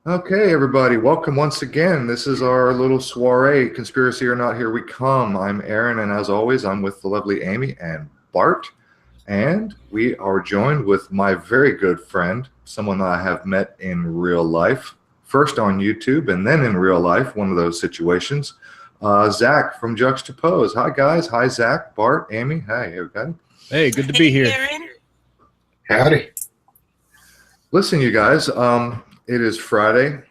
Okay, everybody, welcome once again. This is our little soiree, Conspiracy or Not, Here We Come. I'm Aaron, and as always, I'm with the lovely Amy and Bart, and we are joined with my very good friend, someone that I have met in real life, first on YouTube and then in real life, one of those situations, Zach from Tpose. Hi, guys. Hi, Zach, Bart, Amy. Hi, everybody. Hey, good to be here. Aaron. Howdy. Listen, you guys, it is Friday,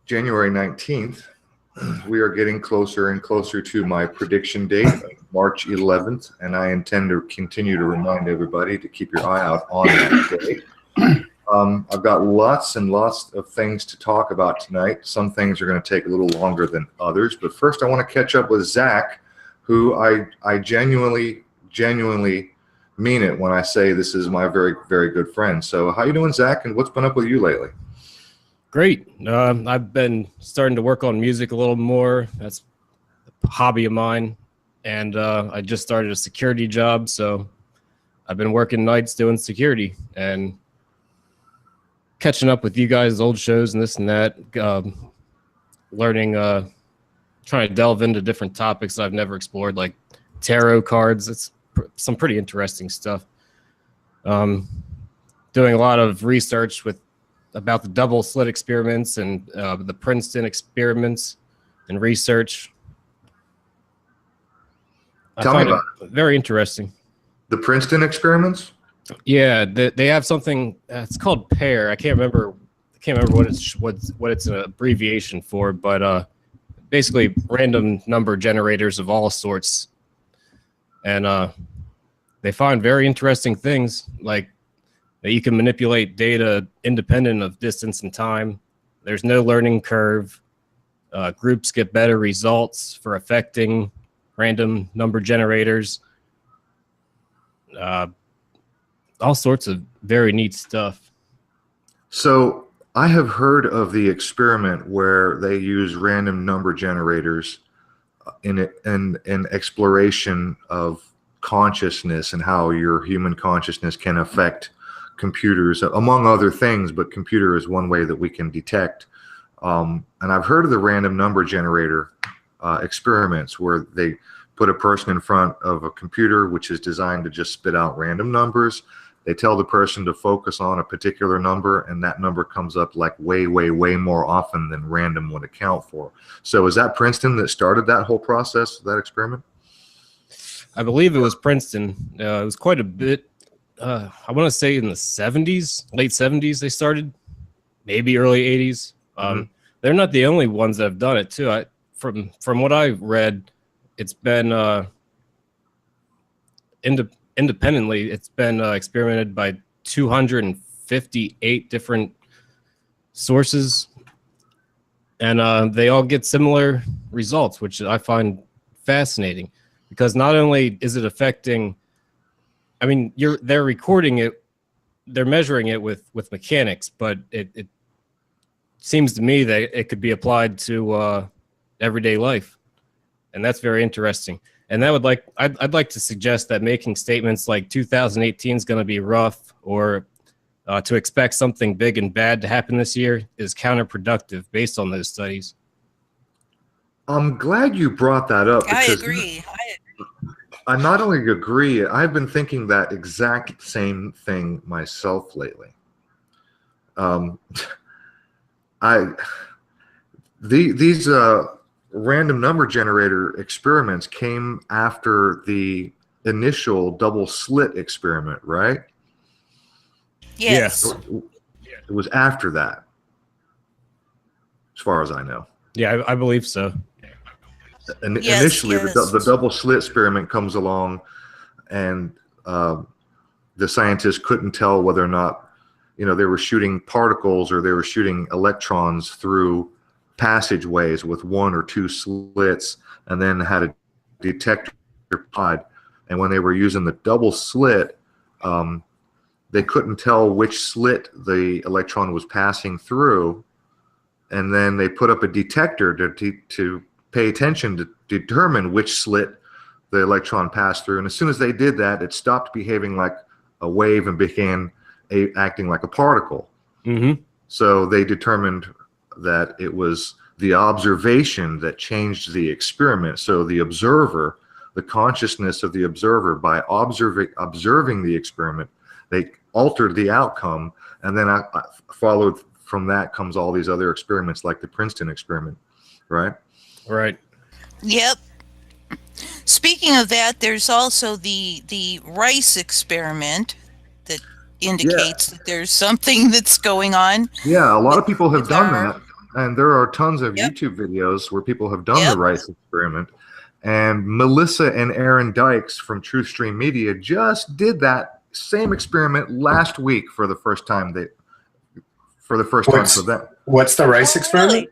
January 19th. We are getting closer and closer to my prediction date of March 11th, and I intend to continue to remind everybody to keep your eye out on that day. I've got lots and lots of things to talk about tonight. Some things are going to take a little longer than others, but first I want to catch up with Zach, who I genuinely mean it when I say this is my very, very good friend. So how you doing, Zach, and what's been up with you lately? Great. I've been starting to work on music a little more. That's a hobby of mine. And I just started a security job. So I've been working nights doing security and catching up with you guys, old shows and this and that, learning, trying to delve into different topics I've never explored, like tarot cards. It's some pretty interesting stuff. Doing a lot of research about the double slit experiments and the Princeton experiments and research. Tell me about it very interesting. The Princeton experiments? Yeah, they have something. It's called PAIR. I can't remember what it's an abbreviation for, but basically random number generators of all sorts, and they find very interesting things like that you can manipulate data independent of distance and time. There's no learning curve. Groups get better results for affecting random number generators. All sorts of very neat stuff. So I have heard of the experiment where they use random number generators in exploration of consciousness and how your human consciousness can affect computers, among other things, but computer is one way that we can detect. And I've heard of the random number generator experiments where they put a person in front of a computer which is designed to just spit out random numbers. They tell the person to focus on a particular number, and that number comes up like way, way, way more often than random would account for. So is that Princeton that started that whole process, that experiment? I believe it was Princeton. It was quite a bit. I want to say in the 70s, late 70s they started, maybe early 80s. They're not the only ones that have done it too. From what I read, it's been independently. It's been experimented by 258 different sources, and they all get similar results, which I find fascinating because not only is it affecting. I mean, they're recording it, they're measuring it with mechanics, but it seems to me that it could be applied to everyday life, and that's very interesting. And that I'd like to suggest that making statements like 2018 is going to be rough, or to expect something big and bad to happen this year is counterproductive based on those studies. I'm glad you brought that up. I agree. I not only agree, I've been thinking that exact same thing myself lately. I these random number generator experiments came after the initial double slit experiment, right? Yeah. Yes. It was after that, as far as I know. Yeah, I believe so. And Yes, initially, yes. the double slit experiment comes along, and the scientists couldn't tell whether or not, they were shooting particles or they were shooting electrons through passageways with one or two slits, and then had a detector pod. And when they were using the double slit, they couldn't tell which slit the electron was passing through. And then they put up a detector to pay attention to determine which slit the electron passed through. And as soon as they did that, it stopped behaving like a wave and began acting like a particle. Mm-hmm. So they determined that it was the observation that changed the experiment. So the observer, the consciousness of the observer, by observing the experiment, they altered the outcome. And then I followed from that comes all these other experiments like the Princeton experiment, right? Right. Yep. Speaking of that, there's also the rice experiment that indicates that there's something that's going on. Yeah, a lot of people have with done our- that. And there are tons of Yep. YouTube videos where people have done the Yep. rice experiment. And Melissa and Aaron Dykes from Truth Stream Media just did that same experiment last week for the first time. What's the rice Oh, experiment? really?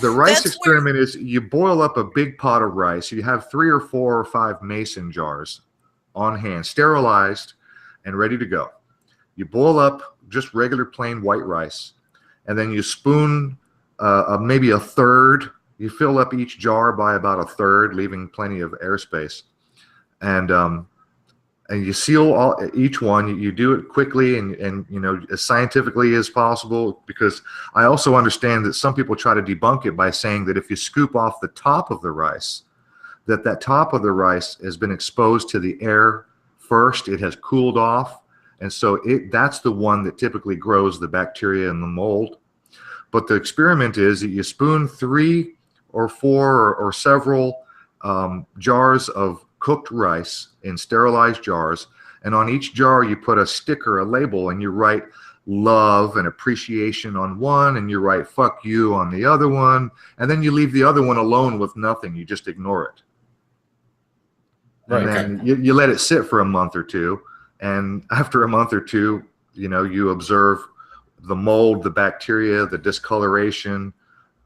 The rice That's experiment is you boil up a big pot of rice. You have 3 or 4 or 5 mason jars on hand, sterilized and ready to go. You boil up just regular plain white rice, and then you spoon maybe a third. You fill up each jar by about a third, leaving plenty of airspace. And you seal each one. You do it quickly and as scientifically as possible, because I also understand that some people try to debunk it by saying that if you scoop off the top of the rice, that top of the rice has been exposed to the air first. It has cooled off, and so that's the one that typically grows the bacteria and the mold. But the experiment is that you spoon 3 or 4 or several jars of cooked rice in sterilized jars, and on each jar you put a sticker, a label, and you write love and appreciation on one, and you write fuck you on the other one, and then you leave the other one alone with nothing. You just ignore it. Right. And then you let it sit for a month or two, and after a month or two, you observe the mold, the bacteria, the discoloration,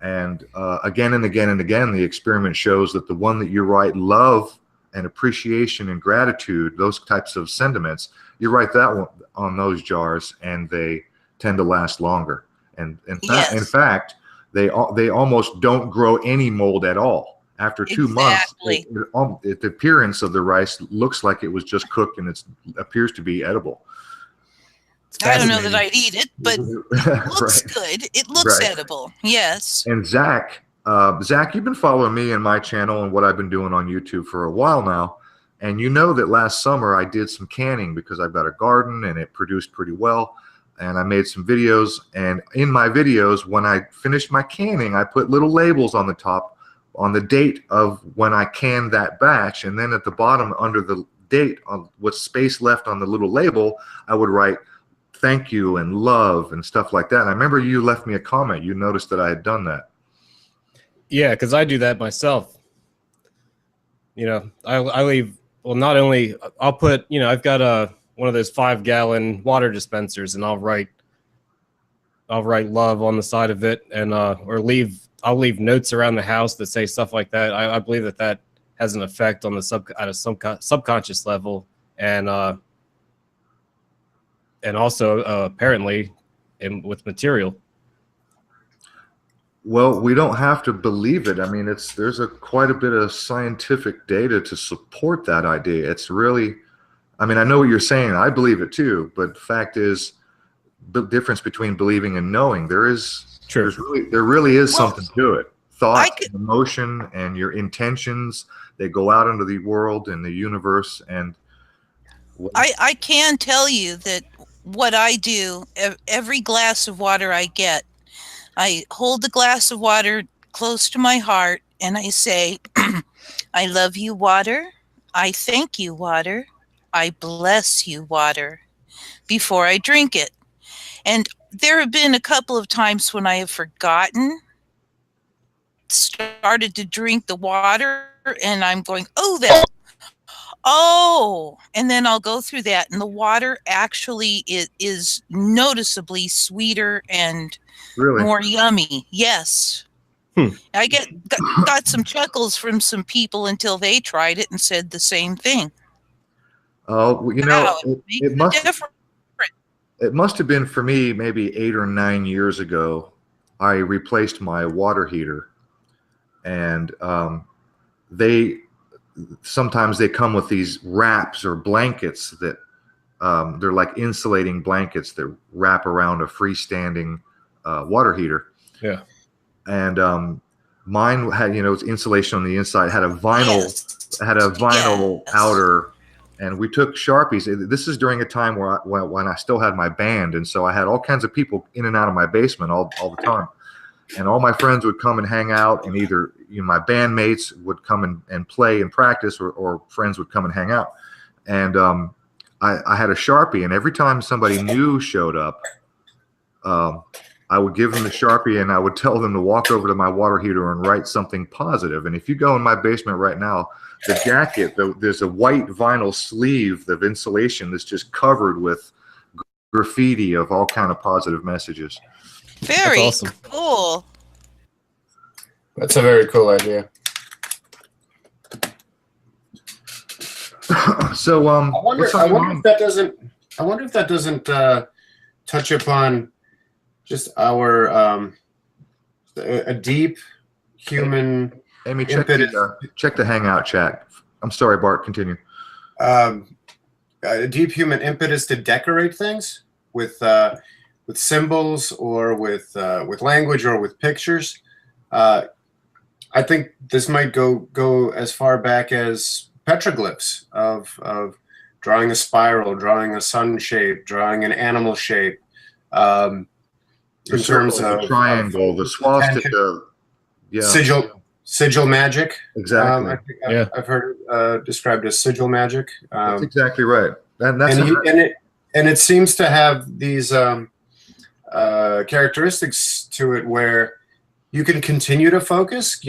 and again and again and again, the experiment shows that the one that you write love and appreciation and gratitude, those types of sentiments, you write that one on those jars, and they tend to last longer. And in fact, they almost don't grow any mold at all. After 2 months, the appearance of the rice looks like it was just cooked, and it appears to be edible. I don't know that I'd eat it, but it looks Right. good. It looks Right. edible. Yes. And Zach, you've been following me and my channel and what I've been doing on YouTube for a while now. And you know that last summer I did some canning because I've got a garden and it produced pretty well. And I made some videos. And in my videos, when I finished my canning, I put little labels on the top on the date of when I canned that batch. And then at the bottom under the date, on what space left on the little label, I would write thank you and love and stuff like that. And I remember you left me a comment. You noticed that I had done that. Yeah, because I do that myself. I leave. Well, not only I'll put. I've got one of those 5-gallon water dispensers, and I'll write love on the side of it, and I'll leave notes around the house that say stuff like that. I believe that has an effect on the at a subconscious level, and also apparently with material. Well, we don't have to believe it. I mean, there's quite a bit of scientific data to support that idea. It's really, I mean, I know what you're saying. I believe it too. But the fact is, the difference between believing and knowing, there really is something to it. Thought, emotion, and your intentions, they go out into the world and the universe. And I can tell you that what I do, every glass of water I get, I hold the glass of water close to my heart and I say, I love you, water. I thank you, water. I bless you, water, before I drink it. And there have been a couple of times when I have forgotten, started to drink the water, and I'm going, and then I'll go through that, and the water actually is noticeably sweeter and Really? more yummy. Yes. I got some chuckles from some people until they tried it and said the same thing. Oh, you Wow, know, it makes a difference. it must have been for me maybe 8 or 9 years ago. I replaced my water heater, and sometimes they come with these wraps or blankets that they're like insulating blankets that wrap around a freestanding water heater. Yeah. And mine had, it's insulation on the inside, had a vinyl, Yes. outer, and we took Sharpies. This is during a time when I still had my band, and so I had all kinds of people in and out of my basement all the time. And all my friends would come and hang out, and either my bandmates would come and play and practice, or friends would come and hang out. And I had a Sharpie, and every time somebody new showed up, I would give them the Sharpie, and I would tell them to walk over to my water heater and write something positive. And if you go in my basement right now, the jacket, there's a white vinyl sleeve of insulation that's just covered with graffiti of all kind of positive messages. Very awesome. cool. That's a very cool idea. So I wonder if that doesn't touch upon just our a deep human Amy, check impetus. check the Hangout chat. I'm sorry, Bart. Continue. A deep human impetus to decorate things with symbols or with language or with pictures. I think this might go as far back as petroglyphs of drawing a spiral, drawing a sun shape, drawing an animal shape. In terms of the triangle, the swastika, sigil magic. Exactly. I think I've heard it described as sigil magic. That's exactly right. And it seems to have these characteristics to it where you can continue to focus,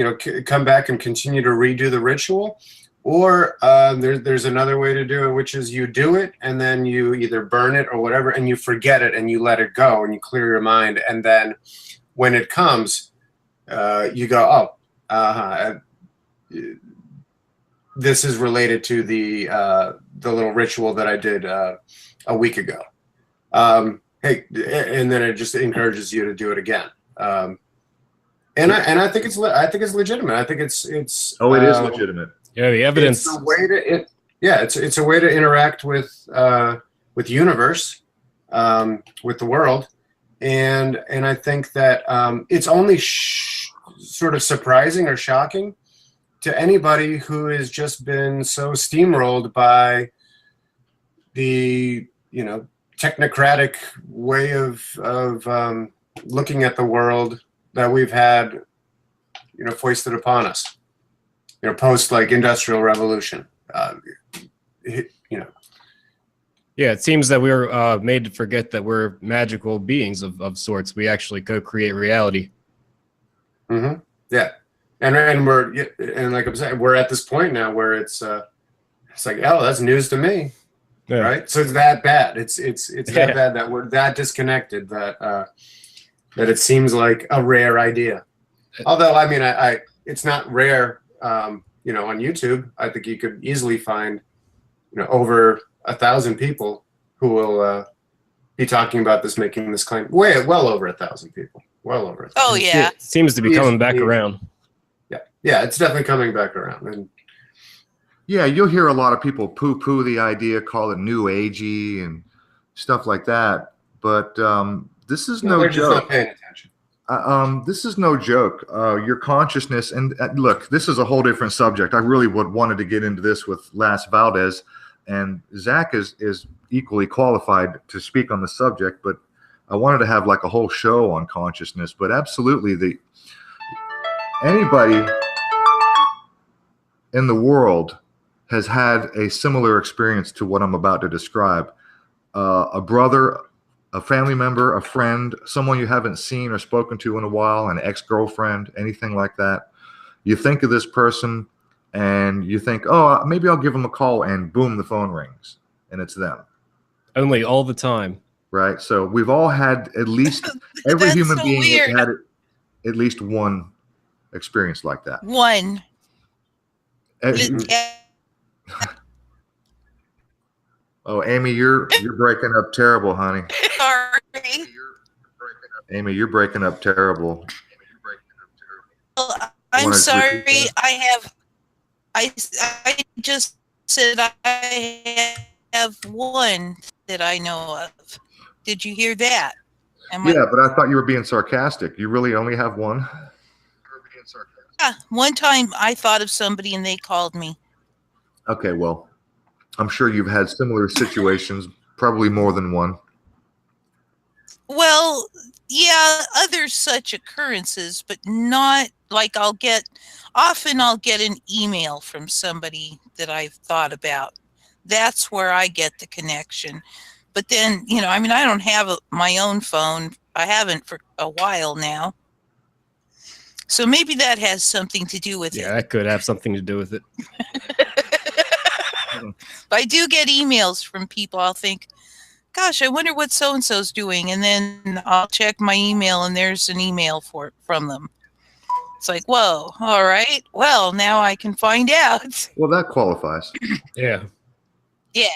come back and continue to redo the ritual, or there's another way to do it, which is you do it and then you either burn it or whatever, and you forget it and you let it go and you clear your mind, and then when it comes, you go, this is related to the little ritual that I did a week ago. Hey, and then it just encourages you to do it again. And I think it's legitimate. I think it's it is legitimate. Yeah, the evidence. It's a way to it's a way to interact with universe, with the world, and I think that it's only sort of surprising or shocking to anybody who has just been so steamrolled by the technocratic way of looking at the world that we've had foisted upon us, post industrial revolution. Yeah, it seems that we're made to forget that we're magical beings of sorts. We actually co-create reality. Mm-hmm. Yeah, and like I'm saying, we're at this point now where it's like, oh, that's news to me. Yeah. Right? So it's that bad. It's that bad that we're that disconnected that it seems like a rare idea. Although, I mean, it's not rare, on YouTube. I think you could easily find, over 1,000 people who will be talking about this, making this claim. Well over 1,000 people. Well over 1,000. Oh, yeah. It seems to be coming back around. Yeah, it's definitely coming back around. And yeah, you'll hear a lot of people poo-poo the idea, call it new agey and stuff like that. But this is no joke. Just not paying attention. This is no joke. Your consciousness, and look, this is a whole different subject. I really wanted to get into this with Las Valdez, and Zach is equally qualified to speak on the subject. But I wanted to have like a whole show on consciousness, but absolutely anybody in the world has had a similar experience to what I'm about to describe. A brother, a family member, a friend, someone you haven't seen or spoken to in a while, an ex-girlfriend, anything like that. You think of this person and you think, oh, maybe I'll give them a call, and boom, the phone rings and it's them. Only all the time. Right. So we've all had at least, every That's human so being weird. has had at least one experience like that. One. Oh, Amy, you're breaking up terrible, honey. Sorry. Amy, you're breaking up terrible. Well, I'm Wanna sorry. repeat I just said I have one that I know of. Did you hear that? Yeah, but I thought you were being sarcastic. You really only have one? Yeah, one time I thought of somebody and they called me. Okay, well, I'm sure you've had similar situations, probably more than one. Well, yeah, other such occurrences, but not like often I'll get an email from somebody that I've thought about. That's where I get the connection. But then, I mean, I don't have my own phone. I haven't for a while now. So maybe that has something to do with it. Yeah, that could have something to do with it. But I do get emails from people. I'll think, gosh, I wonder what so-and-so's doing. And then I'll check my email and there's an email from them. It's like, whoa, all right. Well, now I can find out. Well, that qualifies. Yeah. Yeah.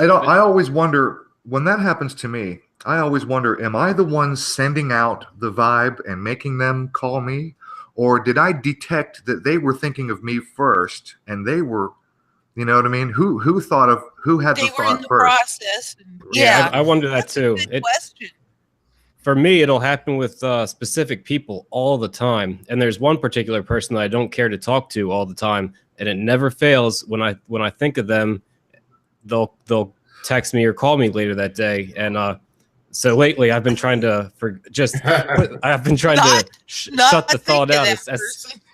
I always wonder, when that happens to me, I always wonder, am I the one sending out the vibe and making them call me? Or did I detect that they were thinking of me first and they were, you know what I mean? Who had the thought in the first? Process. Yeah, I wonder that too. Good question. For me, it'll happen with specific people all the time. And there's one particular person that I don't care to talk to all the time, and it never fails. When I think of them, they'll text me or call me later that day. And so lately, I've been trying to shut the thought out.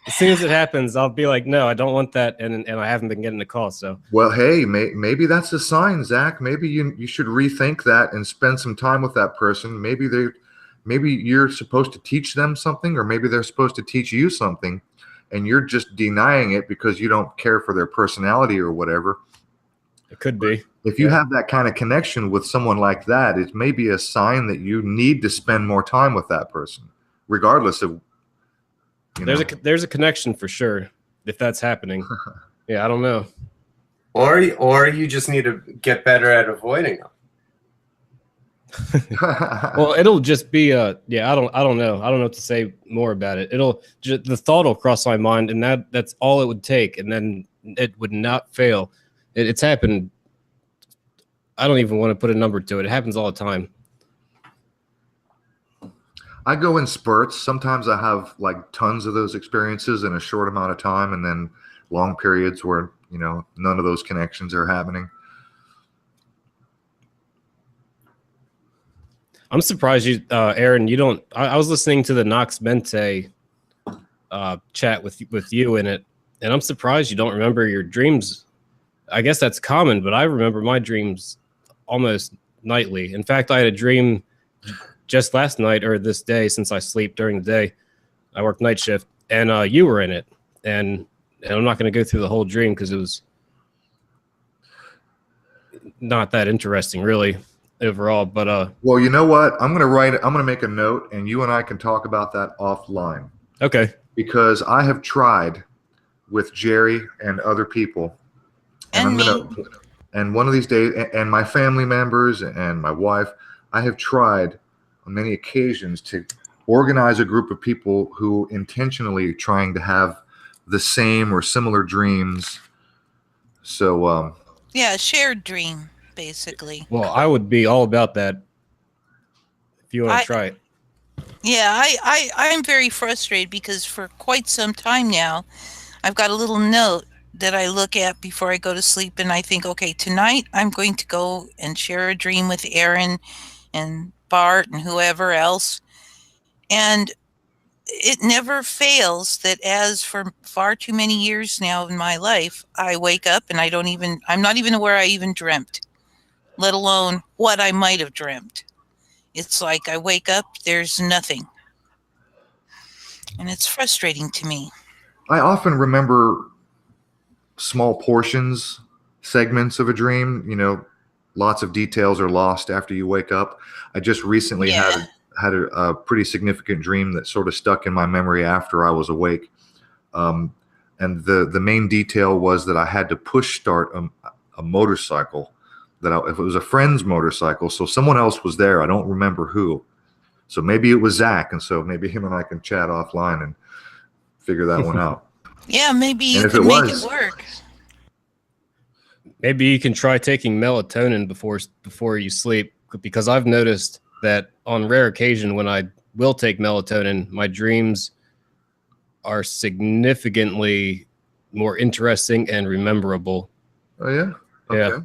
As soon as it happens, I'll be like, no, I don't want that, and I haven't been getting the call. So, well, hey, maybe that's a sign, Zach. Maybe you should rethink that and spend some time with that person. Maybe you're supposed to teach them something, or maybe they're supposed to teach you something, and you're just denying it because you don't care for their personality or whatever. it could be. If you have that kind of connection with someone like that, it may be a sign that you need to spend more time with that person, regardless of. There's a connection for sure if that's happening. Yeah, I don't know. Or you just need to get better at avoiding them. Well, it'll just be I don't know. I don't know what to say more about it. The thought will cross my mind, and that's all it would take, and then it would not fail. It's happened. I don't even want to put a number to it. It happens all the time. I go in spurts. Sometimes I have like tons of those experiences in a short amount of time, and then long periods where, none of those connections are happening. I'm surprised you, Aaron, you don't. I was listening to the Nox Mente chat with you in it, and I'm surprised you don't remember your dreams. I guess that's common, but I remember my dreams almost nightly. In fact, I had a dream just last night, or this day, since I sleep during the day. I work night shift, and you were in it. And I'm not going to go through the whole dream because it was not that interesting, really, overall. But well, you know what? I'm gonna make a note, and you and I can talk about that offline. Okay. Because I have tried with Jerry and other people, and and one of these days, and my family members and my wife, I have tried on many occasions to organize a group of people who intentionally trying to have the same or similar dreams. So yeah, shared dream, basically. Well, I would be all about that if you want to try it. Yeah, I'm very frustrated because for quite some time now, I've got a little note that I look at before I go to sleep, and I think, okay, tonight I'm going to go and share a dream with Aaron, and Bart and whoever else. And it never fails that, as for far too many years now in my life, I wake up and I'm not even aware I even dreamt, let alone what I might have dreamt. It's like I wake up, there's nothing. And it's frustrating to me. I often remember small portions, segments of a dream. Lots of details are lost after you wake up. I just recently Yeah. had a pretty significant dream that sort of stuck in my memory after I was awake. And the main detail was that I had to push start a motorcycle. If it was a friend's motorcycle, so someone else was there. I don't remember who. So maybe it was Zach, and so maybe him and I can chat offline and figure that one out. Yeah, maybe you And if could it make was- it work. Maybe you can try taking melatonin before you sleep, because I've noticed that on rare occasion when I will take melatonin, my dreams are significantly more interesting and rememberable. Oh yeah. Yeah. Okay.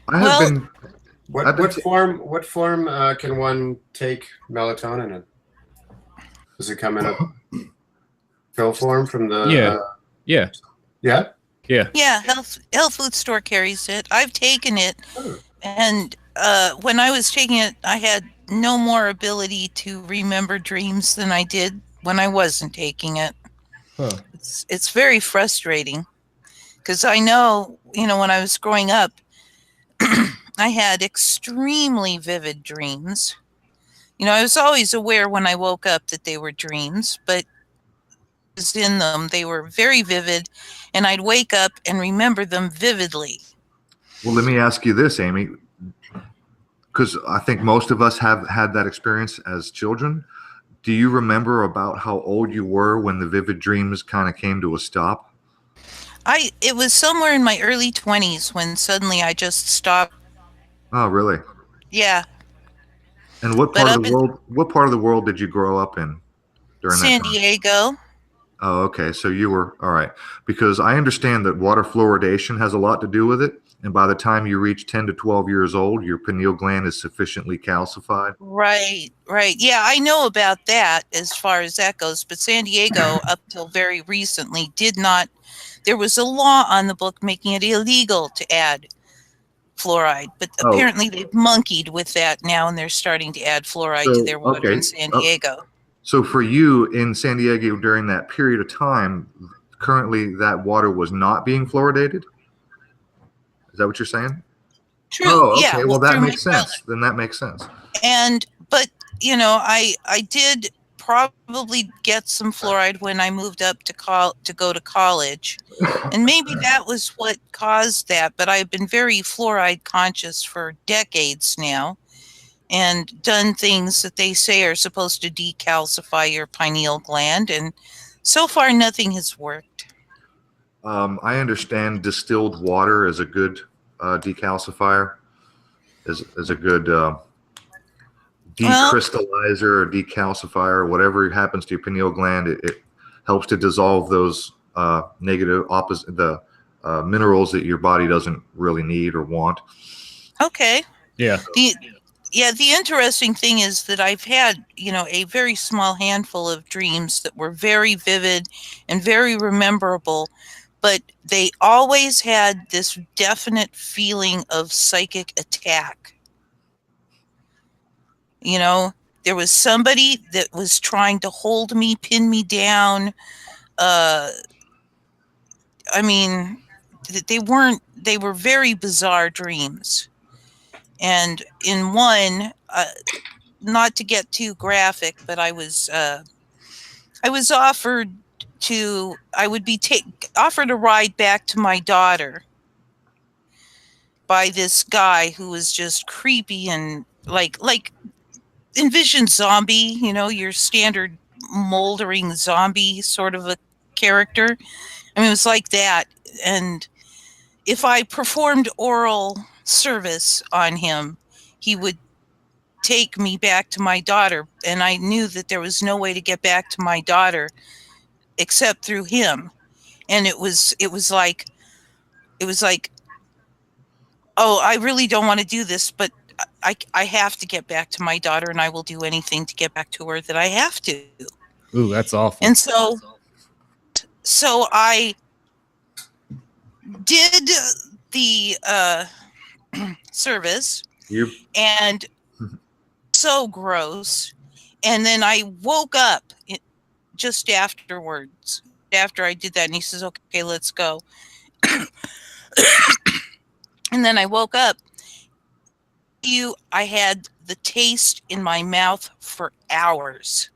I have Well- been. What I've been what form can one take melatonin in? Does it come in a pill form from the? Yeah. Yeah. Yeah. Yeah, health food store carries it. I've taken it, and when I was taking it, I had no more ability to remember dreams than I did when I wasn't taking it. Huh. It's very frustrating, because I know, when I was growing up, I had extremely vivid dreams. I was always aware when I woke up that they were dreams, but was in them, they were very vivid, and I'd wake up and remember them vividly. Well, let me ask you this, Amy, because I think most of us have had that experience as children. Do you remember about how old you were when the vivid dreams kind of came to a stop? It was somewhere in my early 20s when suddenly I just stopped. Oh, really? Yeah, And what But part up of the in- world? What part of the world did you grow up in during San that time? Diego. Oh, okay. So you were all right, because I understand that water fluoridation has a lot to do with it. And by the time you reach 10 to 12 years old, your pineal gland is sufficiently calcified. Right. Yeah, I know about that as far as that goes. But San Diego, up till very recently, did not. There was a law on the book making it illegal to add fluoride, but Oh. apparently they've monkeyed with that now, and they're starting to add fluoride to So, their water okay. in San Diego. So for you in San Diego during that period of time, currently that water was not being fluoridated? Is that what you're saying? True. Oh, okay. Yeah. Well, that through my makes childhood. sense. Then that makes sense. But I did probably get some fluoride when I moved up to go to college, and maybe that was what caused that. But I've been very fluoride conscious for decades now, and done things that they say are supposed to decalcify your pineal gland, and so far nothing has worked. I understand distilled water is a good decalcifier, is a good decrystallizer or decalcifier, whatever happens to your pineal gland. It helps to dissolve those the minerals that your body doesn't really need or want. Okay. Yeah. The interesting thing is that I've had, a very small handful of dreams that were very vivid and very rememberable, but they always had this definite feeling of psychic attack. There was somebody that was trying to hold me, pin me down. They were very bizarre dreams. And in one, not to get too graphic, but I was offered offered a ride back to my daughter by this guy who was just creepy and like envision zombie, your standard moldering zombie sort of a character. I mean, it was like that. And if I performed oral service on him, he would take me back to my daughter, and I knew that there was no way to get back to my daughter except through him. And it was like, oh, I really don't want to do this, but I have to get back to my daughter, and I will do anything to get back to her that I have to. Ooh, that's awful. And so I did the service, You and so gross. And then I woke up just afterwards, after I did that, and he says, "Okay, let's go." And then I woke up. I had the taste in my mouth for hours.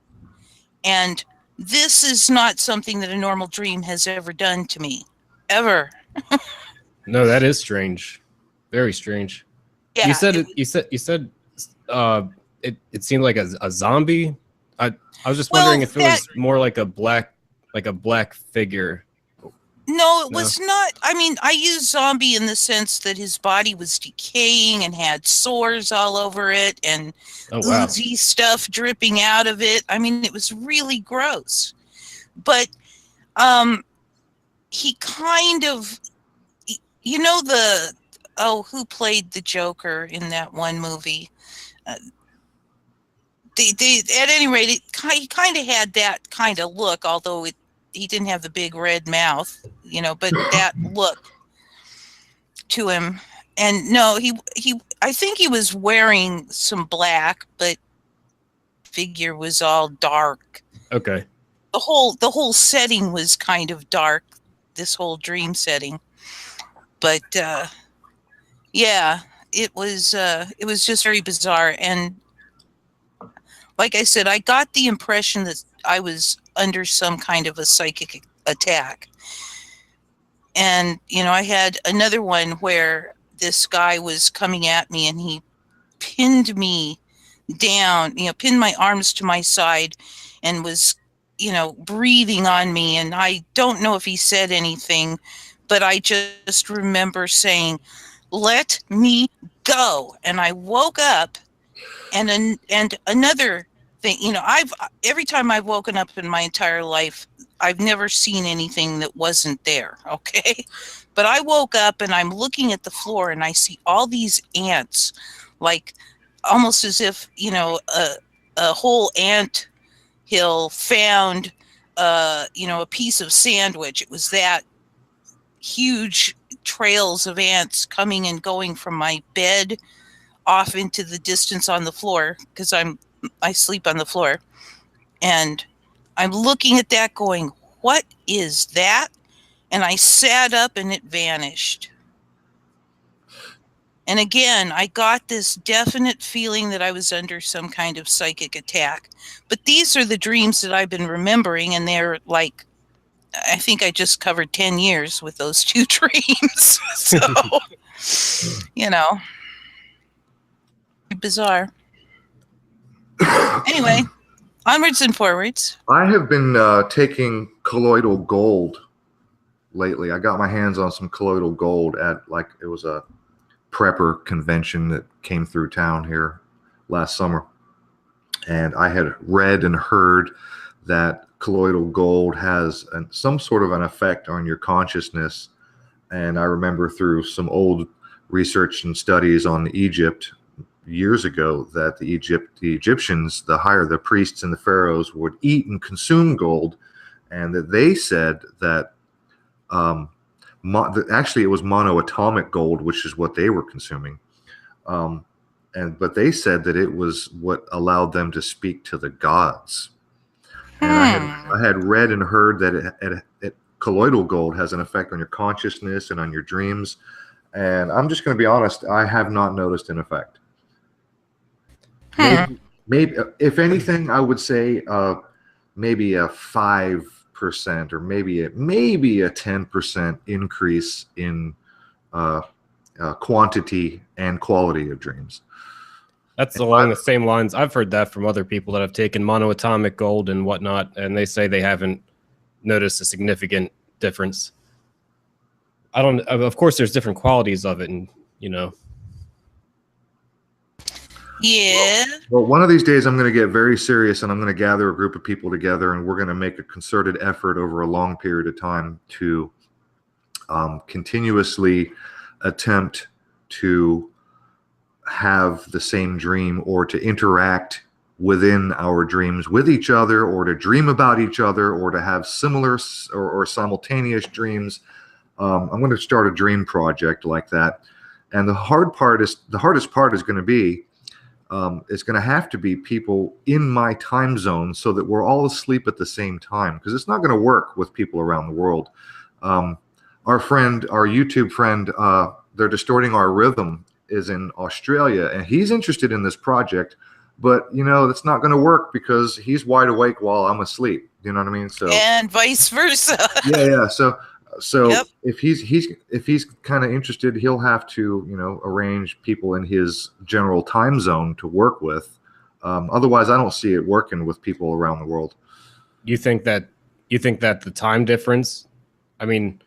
And this is not something that a normal dream has ever done to me. Ever. No, that is strange. Very strange. Yeah. You said it seemed like a zombie. I was just wondering if it was more like a black figure. No, it was not. I mean, I use zombie in the sense that his body was decaying and had sores all over it and oozy stuff dripping out of it. I mean, it was really gross. But he kind of, who played the Joker in that one movie? They at any rate, he kind of had that kind of look, although he didn't have the big red mouth, but that look to him. And no, I think he was wearing some black, but figure was all dark. Okay. The whole setting was kind of dark, this whole dream setting. But yeah, it was just very bizarre. And like I said, I got the impression that I was under some kind of a psychic attack. And, I had another one where this guy was coming at me and he pinned me down, pinned my arms to my side and was, breathing on me. And I don't know if he said anything, but I just remember saying, "Let me go." And I woke up. And another thing, every time I've woken up in my entire life, I've never seen anything that wasn't there, okay? But I woke up and I'm looking at the floor and I see all these ants, like almost as if, a whole ant hill found, a piece of sandwich. It was that huge trails of ants coming and going from my bed off into the distance on the floor, because I sleep on the floor, and I'm looking at that going, "What is that?" And I sat up and it vanished. And again, I got this definite feeling that I was under some kind of psychic attack. But these are the dreams that I've been remembering, and they're like, I think I just covered 10 years with those two dreams. So, bizarre. Anyway, onwards and forwards. I have been taking colloidal gold lately. I got my hands on some colloidal gold at it was a prepper convention that came through town here last summer. And I had read and heard that colloidal gold has some sort of an effect on your consciousness. And I remember through some old research and studies on Egypt years ago that the Egyptians, the priests and the pharaohs would eat and consume gold, and that they said that actually it was monoatomic gold, which is what they were consuming, but they said that it was what allowed them to speak to the gods. And I had read and heard that colloidal gold has an effect on your consciousness and on your dreams, and I'm just going to be honest, I have not noticed an effect. Maybe, if anything, I would say maybe a 5% or maybe a 10% increase in quantity and quality of dreams. That's along the same lines. I've heard that from other people that have taken monoatomic gold and whatnot, and they say they haven't noticed a significant difference. Of course, there's different qualities of it, and Yeah. Well, one of these days I'm going to get very serious and I'm going to gather a group of people together and we're going to make a concerted effort over a long period of time to continuously attempt to have the same dream or to interact within our dreams with each other, or to dream about each other, or to have similar or simultaneous dreams. I'm going to start a dream project like that. And the hardest part is going to be, it's going to have to be people in my time zone so that we're all asleep at the same time, because it's not going to work with people around the world. Our YouTube friend, they're distorting our rhythm, is in Australia, and he's interested in this project, but that's not going to work because he's wide awake while I'm asleep. You know what I mean? So, and vice versa. yeah. So Yep. if he's kind of interested, he'll have to arrange people in his general time zone to work with. Otherwise, I don't see it working with people around the world. You think that the time difference? I mean,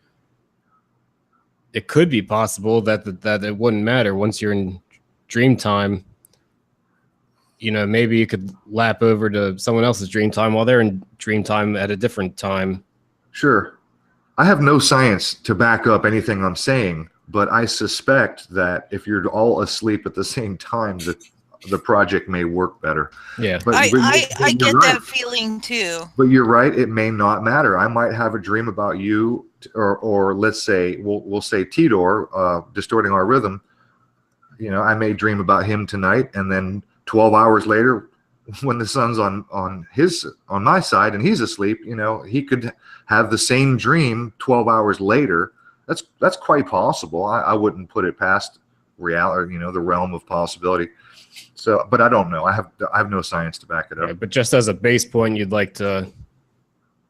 it could be possible that it wouldn't matter once you're in dream time. Maybe you could lap over to someone else's dream time while they're in dream time at a different time. Sure. I have no science to back up anything I'm saying, but I suspect that if you're all asleep at the same time, that the project may work better. Yeah. But I you're get right. that feeling too. But you're right. It may not matter. I might have a dream about you, or let's say we'll say Tidor, distorting our rhythm. I may dream about him tonight, and then 12 hours later, when the sun's on my side and he's asleep, he could have the same dream 12 hours later. That's quite possible. I wouldn't put it past reality, the realm of possibility. So, but I don't know. I have no science to back it up. Yeah, but just as a base point, you'd like to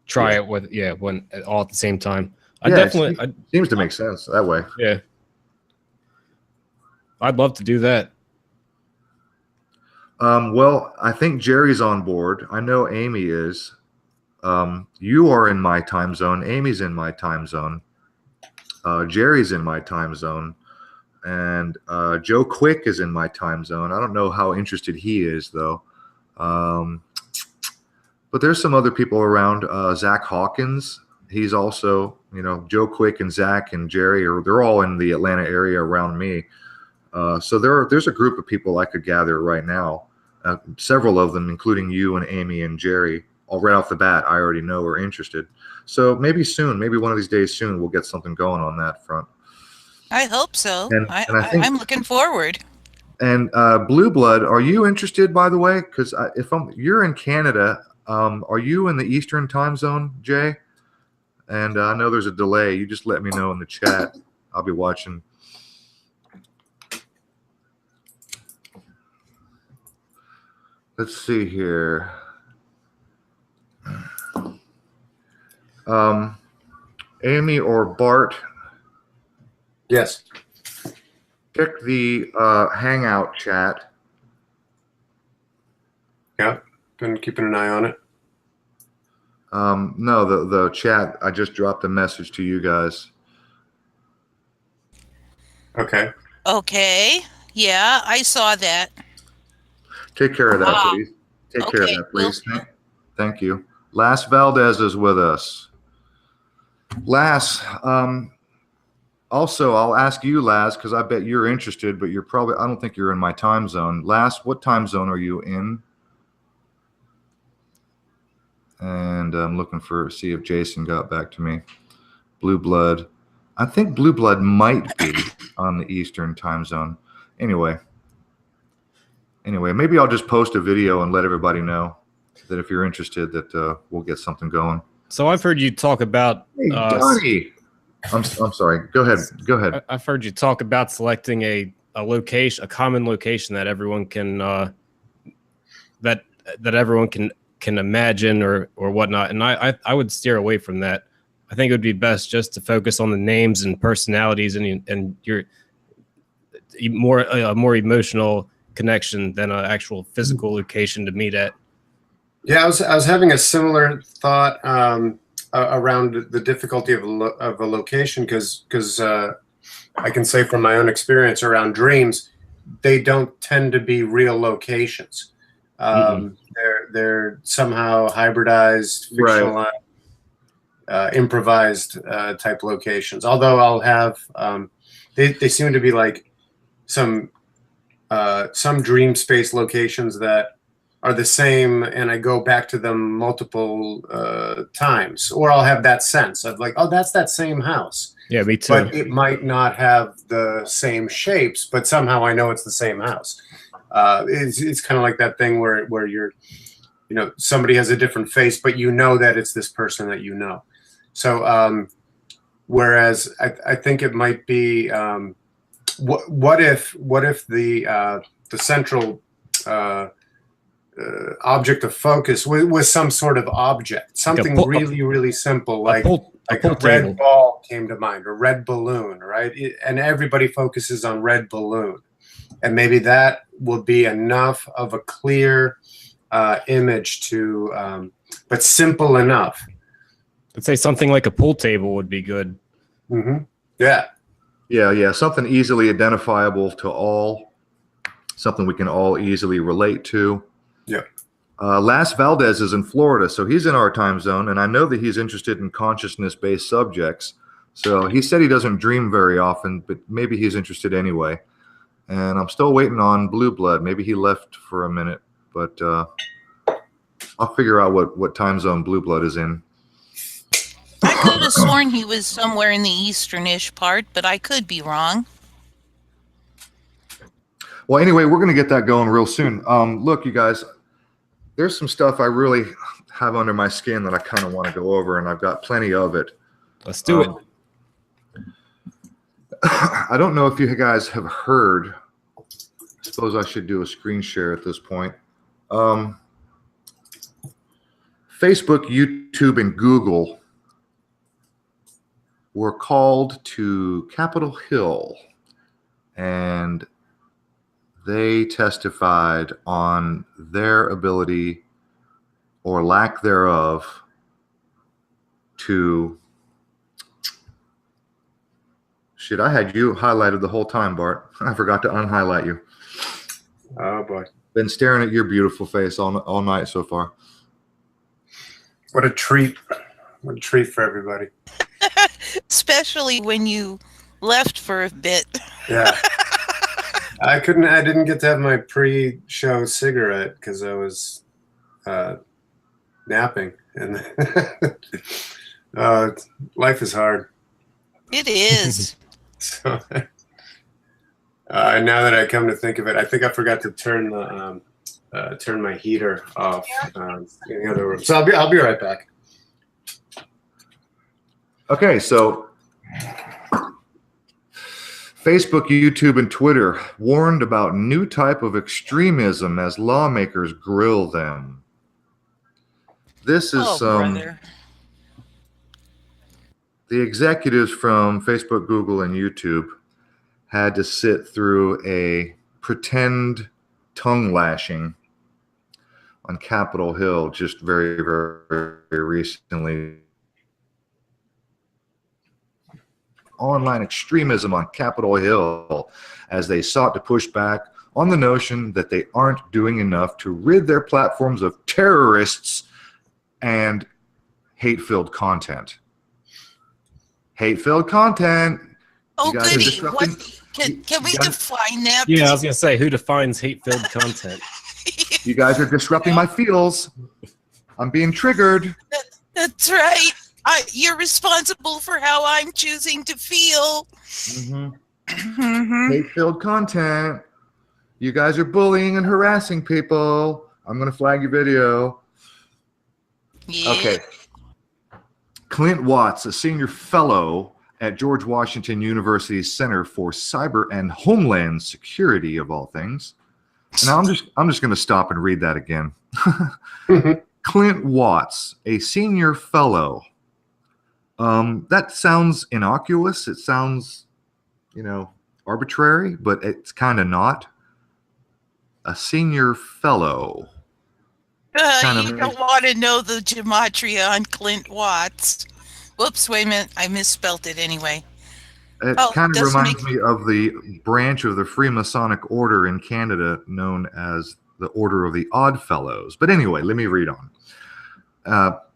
try it with when all at the same time. It seems to make sense that way. Yeah, I'd love to do that. Well, I think Jerry's on board. I know Amy is. You are in my time zone. Amy's in my time zone. Jerry's in my time zone. And Joe Quick is in my time zone. I don't know how interested he is, though. But there's some other people around. Zach Hawkins, he's also, Joe Quick and Zach and Jerry, they're all in the Atlanta area around me. So there's a group of people I could gather right now. Several of them, including you and Amy and Jerry, all right off the bat, I already know are interested. So maybe soon, maybe one of these days soon, we'll get something going on that front. I hope so. And I think, I'm looking forward. And Blue Blood, are you interested, by the way? Because you're in Canada, are you in the Eastern time zone, Jay? And I know there's a delay. You just let me know in the chat. I'll be watching. Let's see here. Amy or Bart? Yes. Check the Hangout chat. Yeah, been keeping an eye on it. No, the chat. I just dropped a message to you guys. Okay. Okay. Yeah, I saw that. Take care of that, please. Take care of that, please. Thank you. Las Valdez is with us. Las, also, I'll ask you, Las, because I bet you're interested, but I don't think you're in my time zone. Las, what time zone are you in? And I'm looking see if Jason got back to me. Blue Blood. I think Blue Blood might be on the Eastern time zone. Anyway, maybe I'll just post a video and let everybody know that if you're interested, that we'll get something going. So I've heard you talk about. Hey, Donnie. I'm sorry. Go ahead. I've heard you talk about selecting a location, a common location that everyone can that everyone can imagine or whatnot. And I would steer away from that. I think it would be best just to focus on the names and personalities and your more emotional connection than an actual physical location to meet at. Yeah, I was having a similar thought around the difficulty of a location because I can say from my own experience around dreams, they don't tend to be real locations. They're somehow hybridized, fictionalized, improvised type locations. Although I'll have they seem to be like some some dream space locations that are the same, and I go back to them multiple times, or I'll have that sense of like, oh, that's that same house. Yeah, me too. But it might not have the same shapes, but somehow I know it's the same house. It's kind of like that thing where you're, somebody has a different face, but you know that it's this person that you know. So whereas I think it might be, what if the central object of focus was some sort of object, something really simple, like a red ball came to mind, or red balloon, right? And everybody focuses on red balloon, and maybe that will be enough of a clear image to, but simple enough. I'd say something like a pool table would be good. Mm-hmm. Yeah. Something easily identifiable to all, something we can all easily relate to. Yeah. Las Valdez is in Florida, so he's in our time zone, and I know that he's interested in consciousness-based subjects. So he said he doesn't dream very often, but maybe he's interested anyway. And I'm still waiting on Blue Blood. Maybe he left for a minute, but I'll figure out what time zone Blue Blood is in. I could have sworn he was somewhere in the easternish part, but I could be wrong. Well, anyway, we're going to get that going real soon. Look, you guys, there's some stuff I really have under my skin that I kind of want to go over, and I've got plenty of it. Let's do it. I don't know if you guys have heard. I suppose I should do a screen share at this point. Facebook, YouTube, and Google were called to Capitol Hill, and they testified on their ability or lack thereof to... Shit, I had you highlighted the whole time, Bart. I forgot to unhighlight you. Oh, boy. Been staring at your beautiful face all night so far. What a treat. What a treat for everybody. Especially when you left for a bit. Yeah. I didn't get to have my pre-show cigarette because I was napping. And life is hard. It is. So, now that I come to think of it, I think I forgot to turn my heater off in the other room. So I'll be right back. Okay, so Facebook, YouTube, and Twitter warned about new type of extremism as lawmakers grill them. This is brother. The executives from Facebook, Google, and YouTube had to sit through a pretend tongue lashing on Capitol Hill just very, very, very recently. Online extremism on Capitol Hill as they sought to push back on the notion that they aren't doing enough to rid their platforms of terrorists and hate-filled content. Hate-filled content. Oh, goody. Can we define that? Yeah, I was going to say, who defines hate-filled content? You guys are disrupting my feels. I'm being triggered. That's right. You're responsible for how I'm choosing to feel. Mm-hmm. Mm-hmm. Hate-filled content. You guys are bullying and harassing people. I'm going to flag your video. Yeah. Okay. Clint Watts, a senior fellow at George Washington University's Center for Cyber and Homeland Security, of all things. And I'm just going to stop and read that again. Clint Watts, a senior fellow. That sounds innocuous. It sounds, arbitrary, but it's kind of not. A senior fellow. You don't want to know the gematria on Clint Watts. Whoops, wait a minute. I misspelt it anyway. It kind of reminds me of the branch of the Freemasonic order in Canada known as the Order of the Odd Fellows. But anyway, let me read on.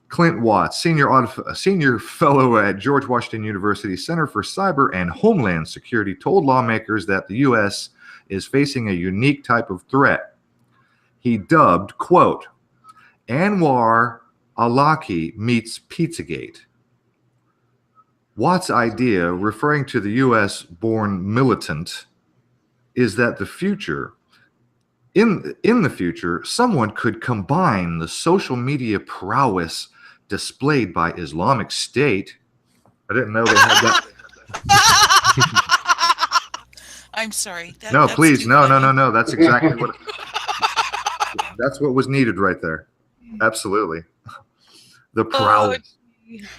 Clint Watts, senior fellow at George Washington University Center for Cyber and Homeland Security, told lawmakers that the U.S. is facing a unique type of threat he dubbed, quote, Anwar Alaki meets Pizzagate. Watt's idea, referring to the U.S.-born militant, is that in the future, someone could combine the social media prowess displayed by Islamic State. I didn't know they had that. I'm sorry. No, That's please, too no. funny. That's exactly what. That's what was needed right there. Absolutely. The prowess.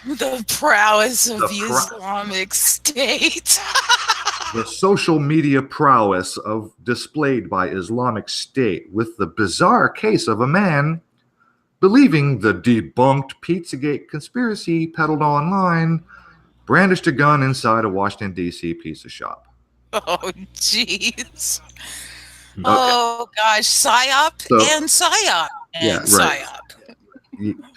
The prowess of The the Islamic State. The social media prowess displayed by Islamic State, with the bizarre case of a man believing the debunked Pizzagate conspiracy peddled online, brandished a gun inside a Washington, D.C. pizza shop. Oh, jeez. Okay. Oh, gosh. PSYOP and PSYOP. Yeah, And right.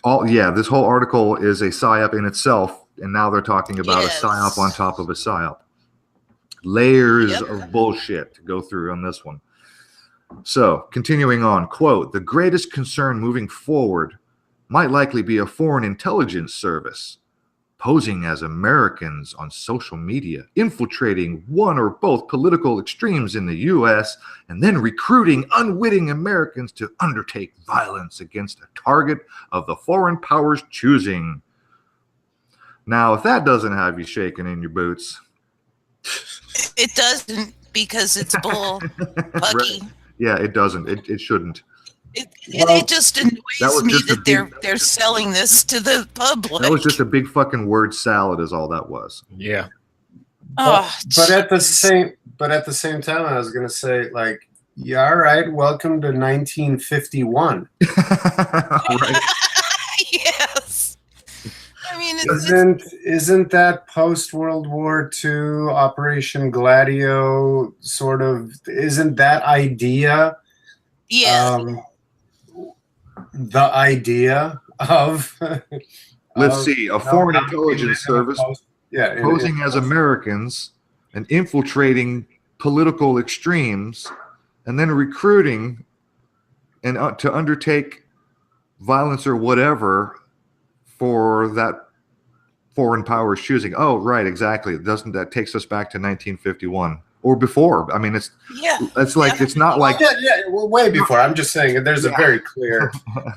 PSYOP. This whole article is a PSYOP in itself, and now they're talking about Yes. a PSYOP on top of a PSYOP. Layers Yep. of bullshit to go through on this one. So, continuing on, quote, the greatest concern moving forward might likely be a foreign intelligence service posing as Americans on social media, infiltrating one or both political extremes in the U.S., and then recruiting unwitting Americans to undertake violence against a target of the foreign powers' choosing. Now, if that doesn't have you shaking in your boots... It doesn't, because it's bull, Bucky. Right. Yeah, it doesn't. It shouldn't. It just annoys me just a that they're selling this to the public. That was just a big fucking word salad, is all that was. Yeah. Oh, But at the same time, I was gonna say, like, yeah, all right, welcome to 1951. Right. Yes. I mean, Isn't that post World War II Operation Gladio sort of? Isn't that idea? yeah. The idea of Let's see, a foreign intelligence service posing as a Americans and infiltrating political extremes, and then recruiting and to undertake violence or whatever for that foreign power's choosing. Oh, right, exactly. Doesn't that takes us back to 1951 or before? I mean, it's like it's not like well, way before. I'm just saying there's a very clear.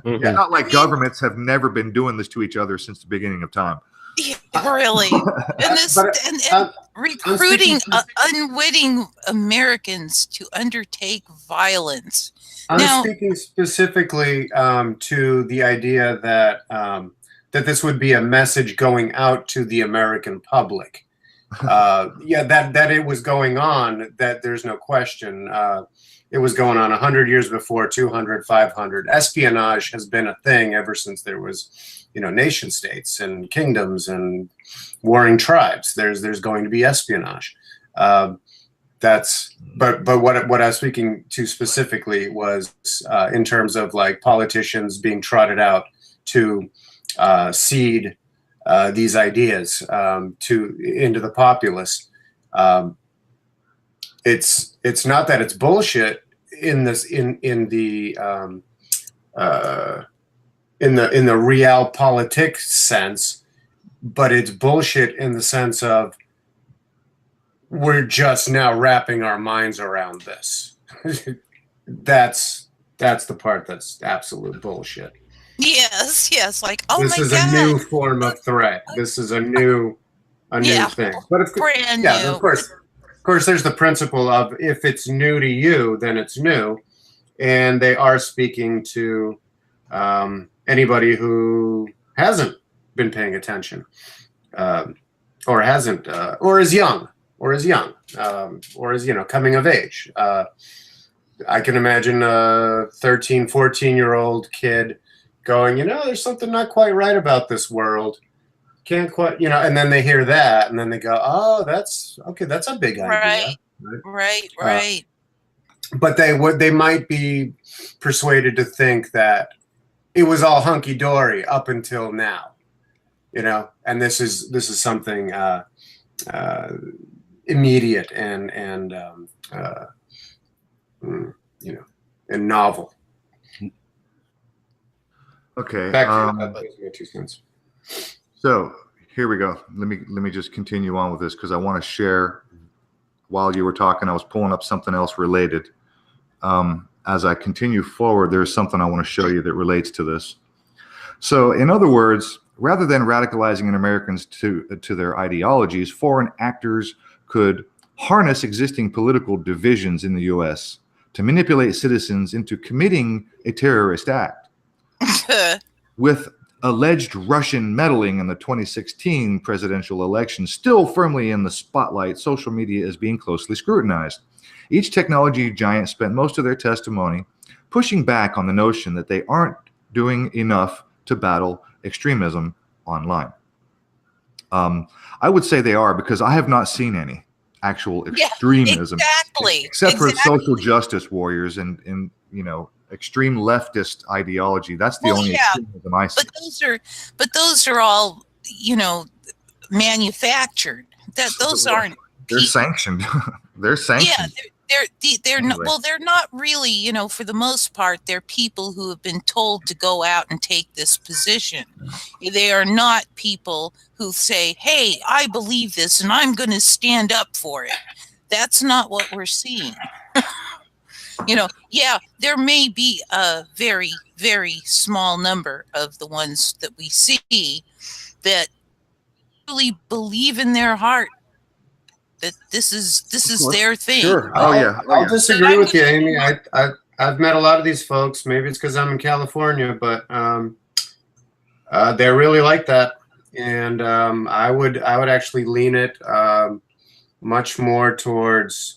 It's not like governments have never been doing this to each other since the beginning of time. Yeah, really. And this and recruiting unwitting Americans to undertake violence. I'm speaking specifically to the idea that that this would be a message going out to the American public. That it was going on, that there's no question. It was going on 100 years before, 200, 500. Espionage has been a thing ever since there was, nation states and kingdoms and warring tribes. There's going to be espionage. But what I was speaking to specifically was in terms of like politicians being trotted out to seed these ideas into the populace. It's not that it's bullshit in the realpolitik sense, but it's bullshit in the sense of we're just now wrapping our minds around this. That's the part that's absolute bullshit. Yes, like, oh this my is God. a new form of threat. This is a new thing. But brand new. of course, there's the principle of if it's new to you, then it's new, and they are speaking to anybody who hasn't been paying attention, or hasn't, or is young, or is coming of age. I can imagine a 13, 14-year-old kid going, there's something not quite right about this world. Can't quite, and then they hear that, and then they go, oh, that's okay. That's a big idea. Right. But they might be persuaded to think that it was all hunky dory up until now, and this is something immediate and you know, and novel. Okay. Back to my 2 cents. So here we go. Let me just continue on with this because I want to share. While you were talking, I was pulling up something else related. As I continue forward, there's something I want to show you that relates to this. So, in other words, rather than radicalizing Americans to their ideologies, foreign actors could harness existing political divisions in the U.S. to manipulate citizens into committing a terrorist act. With alleged Russian meddling in the 2016 presidential election still firmly in the spotlight, social media is being closely scrutinized. Each technology giant spent most of their testimony pushing back on the notion that they aren't doing enough to battle extremism online. I would say they are because I have not seen any actual extremism, except for social justice warriors and you know, extreme leftist ideology. That's the only extremism I see. But those are all, you know, manufactured. Those aren't. They're sanctioned. They're sanctioned. Yeah, they're Anyway. not, well, they're not really, you know, for the most part, they're people who have been told to go out and take this position. They are not people who say, hey, I believe this and I'm going to stand up for it. That's not what we're seeing. You know, yeah, there may be a very, very small number of the ones that we see that really believe in their heart that this is their thing. Sure. I'll disagree with you, Amy. I've met a lot of these folks. Maybe it's because I'm in California, but they're really like that. And I would actually lean it much more towards,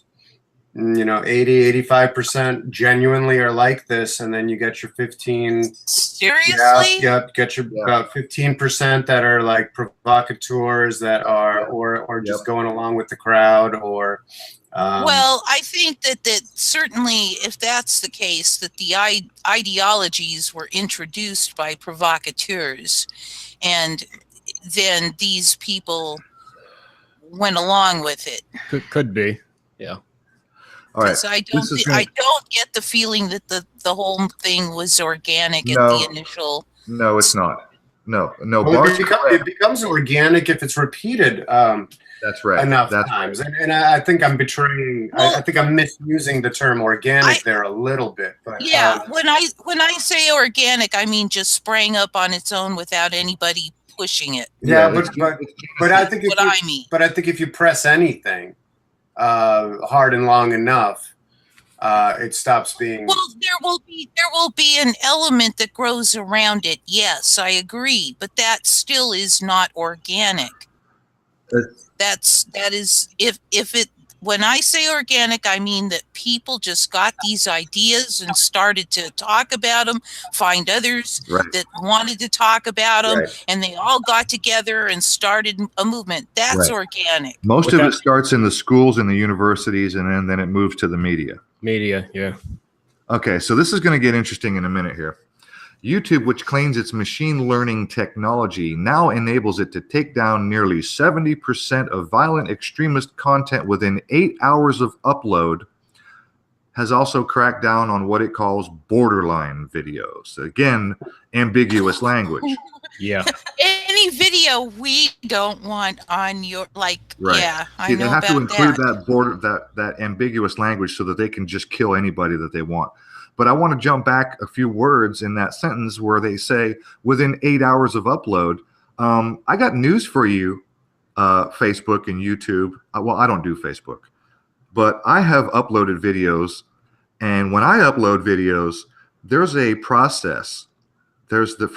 you know, 80-85% genuinely are like this, and then you get your 15. Seriously? Yeah, get your about 15% that are like provocateurs that are or just going along with the crowd or. Well, I think that certainly, if that's the case, that the ideologies were introduced by provocateurs, and then these people went along with it. Could be, yeah. All right. I don't get the feeling that the whole thing was organic at the initial. No, it's not. No. Well, it becomes organic if it's repeated. That's right. Enough times, and I think I'm betraying. Well, I think I'm misusing the term organic there a little bit. But yeah, when I say organic, I mean just sprang up on its own without anybody pushing it. Yeah, but I think I think if you press anything hard and long enough, it stops being. Well, there will be an element that grows around it. Yes, I agree, but that still is not organic. That is if it. When I say organic, I mean that people just got these ideas and started to talk about them, find others that wanted to talk about them, and they all got together and started a movement. That's organic. Most of it starts in the schools and the universities, and then it moves to the media. Media, yeah. Okay, so this is going to get interesting in a minute here. YouTube, which claims its machine learning technology, now enables it to take down nearly 70% of violent extremist content within 8 hours of upload, has also cracked down on what it calls borderline videos. Again, ambiguous language. Yeah. Any video we don't want on your yeah, See, they have to include that ambiguous language so that they can just kill anybody that they want. But I want to jump back a few words in that sentence where they say within 8 hours of upload. I got news for you, Facebook and YouTube. Well, I don't do Facebook, but I have uploaded videos. And when I upload videos, there's a process. There's the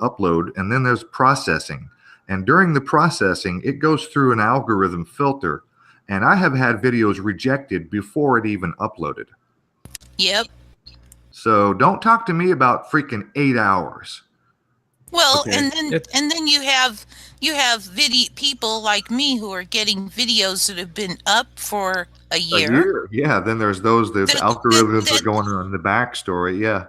upload, and then there's processing. And during the processing, it goes through an algorithm filter. And I have had videos rejected before it even uploaded. Yep. So don't talk to me about freaking 8 hours. Well, okay. and then you have people like me who are getting videos that have been up for a year. Yeah. Then there's those algorithms that are going on in the backstory. Yeah.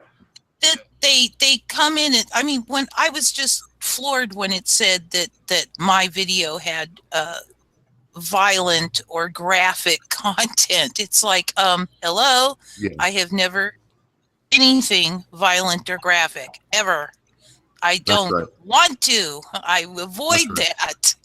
That they come in and I mean, when I was just floored when it said that my video had violent or graphic content. It's like, hello, Yeah. I have never anything violent or graphic ever. I don't right. want to. I avoid That's that.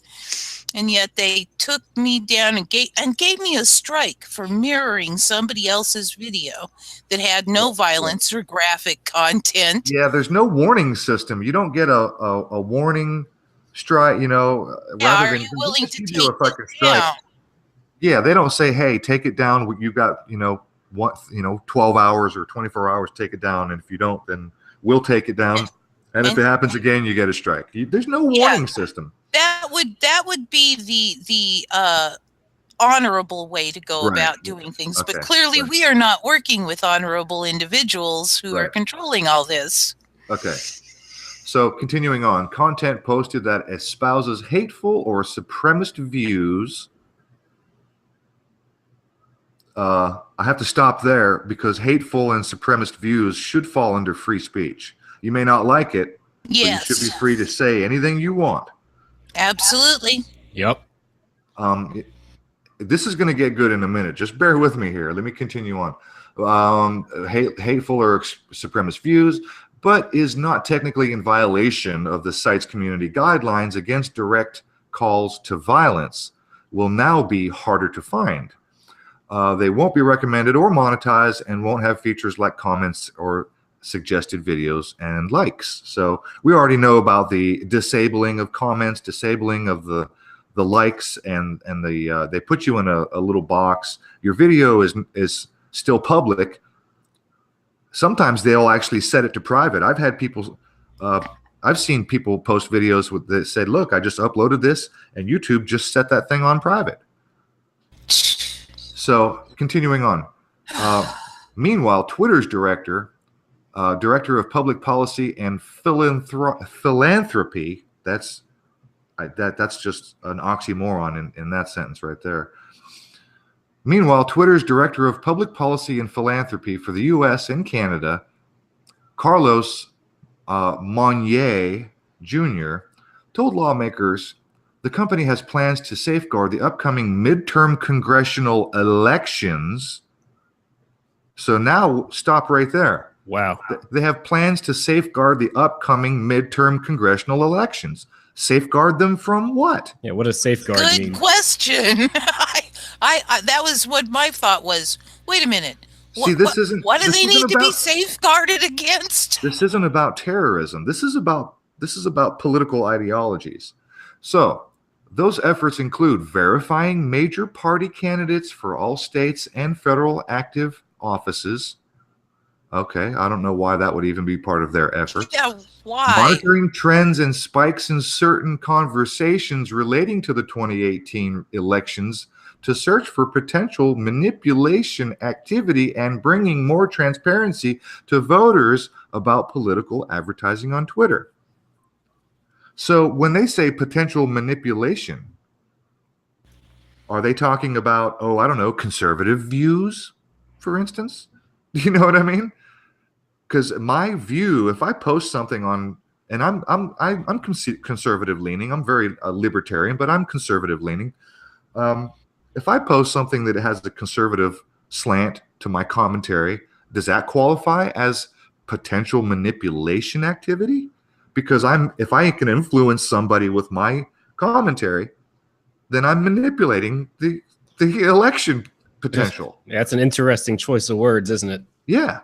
And yet they took me down and gave me a strike for mirroring somebody else's video that had no violence or graphic content. Yeah, there's no warning system. You don't get a warning strike, you know, Yeah, rather are than you they willing just to give you a take this fucking strike. down? Yeah, they don't say, "Hey, take it down. You got, 12 hours or 24 hours, take it down. And if you don't, then we'll take it down. And if it happens again, you get a strike." There's no warning system. That would be the honorable way to go Right. about doing things. Okay, But clearly right. we are not working with honorable individuals who are Right. controlling all this. Okay. So continuing on, content posted that espouses hateful or supremacist views. I have to stop there because hateful and supremacist views should fall under free speech. You may not like it, Yes. but you should be free to say anything you want. Absolutely. Yep. This is going to get good in a minute. Just bear with me here. Let me continue on. Hateful or supremacist views, but is not technically in violation of the site's community guidelines against direct calls to violence, will now be harder to find. They won't be recommended or monetized and won't have features like comments or suggested videos and likes. So we already know about the disabling of comments, disabling of the likes, and the they put you in a little box. Your video is still public. Sometimes they'll actually set it to private. I've had people, I've seen people post videos that said, "Look, I just uploaded this," and YouTube just set that thing on private. So continuing on. Meanwhile, Twitter's director of public policy and philanthropy, that's just an oxymoron in that sentence right there. Meanwhile, Twitter's director of public policy and philanthropy for the U.S. and Canada, Carlos Monnier Jr., told lawmakers the company has plans to safeguard the upcoming midterm congressional elections. So now stop right there. Wow. They have plans to safeguard the upcoming midterm congressional elections. Safeguard them from what? Yeah, what does safeguard mean? Good question. I that was what my thought was. Wait a minute. See, this isn't. What do this they isn't need to be about- safeguarded against? This isn't about terrorism. This is about political ideologies. So those efforts include verifying major party candidates for all states and federal active offices. Okay, I don't know why that would even be part of their efforts. Yeah, why? Monitoring trends and spikes in certain conversations relating to the 2018 elections to search for potential manipulation activity and bringing more transparency to voters about political advertising on Twitter. So when they say potential manipulation, are they talking about, I don't know, conservative views, for instance? Do you know what I mean? Because my view, if I post something on, and I'm conservative leaning, I'm very libertarian, but I'm conservative leaning. If I post something that has a conservative slant to my commentary, does that qualify as potential manipulation activity? Because if I can influence somebody with my commentary, then I'm manipulating the election potential. Yeah, that's an interesting choice of words, isn't it? Yeah.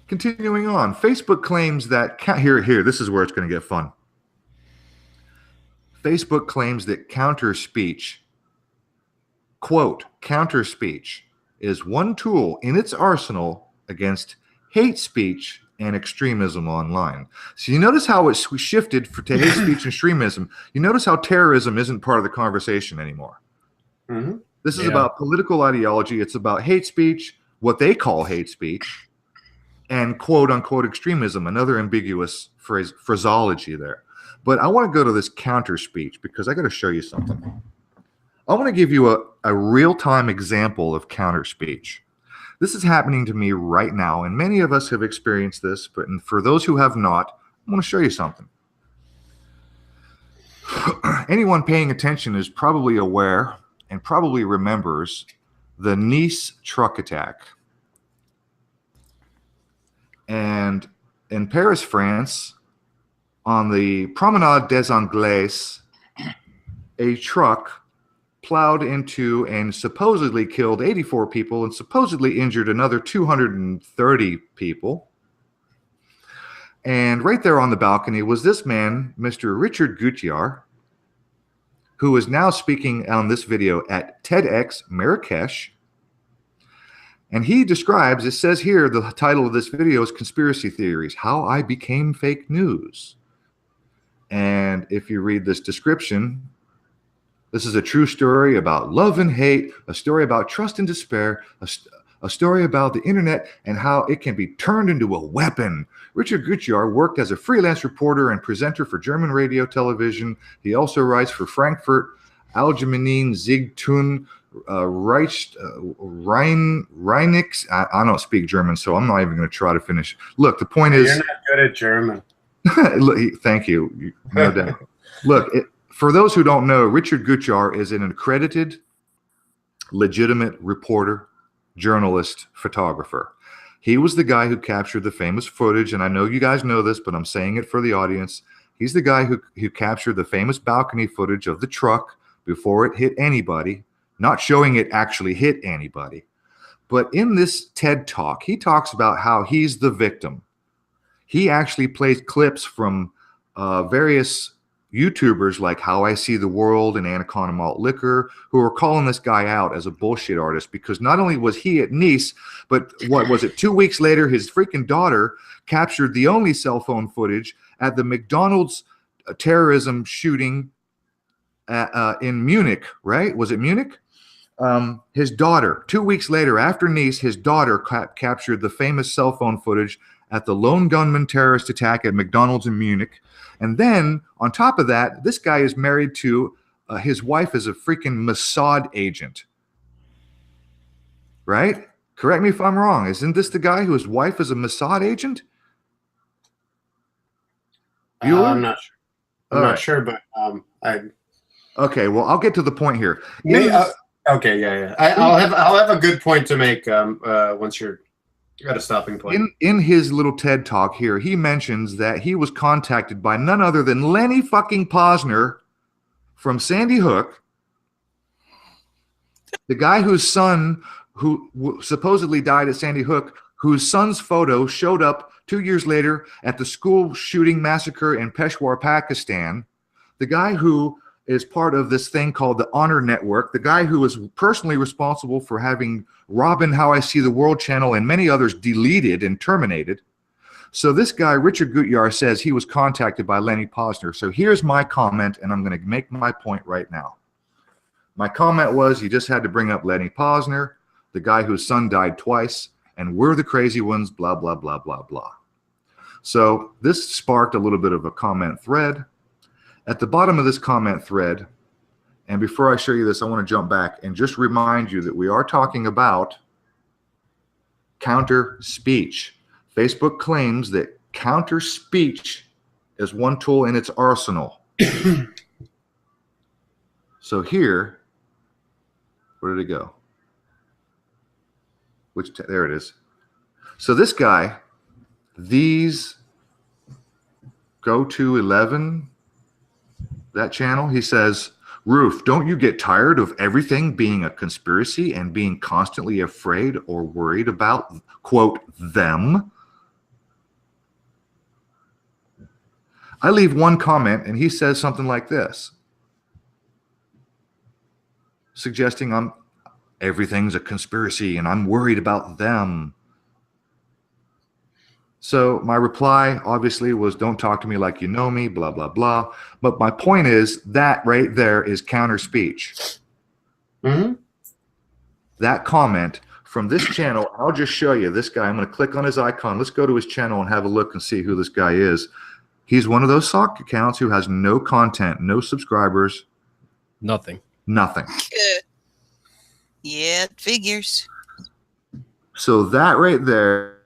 Continuing on, Facebook claims that here, this is where it's going to get fun. Facebook claims that counter speech, quote, counter speech is one tool in its arsenal against hate speech and extremism online. So you notice how it's shifted to hate speech and extremism. You notice how terrorism isn't part of the conversation anymore. Mm-hmm. This is about political ideology. It's about hate speech, what they call hate speech, and quote unquote extremism, another ambiguous phraseology there. But I want to go to this counter speech because I got to show you something. I want to give you a real-time example of counter speech. This is happening to me right now, and many of us have experienced this, but for those who have not, I want to show you something. anyone paying attention is probably aware and probably remembers the Nice truck attack. And in Paris, France, on the Promenade des Anglais, a truck plowed into and supposedly killed 84 people and supposedly injured another 230 people. And right there on the balcony was this man, Mr. Richard Gutjahr, who is now speaking on this video at TEDx Marrakesh. And he describes, it says here, the title of this video is Conspiracy Theories, How I Became Fake News. And if you read this description, this is a true story about love and hate, a story about trust and despair, a story about the internet and how it can be turned into a weapon. Richard Gutjahr worked as a freelance reporter and presenter for German radio television. He also writes for Frankfurt Allgemeine Zeitung, Rheinix. I don't speak German, so I'm not even going to try to finish. Look, the point is... You're not good at German. Look, thank you. No doubt. Look, for those who don't know, Richard Gutjahr is an accredited, legitimate reporter, journalist, photographer. He was the guy who captured the famous footage, and I know you guys know this, but I'm saying it for the audience. He's the guy who captured the famous balcony footage of the truck before it hit anybody, not showing it actually hit anybody. But in this TED Talk, he talks about how he's the victim. He actually plays clips from various YouTubers like How I See the World and Anaconda Malt Liquor, who are calling this guy out as a bullshit artist because not only was he at Nice, but what was it, 2 weeks later, his freaking daughter captured the only cell phone footage at the McDonald's terrorism shooting in Munich, right? Was it Munich? His daughter, 2 weeks later after Nice, his daughter captured the famous cell phone footage at the lone gunman terrorist attack at McDonald's in Munich. And then on top of that, this guy is married to his wife is a freaking Mossad agent, right? Correct me if I'm wrong. Isn't this the guy whose wife is a Mossad agent? I'm not sure. I'm All not right. sure, but Okay, well, I'll get to the point here. Okay, yeah. I'll have a good point to make once you're at a stopping point. In his little TED Talk here, he mentions that he was contacted by none other than Lenny fucking Posner from Sandy Hook, the guy whose son, who supposedly died at Sandy Hook, whose son's photo showed up 2 years later at the school shooting massacre in Peshawar, Pakistan, the guy who is part of this thing called the Honor Network, the guy who was personally responsible for having Robin How I See the World channel and many others deleted and terminated. So this guy, Richard Gutjahr, says he was contacted by Lenny Posner. So here's my comment, and I'm going to make my point right now. My comment was you just had to bring up Lenny Posner, the guy whose son died twice, and we're the crazy ones, blah, blah, blah, blah, blah. So this sparked a little bit of a comment thread. At the bottom of this comment thread, and before I show you this, I want to jump back and just remind you that we are talking about counter speech. Facebook claims that counter speech is one tool in its arsenal. So here, where did it go? There it is. So this guy, these go to 11, that channel, he says, Roof, don't you get tired of everything being a conspiracy and being constantly afraid or worried about, quote, them? I leave one comment and he says something like this, suggesting everything's a conspiracy and I'm worried about them. So my reply obviously was, don't talk to me like you know me, blah, blah, blah. But my point is that right there is counter speech. Mm-hmm. That comment from this channel, I'll just show you this guy. I'm going to click on his icon. Let's go to his channel and have a look and see who this guy is. He's one of those sock accounts who has no content, no subscribers. Nothing. Nothing. Yeah, it figures. So that right there,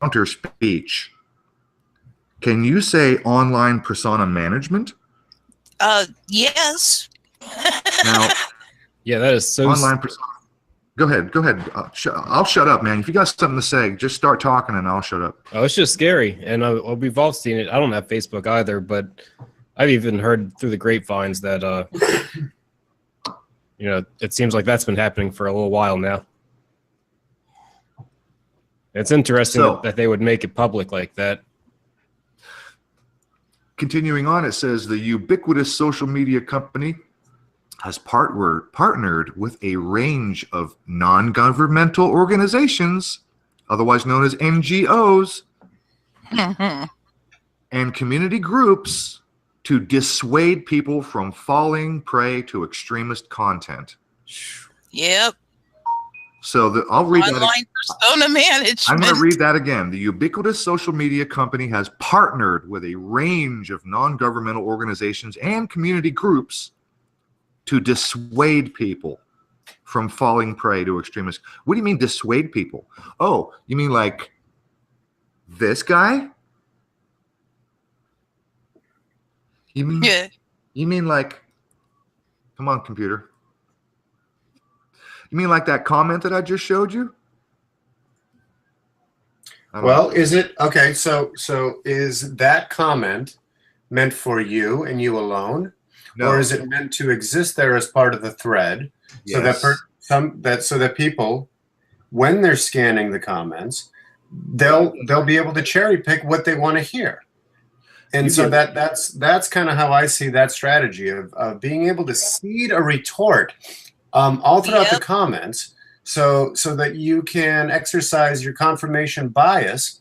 counter speech. Can you say online persona management? Yes. Now, Yeah, that is so. online persona. Go ahead. I'll shut up, man. If you got something to say, just start talking and I'll shut up. Oh, it's just scary, and we've all seen it. I don't have Facebook either, but I've even heard through the grapevines that it seems like that's been happening for a little while now. It's interesting that they would make it public like that. Continuing on, it says the ubiquitous social media company has partnered with a range of non-governmental organizations, otherwise known as NGOs, and community groups to dissuade people from falling prey to extremist content. Yep. So I'll read that. Online persona management. I'm going to read that again. The ubiquitous social media company has partnered with a range of non-governmental organizations and community groups to dissuade people from falling prey to extremists. What do you mean dissuade people? Oh, you mean like this guy? You mean like, come on, computer. You mean like that comment that I just showed you? Well, is it okay? So is that comment meant for you and you alone, No. or is it meant to exist there as part of the thread, Yes. so that people, when they're scanning the comments, they'll be able to cherry pick what they want to hear, and so that's kind of how I see that strategy of being able to seed a retort all throughout the comments. So that you can exercise your confirmation bias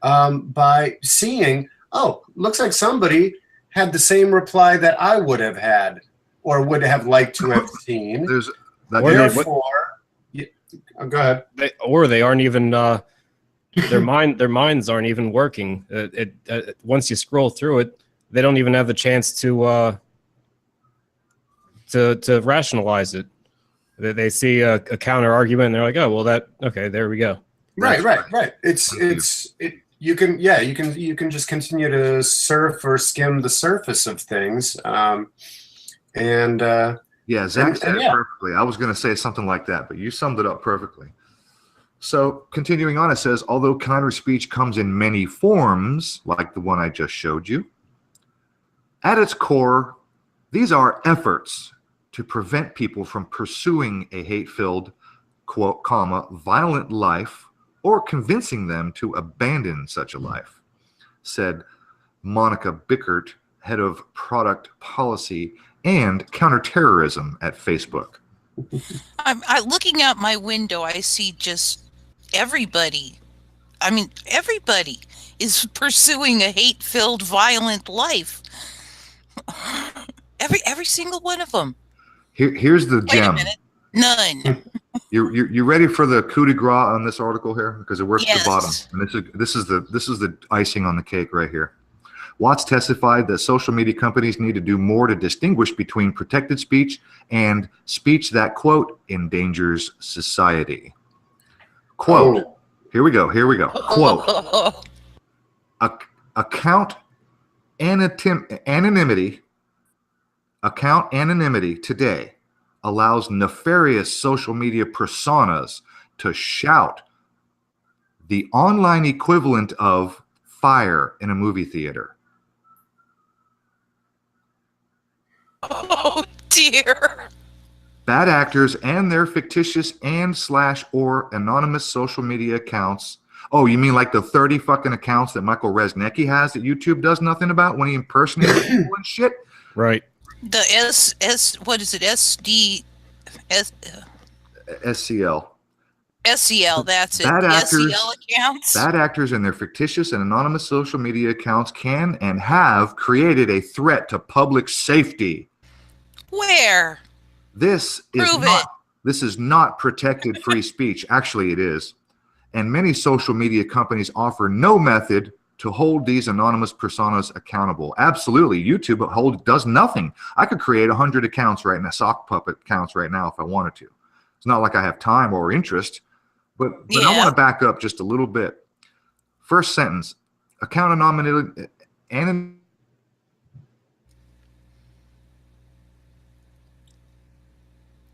by seeing, oh, looks like somebody had the same reply that I would have had or would have liked to have seen. Therefore, go ahead. They aren't even their minds aren't even working. Once you scroll through it, they don't even have the chance to rationalize it. They see a counter argument and they're like, oh, well, okay, there we go. Right. You can just continue to surf or skim the surface of things. Yeah, Zach said it perfectly. I was going to say something like that, but you summed it up perfectly. So continuing on, it says, although counter speech comes in many forms, like the one I just showed you, at its core, these are efforts to prevent people from pursuing a hate-filled, quote, comma, violent life or convincing them to abandon such a life, said Monica Bickert, head of product policy and counterterrorism at Facebook. I'm looking out my window. I see just everybody. I mean, everybody is pursuing a hate-filled, violent life. Every single one of them. Here's the gem. Wait a minute. None. You ready for the coup de grace on this article here? Because it works at the bottom. And this is the icing on the cake right here. Watts testified that social media companies need to do more to distinguish between protected speech and speech that, quote, endangers society. Quote, here we go. Quote, account anonymity today allows nefarious social media personas to shout the online equivalent of fire in a movie theater. Oh, dear. Bad actors and their fictitious and/or anonymous social media accounts. Oh, you mean like the 30 fucking accounts that Michael Resnicki has that YouTube does nothing about when he impersonates people and shit? Right. The what is it? SCL. SCL, that's it. Bad actors, SCL accounts. Bad actors and their fictitious and anonymous social media accounts can and have created a threat to public safety. Where? This is not protected free speech. Actually, it is. And many social media companies offer no method to hold these anonymous personas accountable. Absolutely. YouTube does nothing. I could create 100 accounts right now, sock puppet accounts right now if I wanted to. It's not like I have time or interest, but I want to back up just a little bit. First sentence, account And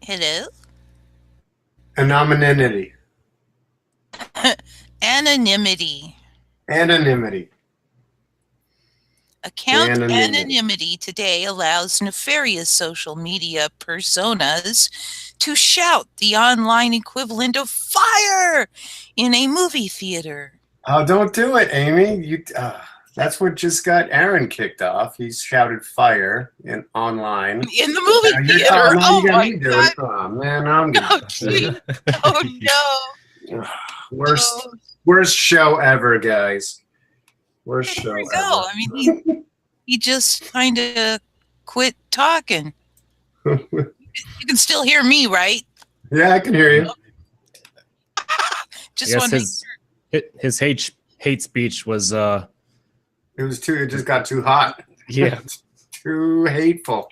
Hello? Anonymity. Anonymity. Anonymity. Account Anonymity. anonymity today allows nefarious social media personas to shout the online equivalent of fire in a movie theater. Oh, don't do it, Amy. That's what just got Aaron kicked off. He shouted fire online. In the movie theater. Now Oh you got my me doing God. it. Oh, man, I'm No, gonna gee. Oh no. worst show ever, guys. Worst There show we ever. go. I mean, he just kind of quit talking. You can still hear me, right? Yeah, I can hear you. Just Yes, want his hate speech was It just got too hot. yeah. Too hateful.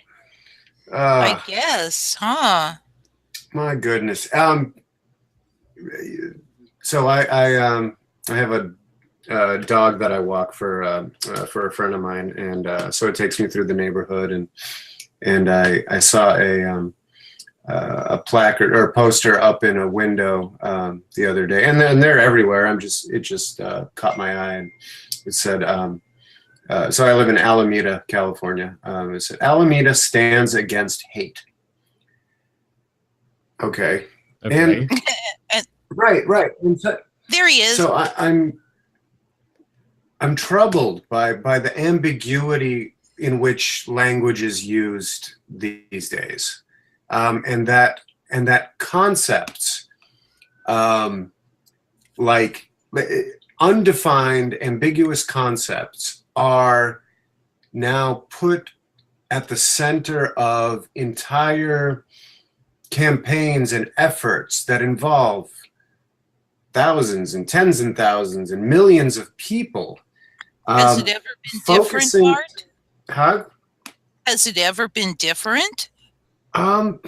I guess, huh? My goodness. So I have a dog that I walk for a friend of mine, and so it takes me through the neighborhood, and I saw a placard or a poster up in a window the other day, and they're everywhere. It just caught my eye, and it said, so I live in Alameda, California. It said, Alameda stands against hate. Okay. Okay. And right. And so, There he is. so I'm troubled by the ambiguity in which language is used these days, and that concepts like undefined, ambiguous concepts are now put at the center of entire campaigns and efforts that involve thousands and tens and thousands and millions of people. Has it ever been different, Art? Huh? Has it ever been different? To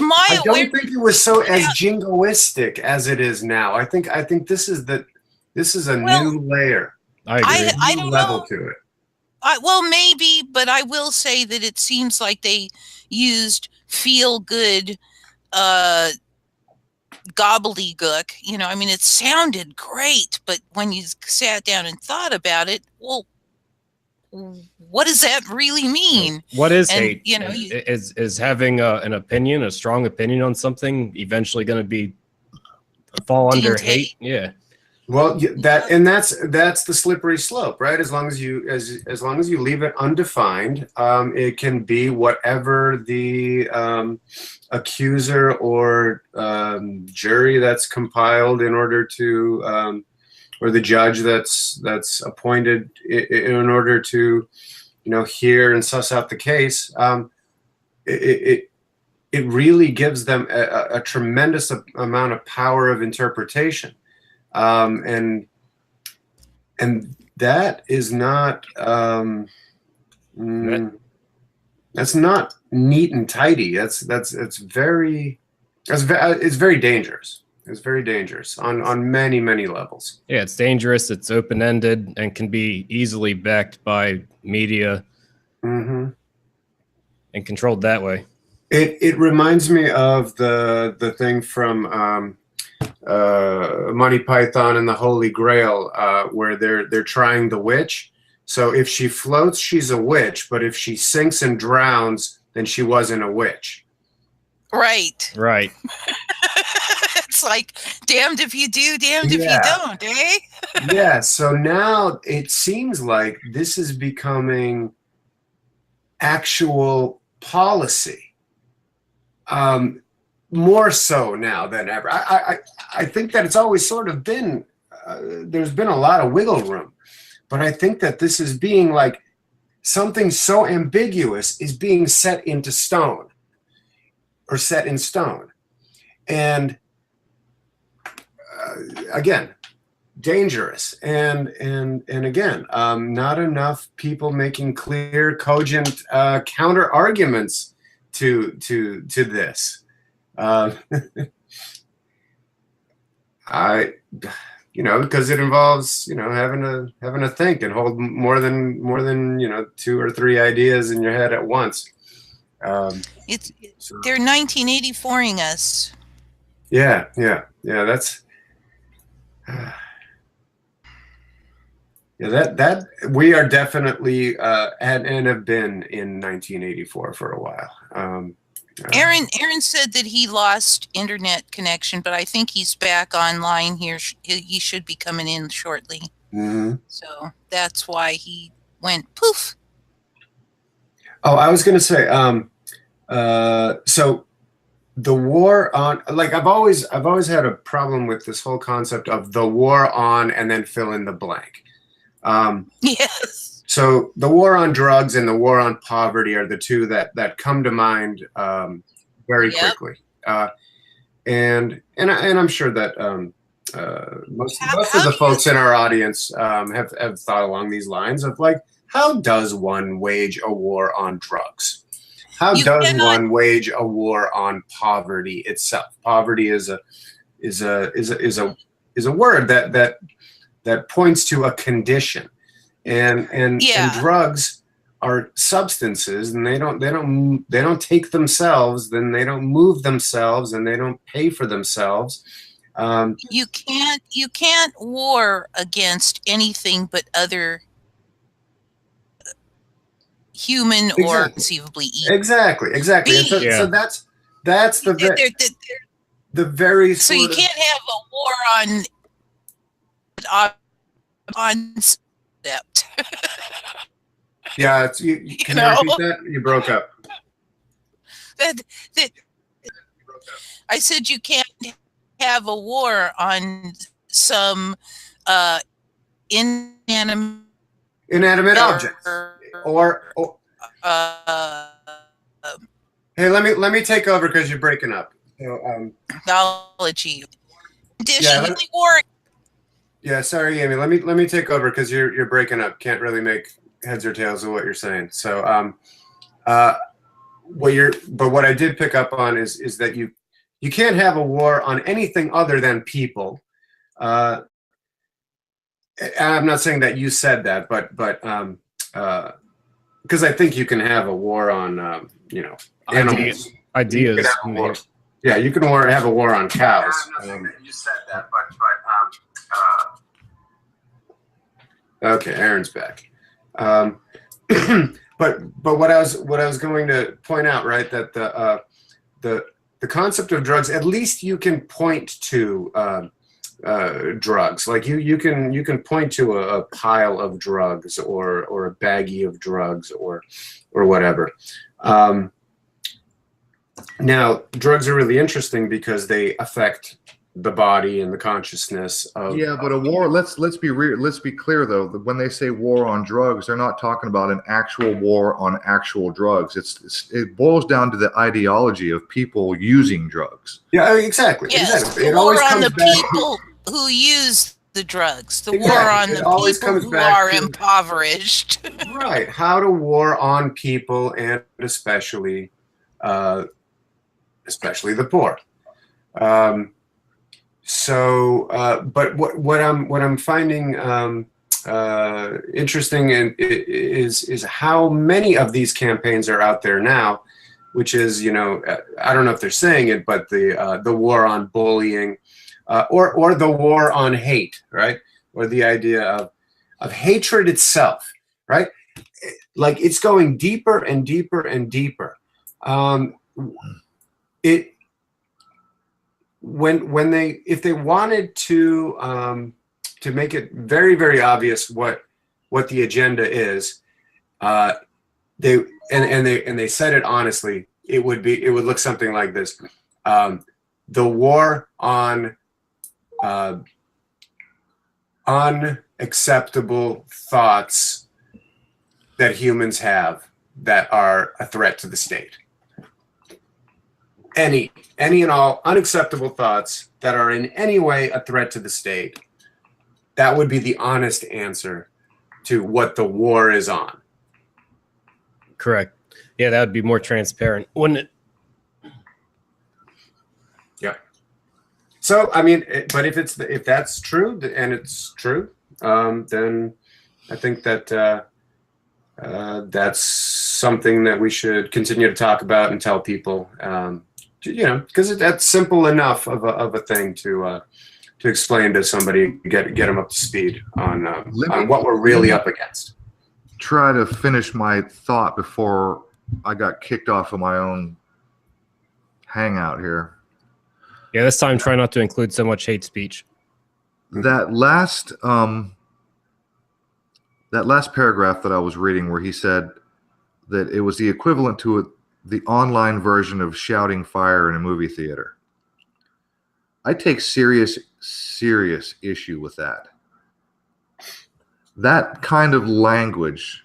my I don't think it was so as jingoistic as it is now. I think this is a new layer. I agree. I New don't level know. to it. Well, maybe, but I will say that it seems like they used feel-good gobbledygook. I mean, it sounded great, but when you sat down and thought about it, well, what does that really mean? What is And, hate? Is having an opinion, a strong opinion on something, eventually going to be fall under Deemed hate? Yeah. Well, that's the slippery slope, right? As long as you leave it undefined, it can be whatever the accuser or jury that's compiled in order to, or the judge that's appointed in order to, hear and suss out the case. It really gives them a tremendous amount of power of interpretation. And that is not that's not neat and tidy. It's very dangerous. It's very dangerous on many levels. Yeah, it's dangerous. It's open-ended and can be easily backed by media and controlled that way. It reminds me of the thing from Monty Python and the Holy Grail, where they're trying the witch. So if she floats, she's a witch, but if she sinks and drowns, then she wasn't a witch. Right. It's like, damned if you do, damned if you don't, eh? Yeah, so now it seems like this is becoming actual policy. More so now than ever. I think that it's always sort of been, there's been a lot of wiggle room, but I think that this is being like something so ambiguous is being set into stone or set in stone. And again, dangerous. And again, not enough people making clear, cogent counter arguments to this. because it involves, having to think and hold more than 2 or 3 ideas in your head at once. They're 1984ing us. Yeah. That's that we are definitely and have been in 1984 for a while. Aaron said that he lost internet connection, but I think he's back online here. He should be coming in shortly. Mm-hmm. So that's why he went poof. Oh, I was going to say, so the war on, like, I've always had a problem with this whole concept of the war on and then fill in the blank. Yes. So the war on drugs and the war on poverty are the two that come to mind very quickly. And I'm sure that most of the folks in our audience have thought along these lines of, like, how does one wage a war on drugs? How does one wage a war on poverty itself? Poverty is a word that points to a condition, and drugs are substances, and they don't take themselves, then they don't move themselves, and they don't pay for themselves. You can't war against anything but other human or conceivably evil. Exactly. So that's the very so you can't have a war on concept. Yeah, can you repeat that? You broke up. That I said you can't have a war on some inanimate object or hey, let me take over because you're breaking up. So, technology. Additionally, war. Yeah, sorry, Amy. Let me take over because you're breaking up. Can't really make heads or tails of what you're saying. So, what I did pick up on is that you can't have a war on anything other than people. I'm not saying that you said that, but because I think you can have a war on animals. Ideas. You can have a war on cows. I'm not saying that you said that, okay, Aaron's back. But what I was going to point out, right, that the concept of drugs, at least you can point to drugs. Like you can point to a pile of drugs or a baggie of drugs or whatever. Now, drugs are really interesting because they affect the body and the consciousness of. Yeah, but a war. Let's be clear though. That when they say war on drugs, they're not talking about an actual war on actual drugs. It boils down to the ideology of people using drugs. Yeah, exactly. Yes, exactly. The war on the people who use the drugs. The war on the people who are impoverished. Right. How to war on people, and especially the poor. But what I'm finding interesting is how many of these campaigns are out there now, which is, I don't know if they're saying it, but the war on bullying, or the war on hate, right? Or the idea of hatred itself, right? Like, it's going deeper and deeper and deeper. If they wanted to make it very, very obvious what the agenda is, they said it honestly, it would look something like this: the war on unacceptable thoughts that humans have that are a threat to the state. Any and all unacceptable thoughts that are in any way a threat to the state. That would be the honest answer to what the war is on. Correct. Yeah, that would be more transparent, wouldn't it? Yeah. So I mean, but if that's true and it's true, then I think that that's something that we should continue to talk about and tell people. Because that's simple enough of a thing to explain to somebody, get them up to speed on what we're really up against. Try to finish my thought before I got kicked off of my own hangout here. Yeah, this time try not to include so much hate speech. That last paragraph that I was reading, where he said that it was the equivalent to the online version of shouting fire in a movie theater. I take serious issue with that. That kind of language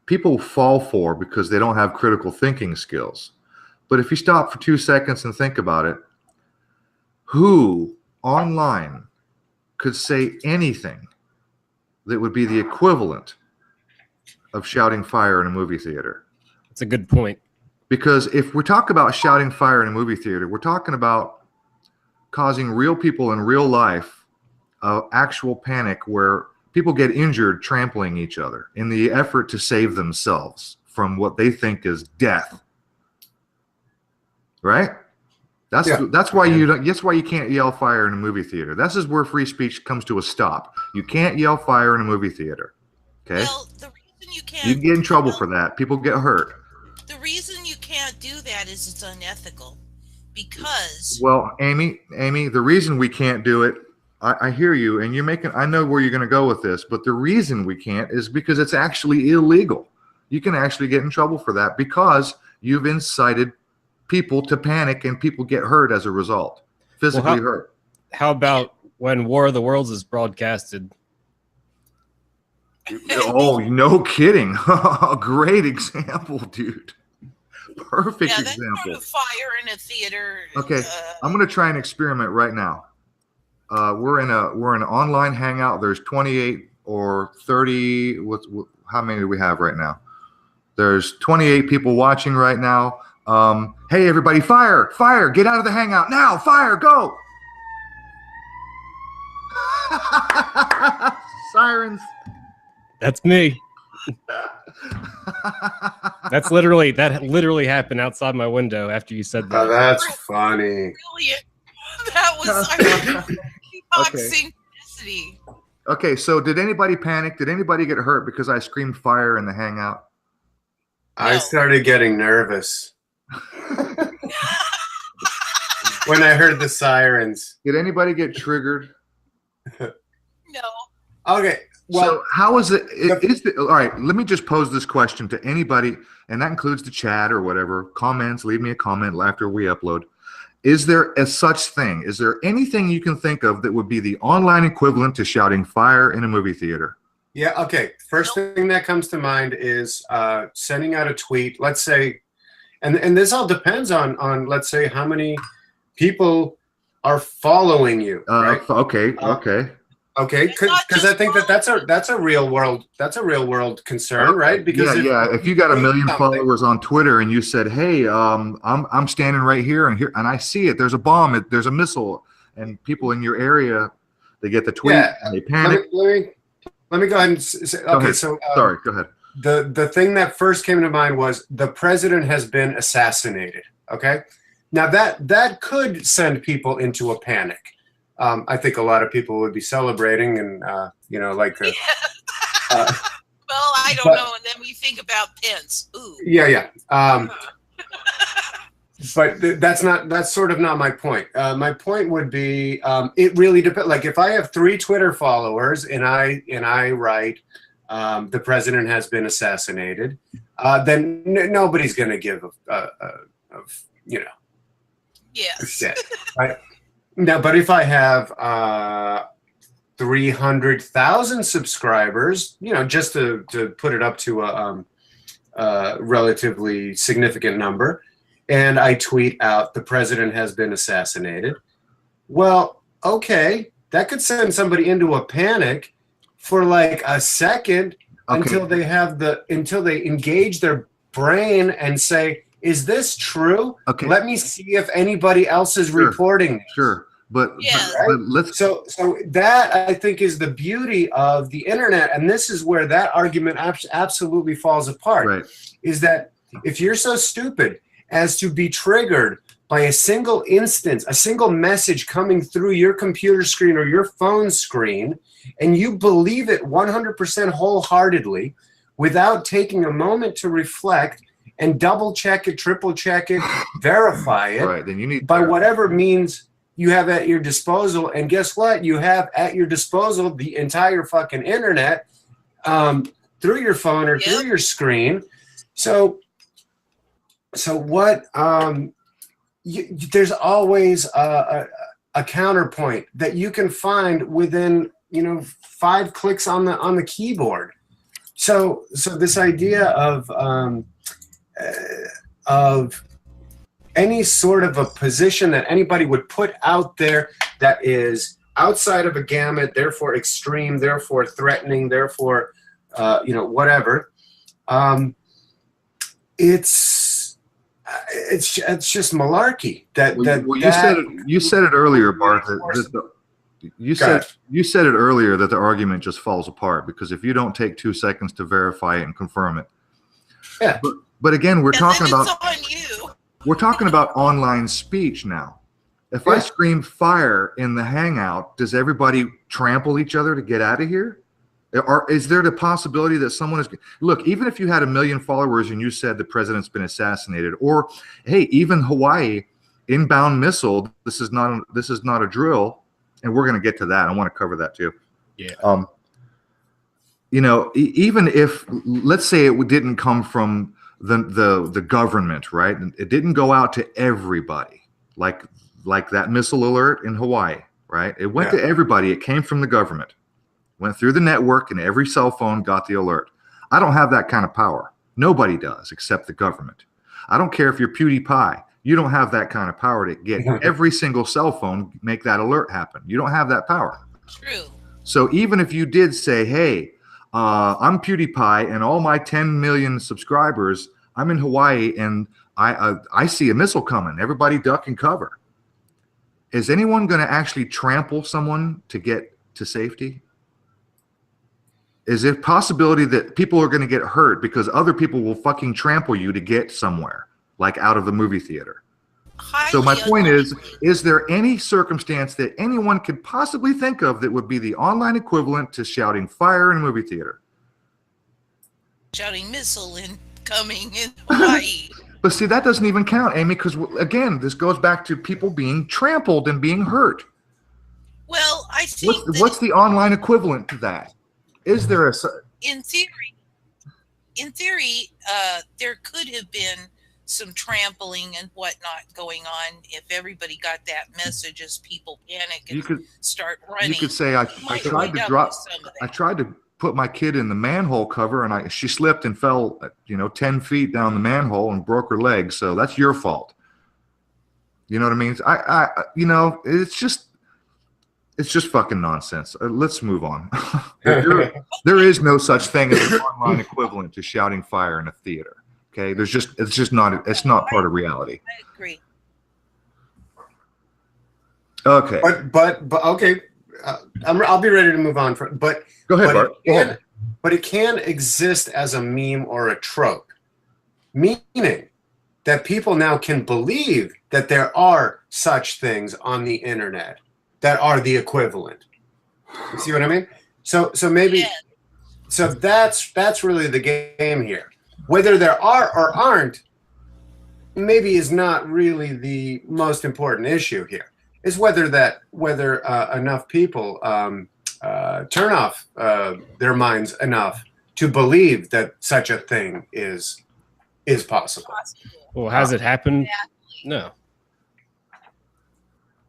people fall for because they don't have critical thinking skills. But if you stop for 2 seconds and think about it, who online could say anything that would be the equivalent of shouting fire in a movie theater? That's a good point. Because if we talk about shouting fire in a movie theater, we're talking about causing real people in real life actual panic where people get injured trampling each other in the effort to save themselves from what they think is death. Right? That's why you can't yell fire in a movie theater. This is where free speech comes to a stop. You can't yell fire in a movie theater. Okay? Well, the reason you can't, you get in trouble for that. People get hurt. The reason you can't do that is it's unethical. Because Amy, the reason we can't do it, I hear you, and I know where you're going to go with this, but the reason we can't is because it's actually illegal. You can actually get in trouble for that because you've incited people to panic and people get hurt as a result, physically hurt. How about when War of the Worlds is broadcasted? Oh, no kidding. Great example, dude. Perfect example. Sort of fire in a theater. Okay, I'm going to try an experiment right now. We're in an online hangout. There's 28 or 30. How many do we have right now? There's 28 people watching right now. Hey, everybody, fire, get out of the hangout now, fire, go. Sirens. That's me. That literally happened outside my window after you said that. Oh, that's funny. Brilliant. That was synchronicity. Okay, so did anybody panic? Did anybody get hurt because I screamed fire in the hangout? I started getting nervous when I heard the sirens. Did anybody get triggered? No. Okay. Well, so how is it? All right, let me just pose this question to anybody, and that includes the chat or whatever. Comments, leave me a comment after we upload. Is there a such thing? Is there anything you can think of that would be the online equivalent to shouting fire in a movie theater? Yeah, okay. First thing that comes to mind is sending out a tweet. Let's say, and this all depends on let's say how many people are following you. Right? Okay, because I think that's a real world concern, right? Because if you got 1 million followers on Twitter and you said, "Hey, I'm standing right here and I see it. There's a bomb. There's a missile," and people in your area, they get the tweet and they panic. Let me go ahead and say. Okay, so sorry, go ahead. The thing that first came to mind was the president has been assassinated. Okay, now that could send people into a panic. I think a lot of people would be celebrating and, like. Well, I don't know. And then we think about Pence. Ooh. Yeah. But that's sort of not my point. My point would be, it really depends. Like if I have 3 Twitter followers and I write, the president has been assassinated, then nobody's going to give Yes. shit, right? No, but if I have 300,000 subscribers, just to put it up to a relatively significant number, and I tweet out the president has been assassinated, well, okay, that could send somebody into a panic for like a second until they engage their brain and say, is this true? Okay. Let me see if anybody else is reporting this. Sure. Yeah. but let's So that I think is the beauty of the internet, and this is where that argument absolutely falls apart. right. Is that if you're so stupid as to be triggered by a single instance, a single message coming through your computer screen or your phone screen, and you believe it 100% wholeheartedly without taking a moment to reflect and double check it, triple check it, verify it, Right. Then you need by whatever means you have at your disposal. And guess what? You have at your disposal the entire fucking internet through your phone or through your screen. So what? There's always a counterpoint that you can find within 5 clicks on the keyboard. So this idea of any sort of a position that anybody would put out there that is outside of a gamut, therefore extreme, therefore threatening, therefore whatever. It's just malarkey. You said it earlier, Bart. You said it earlier that the argument just falls apart because if you don't take 2 seconds to verify it and confirm it. Yeah. But again, we're talking about on you. we're talking about online speech now. If I scream fire in the Hangout, does everybody trample each other to get out of here? Or is there the possibility that someone is look? Even if you had 1 million followers and you said the president's been assassinated, or hey, even Hawaii inbound missile. This is not a drill, and we're going to get to that. I want to cover that too. Yeah. Even if let's say it didn't come from the government, right? It didn't go out to everybody like that missile alert in Hawaii, right? It went to everybody. It came from the government. Went through the network and every cell phone got the alert. I don't have that kind of power. Nobody does except the government. I don't care if you're PewDiePie. You don't have that kind of power to get every single cell phone, make that alert happen. You don't have that power. True. So even if you did say, hey, I'm PewDiePie and all my 10 million subscribers, I'm in Hawaii and I see a missile coming. Everybody duck and cover. Is anyone going to actually trample someone to get to safety? Is there a possibility that people are going to get hurt because other people will fucking trample you to get somewhere, like out of the movie theater? So my point is there any circumstance that anyone could possibly think of that would be the online equivalent to shouting fire in a movie theater? Shouting missile incoming in Hawaii. But see, that doesn't even count, Amy, because again, this goes back to people being trampled and being hurt. Well, I think what's the online equivalent to that? Is there in theory, there could have been some trampling and whatnot going on if everybody got that message as people panic and start running. You could say I tried to put my kid in the manhole cover and she slipped and fell 10 feet down the manhole and broke her leg, so that's your fault. You know what I mean? It's just fucking nonsense. Let's move on. There is no such thing as an online equivalent to shouting fire in a theater. Okay, it's not part of reality. I agree. Okay. But okay, I'll be ready to move on. But go ahead, Bart. But it can exist as a meme or a trope, meaning that people now can believe that there are such things on the internet that are the equivalent. You see what I mean? So maybe, so that's really the game here. Whether there are or aren't, maybe is not really the most important issue here. Is whether enough people turn off their minds enough to believe that such a thing is possible. Well, has it happened? No.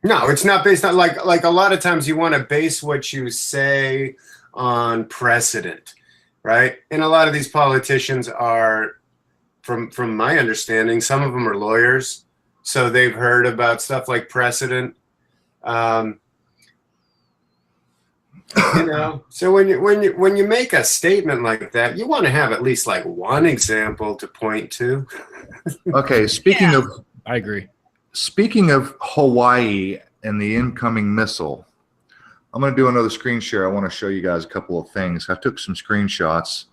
No, it's not based on like a lot of times you want to base what you say on precedent, right? And a lot of these politicians are, from my understanding, some of them are lawyers, so they've heard about stuff like precedent. So when you make a statement like that, you want to have at least like one example to point to. Okay, speaking of, I agree. Speaking of Hawaii and the incoming missile. I'm going to do another screen share. I want to show you guys a couple of things. I took some screenshots,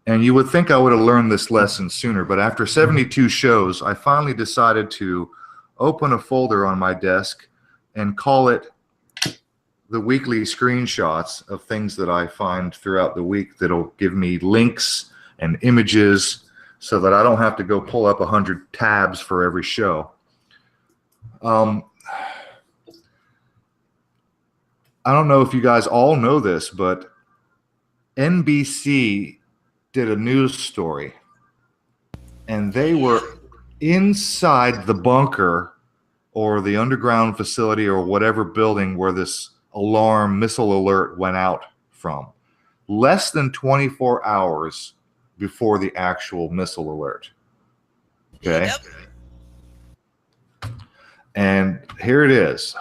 and you would think I would have learned this lesson sooner, but after 72 shows, I finally decided to open a folder on my desk and call it the weekly screenshots of things that I find throughout the week that'll give me links and images so that I don't have to go pull up 100 tabs for every show. I don't know if you guys all know this, but NBC did a news story, and they were inside the bunker or the underground facility or whatever building where this missile alert went out from, less than 24 hours before the actual missile alert. Okay. Yep. And here it is.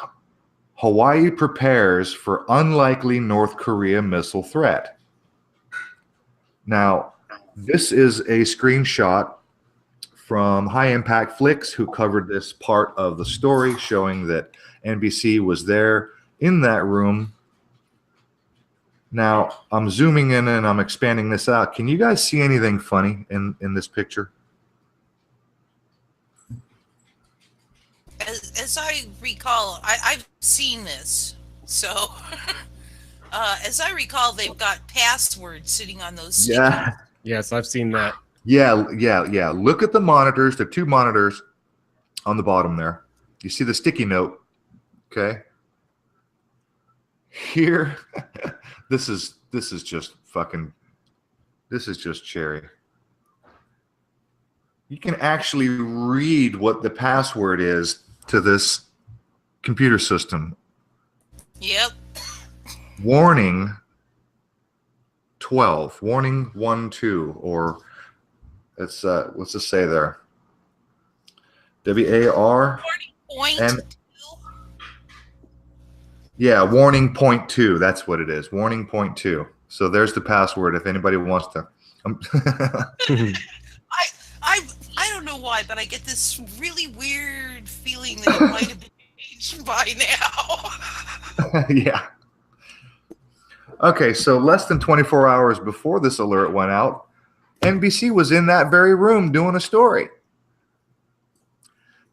Hawaii prepares for unlikely North Korea missile threat. Now, this is a screenshot from High Impact Flicks, who covered this part of the story, showing that NBC was there in that room. Now, I'm zooming in and I'm expanding this out. Can you guys see anything funny in this picture? As I recall, I've seen this. So, as I recall, they've got passwords sitting on those. Yeah. Yes, I've seen that. Yeah. Look at the monitors. The two monitors on the bottom there. You see the sticky note. Okay. Here, this is just cherry. You can actually read what the password is to this computer system. Yep. Warning 12, warning 1-2, or it's what's it say there? WAR. Warning and point 2. Yeah, warning point 2. That's what it is. Warning point 2. So there's the password if anybody wants to. I don't know why, but I get this really weird feeling that it might have been changed by now. Yeah. Okay, so less than 24 hours before this alert went out, NBC was in that very room doing a story.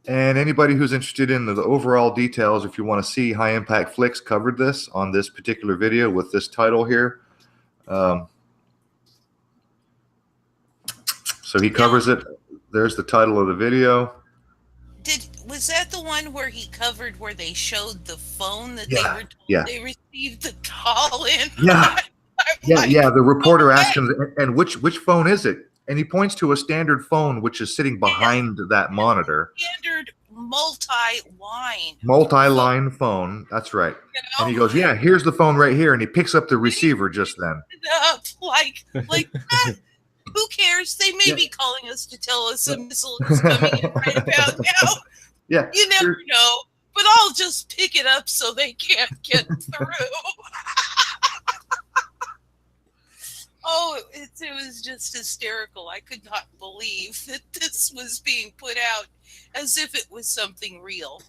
And anybody who's interested in the overall details, if you want to see, High Impact Flicks covered this on this particular video with this title here. So he covers it. There's the title of the video. Was that the one where he covered where they showed the phone that they were told they received the call in? Yeah. The reporter asked him, and which phone is it? And he points to a standard phone which is sitting behind that monitor. Standard multi-line. Multi-line phone. That's right. You know? And he goes, "Yeah, here's the phone right here." And he picks up the receiver just then. Like who cares? They may be calling us to tell us a missile is coming in right about now. Yeah. You never know. But I'll just pick it up so they can't get through. Oh, it was just hysterical. I could not believe that this was being put out as if it was something real.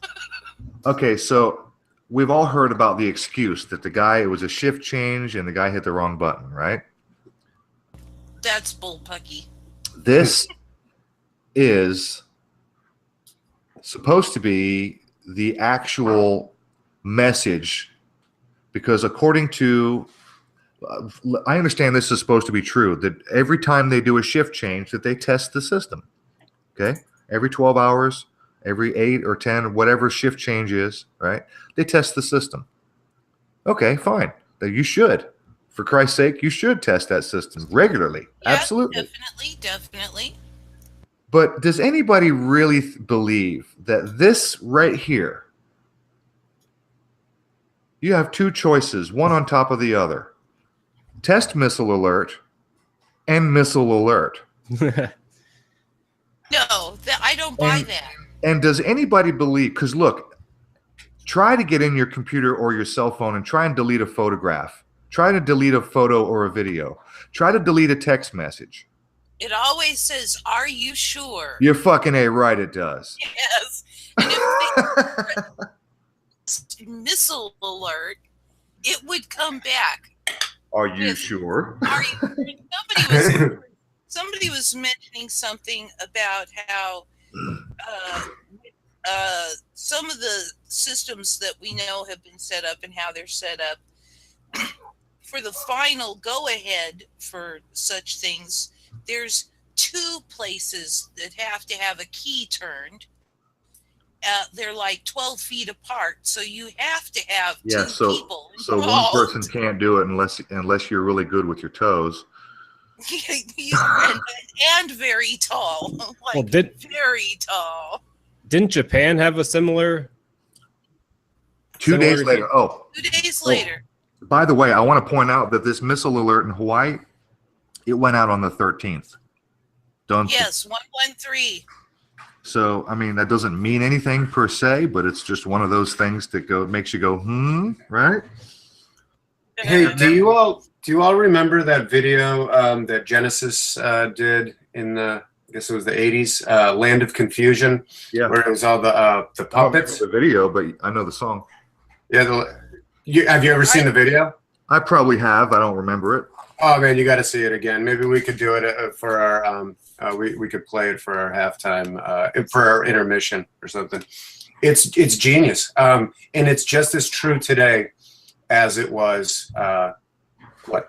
Okay, so we've all heard about the excuse that it was a shift change and the guy hit the wrong button, right? That's bullpucky. This is supposed to be the actual message, because according to I understand this is supposed to be true, that every time they do a shift change that they test the system. Okay? Every 12 hours, every 8 or 10, whatever shift change is, right? They test the system. Okay, fine. You should. For Christ's sake, you should test that system regularly. Yeah, absolutely. Definitely. But does anybody really believe that this right here, you have two choices, one on top of the other? Test missile alert and missile alert. No, I don't buy that. And does anybody believe, because look, try to get in your computer or your cell phone and try and delete a photograph. Try to delete a photo or a video. Try to delete a text message. It always says, "Are you sure?" You're fucking A right, it does. Yes. And if missile alert, it would come back. Are you With- sure? Somebody was mentioning something about how some of the systems that we know have been set up and how they're set up for the final go-ahead for such things. There's 2 places that have to have a key turned. They're like 12 feet apart, so you have to have Yeah, 2 so people so one involved. person can't do it unless you're really good with your toes. and very tall, like Well, very tall. didn't Japan have a similar? 2 Similar days later. Oh, 2 days later. by the way, I want to point out that this missile alert in Hawaii, it went out on the 13th. Don't you? Yes, 113. So, I mean, that doesn't mean anything per se, but it's just one of those things that makes you go, right? Hey, do you all remember that video that Genesis did in the, I guess it was the 80s, Land of Confusion, Yeah. where it was all the I don't remember puppets? the video, but I know the song. Yeah. Have you ever seen the video? I probably have. I don't remember it. Oh man, you got to see it again. Maybe we could do it for our we could play it for our halftime for our intermission or something. It's genius, and it's just as true today as it was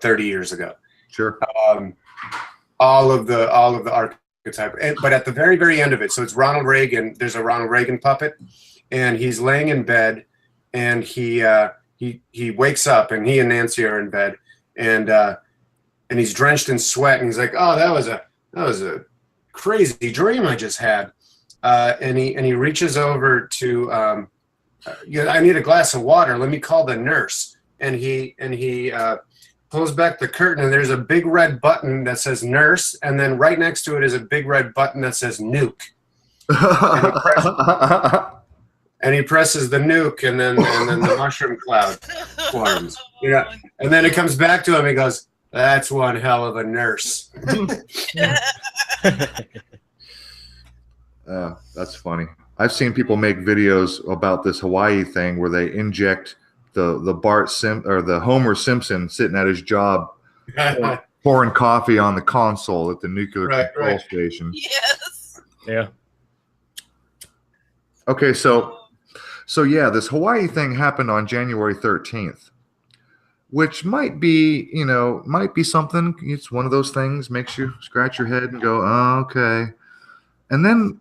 30 years ago. Sure. All of the archetype, but at the very end of it, so it's Ronald Reagan. There's a Ronald Reagan puppet, and he's laying in bed, and he wakes up, and he and Nancy are in bed, and he's drenched in sweat, and he's like, "Oh, that was a crazy dream I just had," and he reaches over to, I need a glass of water. Let me call the nurse, and he pulls back the curtain, and there's a big red button that says nurse, and then right next to it is a big red button that says nuke. And he presses the nuke, and then the mushroom cloud forms. Yeah, and then it comes back to him. He goes, "That's one hell of a nurse." That's funny. I've seen people make videos about this Hawaii thing where they inject the Homer Simpson sitting at his job pouring coffee on the console at the nuclear control station. Yes. Yeah. Okay, so yeah, this Hawaii thing happened on January 13th, which might be something. It's one of those things, makes you scratch your head and go, oh, okay. And then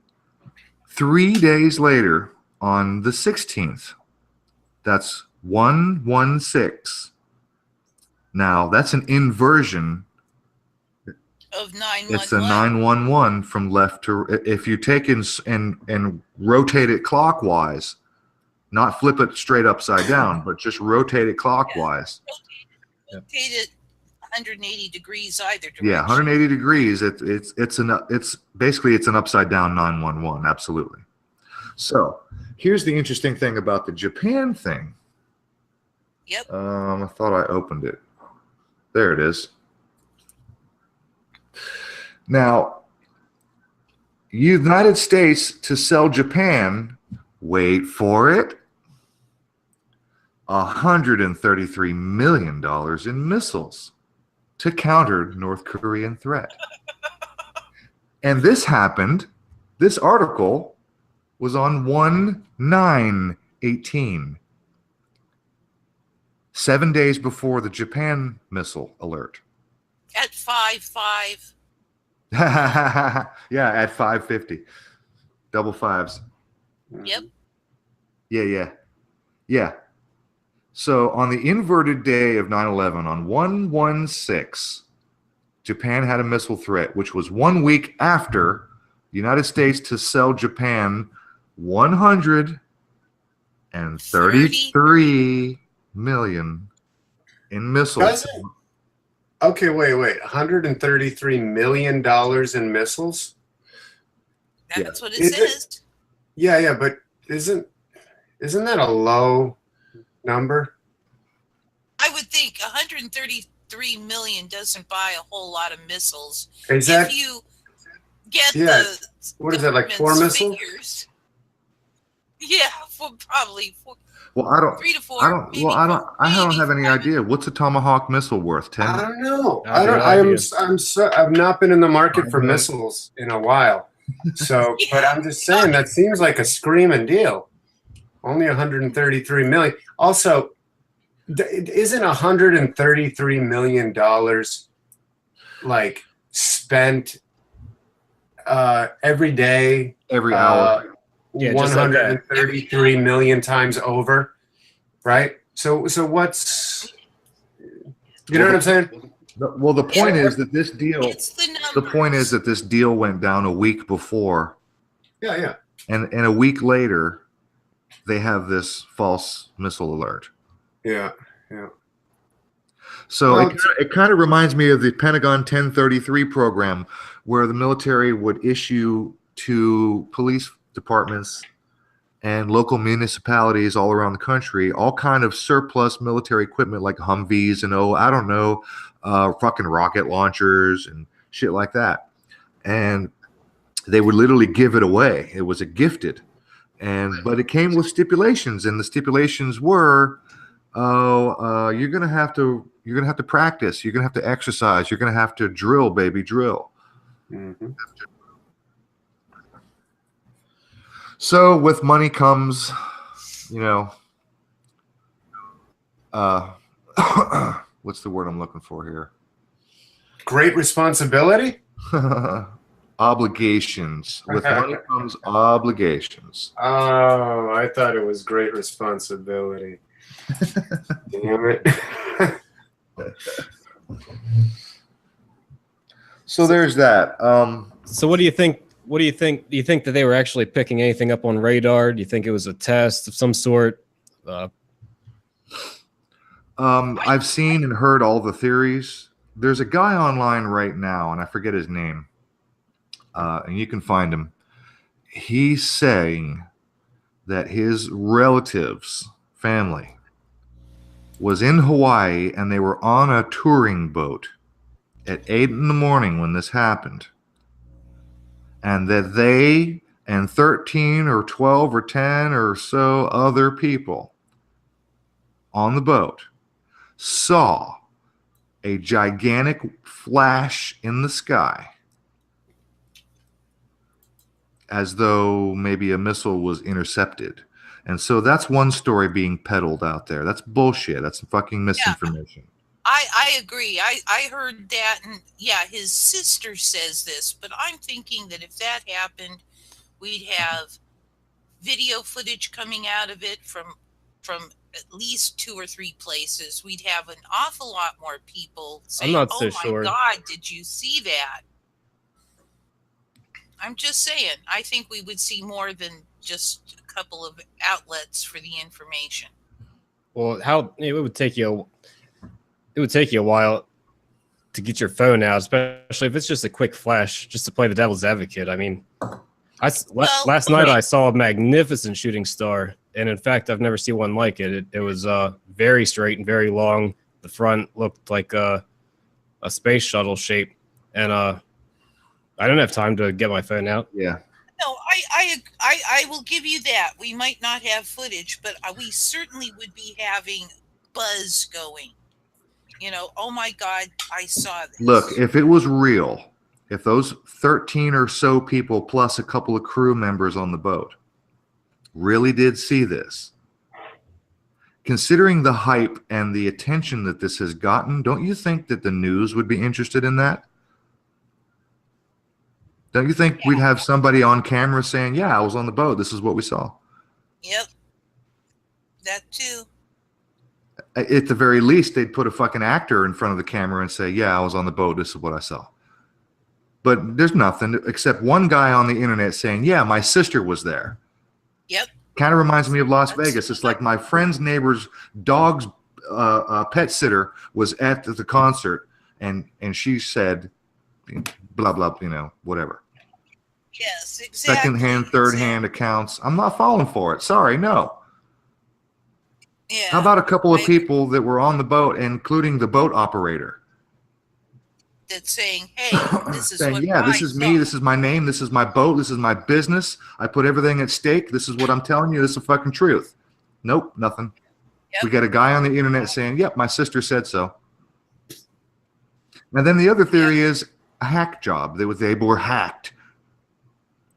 3 days later, on the 16th, that's 116. Now, that's an inversion. Of 911. It's a 911 from left to, if you take and rotate it clockwise, not flip it straight upside down, but just rotate it clockwise. Rotate it 180 degrees either direction. Yeah, 180 degrees. It's basically an upside down 911. Absolutely. So here's the interesting thing about the Japan thing. Yep. I thought I opened it. There it is. Now, United States to sell Japan, wait for it, $133 million in missiles to counter North Korean threat. And this article was on 1/9/18, 7 days before the Japan missile alert. At 5/5. Yeah, at 5:50. Double fives. Yep. Yeah. So on the inverted day of 9/11, on 1/16, Japan had a missile threat, which was 1 week after the United States to sell Japan $133 million in missiles. Okay, wait. $133 million in missiles? That's what it Is it- says. Yeah, but isn't that a low number? I would think 133 million doesn't buy a whole lot of missiles. Is that If you get Yeah. What is that, like 4 government's missiles? figures. Yeah, probably 4. Well, I don't. 3 to 4. I don't. Maybe Well, I don't. 4, I don't maybe have any 5. idea. What's a Tomahawk missile worth? I 10. don't know. I I don't. have no I've not been in the market for I know. missiles in a while. So, Yeah. but I'm just saying that seems like a screaming deal. Only 133 million. Also, isn't 133 million dollars like spent every day, Every hour. Yeah, just like that. 133 million times over, right? So what's, you know what I'm saying? Well, the point is that this deal. It's the numbers. The point is that this deal went down a week before, Yeah. and a week later, they have this false missile alert. Yeah. So Well, it kind of reminds me of the Pentagon 1033 program, where the military would issue to police departments and local municipalities all around the country all kind of surplus military equipment like Humvees and I don't know, fucking rocket launchers and shit like that. And they would literally give it away. It was a gifted, but it came with stipulations, and the stipulations were, you're gonna have to practice, you're gonna have to exercise, you're gonna have to drill, baby, drill. mhm. So with money comes, what's the word I'm looking for here? Great responsibility. Obligations. With money comes obligations. Oh, I thought it was great responsibility. Damn it. So there's that. So what do you think? Do you think that they were actually picking anything up on radar? Do you think it was a test of some sort? I've seen and heard all the theories. There's a guy online right now, and I forget his name, and you can find him. He's saying that his relatives, family, was in Hawaii, and they were on a touring boat at 8 in the morning when this happened. And that they and 13 or 12 or 10 or so other people on the boat saw a gigantic flash in the sky, as though maybe a missile was intercepted. And so that's one story being peddled out there. That's bullshit. That's fucking misinformation. I agree. I heard that, and yeah, his sister says this, but I'm thinking that if that happened, we'd have video footage coming out of it from at least 2 or 3 places. We'd have an awful lot more people saying, I'm not so "Oh sure. my God, did you see that?" I'm just saying. I think we would see more than just a couple of outlets for the information. Well, it would take you a while to get your phone out, especially if it's just a quick flash, just to play the devil's advocate. I mean, last night I saw a magnificent shooting star, and in fact, I've never seen one like it. It was very straight and very long. The front looked like a space shuttle shape, and I didn't have time to get my phone out. Yeah. No, I will give you that. We might not have footage, but we certainly would be having buzz going. Oh my God, I saw this. Look, if it was real, if those 13 or so people plus a couple of crew members on the boat really did see this, considering the hype and the attention that this has gotten, don't you think that the news would be interested in that? Don't you think we'd have somebody on camera saying, yeah, I was on the boat, this is what we saw? Yep. That too. At the very least, they'd put a fucking actor in front of the camera and say, yeah, I was on the boat, this is what I saw. But there's nothing except one guy on the internet saying, yeah, my sister was there. Yep. Kind of reminds me of Las Vegas. It's like my friend's neighbor's dog's pet sitter was at the concert, and she said, blah, blah, whatever. Yes, exactly. Second-hand, third-hand accounts. I'm not falling for it. Sorry, no. Yeah. How about a couple of people that were on the boat, including the boat operator? That's saying, hey, this is saying, what yeah, this I is me, saw. this is my name, this is my boat, this is my business. I put everything at stake. This is what I'm telling you. This is the fucking truth. Nope, nothing. Yep. We got a guy on the internet saying, "Yep, my sister said so." And then the other theory is a hack job. They were hacked.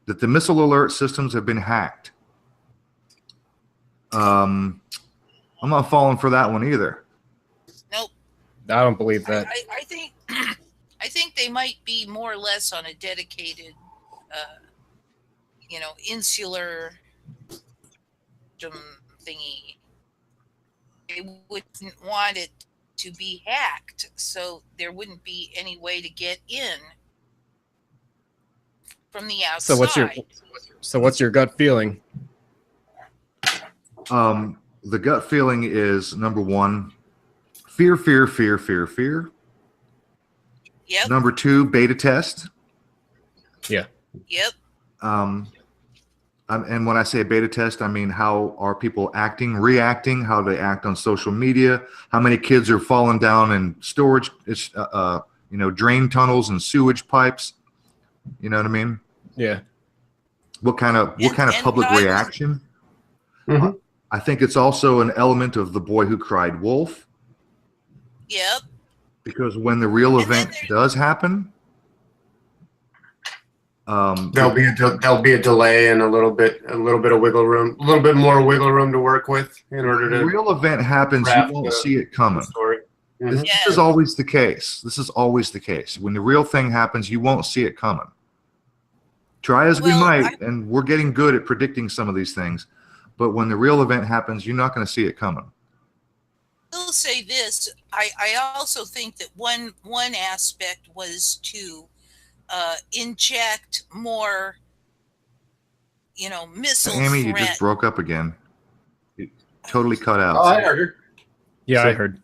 That the missile alert systems have been hacked. I'm not falling for that one either. Nope. I don't believe that. I think I think they might be more or less on a dedicated, insular thingy. They wouldn't want it to be hacked, so there wouldn't be any way to get in from the outside. So what's your gut feeling? The gut feeling is number one, fear, fear, fear, fear, fear. Yep. Number two, beta test. Yeah. Yep. And when I say beta test, I mean how are people acting, reacting, how they act on social media, how many kids are falling down in storage, drain tunnels and sewage pipes. You know what I mean? Yeah. What kind of public reaction? Mhm. I think it's also an element of the boy who cried wolf. Yep. Because when the real And then event does happen, There'll be a delay and a little bit of wiggle room, a little bit more wiggle room to work with in order when the to real event happens, you craft won't the see it coming. story. Mhm. This is always the case. This is always the case. When the real thing happens, you won't see it coming. Try as we Well, might, and we're getting good at predicting some of these things, but when the real event happens, you're not going to see it coming. I will say this. I also think that one aspect was to inject more, missile Amy, you threat. just broke up again. You totally cut out. Oh, I heard her. Yeah, I heard.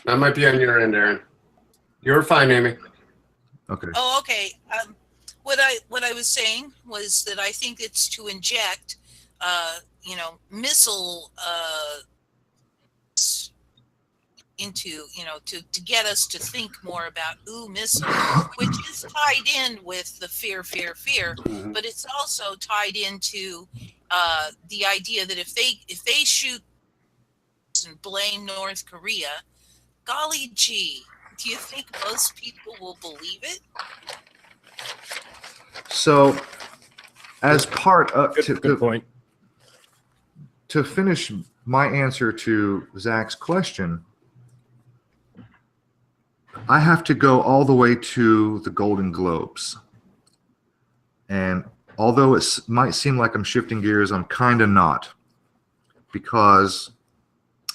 That might be on your end, Aaron. You're fine, Amy. Okay. Oh, okay. What I was saying was that I think it's to inject, missile into, to get us to think more about missile, which is tied in with the fear, Mhm. but it's also tied into the idea that if they shoot and blame North Korea, golly gee, do you think most people will believe it? So, as part of Good point. to finish my answer to Zach's question, I have to go all the way to the Golden Globes. And although it might seem like I'm shifting gears, I'm kind of not. Because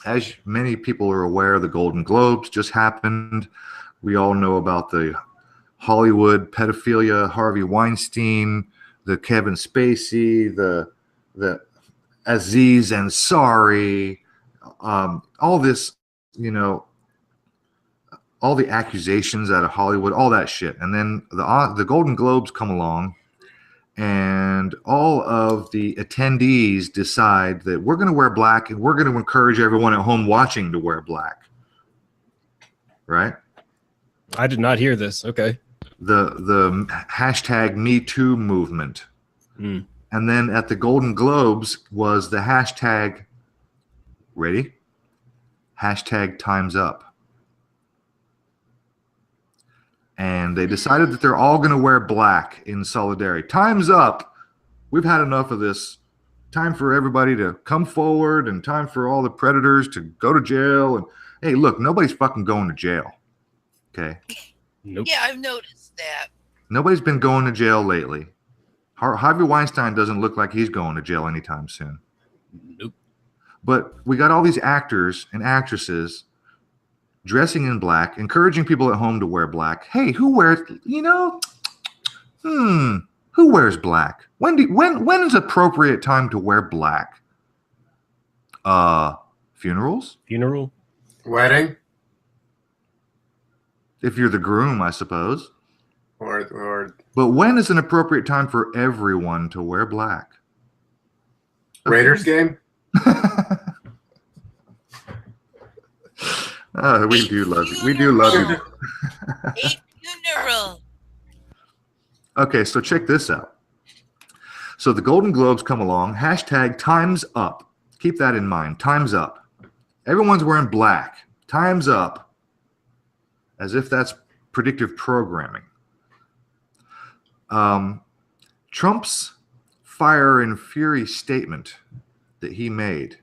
as many people are aware, the Golden Globes just happened. We all know about the Hollywood pedophilia, Harvey Weinstein, the Kevin Spacey, the Aziz Ansari, all this, all the accusations out of Hollywood, all that shit. And then the Golden Globes come along, and all of the attendees decide that we're going to wear black, and we're going to encourage everyone at home watching to wear black. Right? I did not hear this. Okay. The hashtag Me Too movement. Mm. And then at the Golden Globes was the hashtag, ready? Hashtag Time's Up. And they decided that they're all going to wear black in solidarity. Time's up. We've had enough of this. Time for everybody to come forward, and time for all the predators to go to jail. And hey, look, nobody's fucking going to jail. Okay? Nope. Yeah, I've noticed that. Nobody's been going to jail lately. Harvey Weinstein doesn't look like he's going to jail anytime soon. Nope. But we got all these actors and actresses dressing in black, encouraging people at home to wear black. Hey, who wears, who wears black? When is appropriate time to wear black? Funerals? Funeral? Wedding If you're the groom, I suppose. or But when is an appropriate time for everyone to wear black? Raiders game? We do love you. We do love you. A funeral. Okay, so check this out. So the Golden Globes come along, hashtag time's up. Keep that in mind. Time's up. Everyone's wearing black. Time's up. As if that's predictive programming. Trump's fire and fury statement that he made,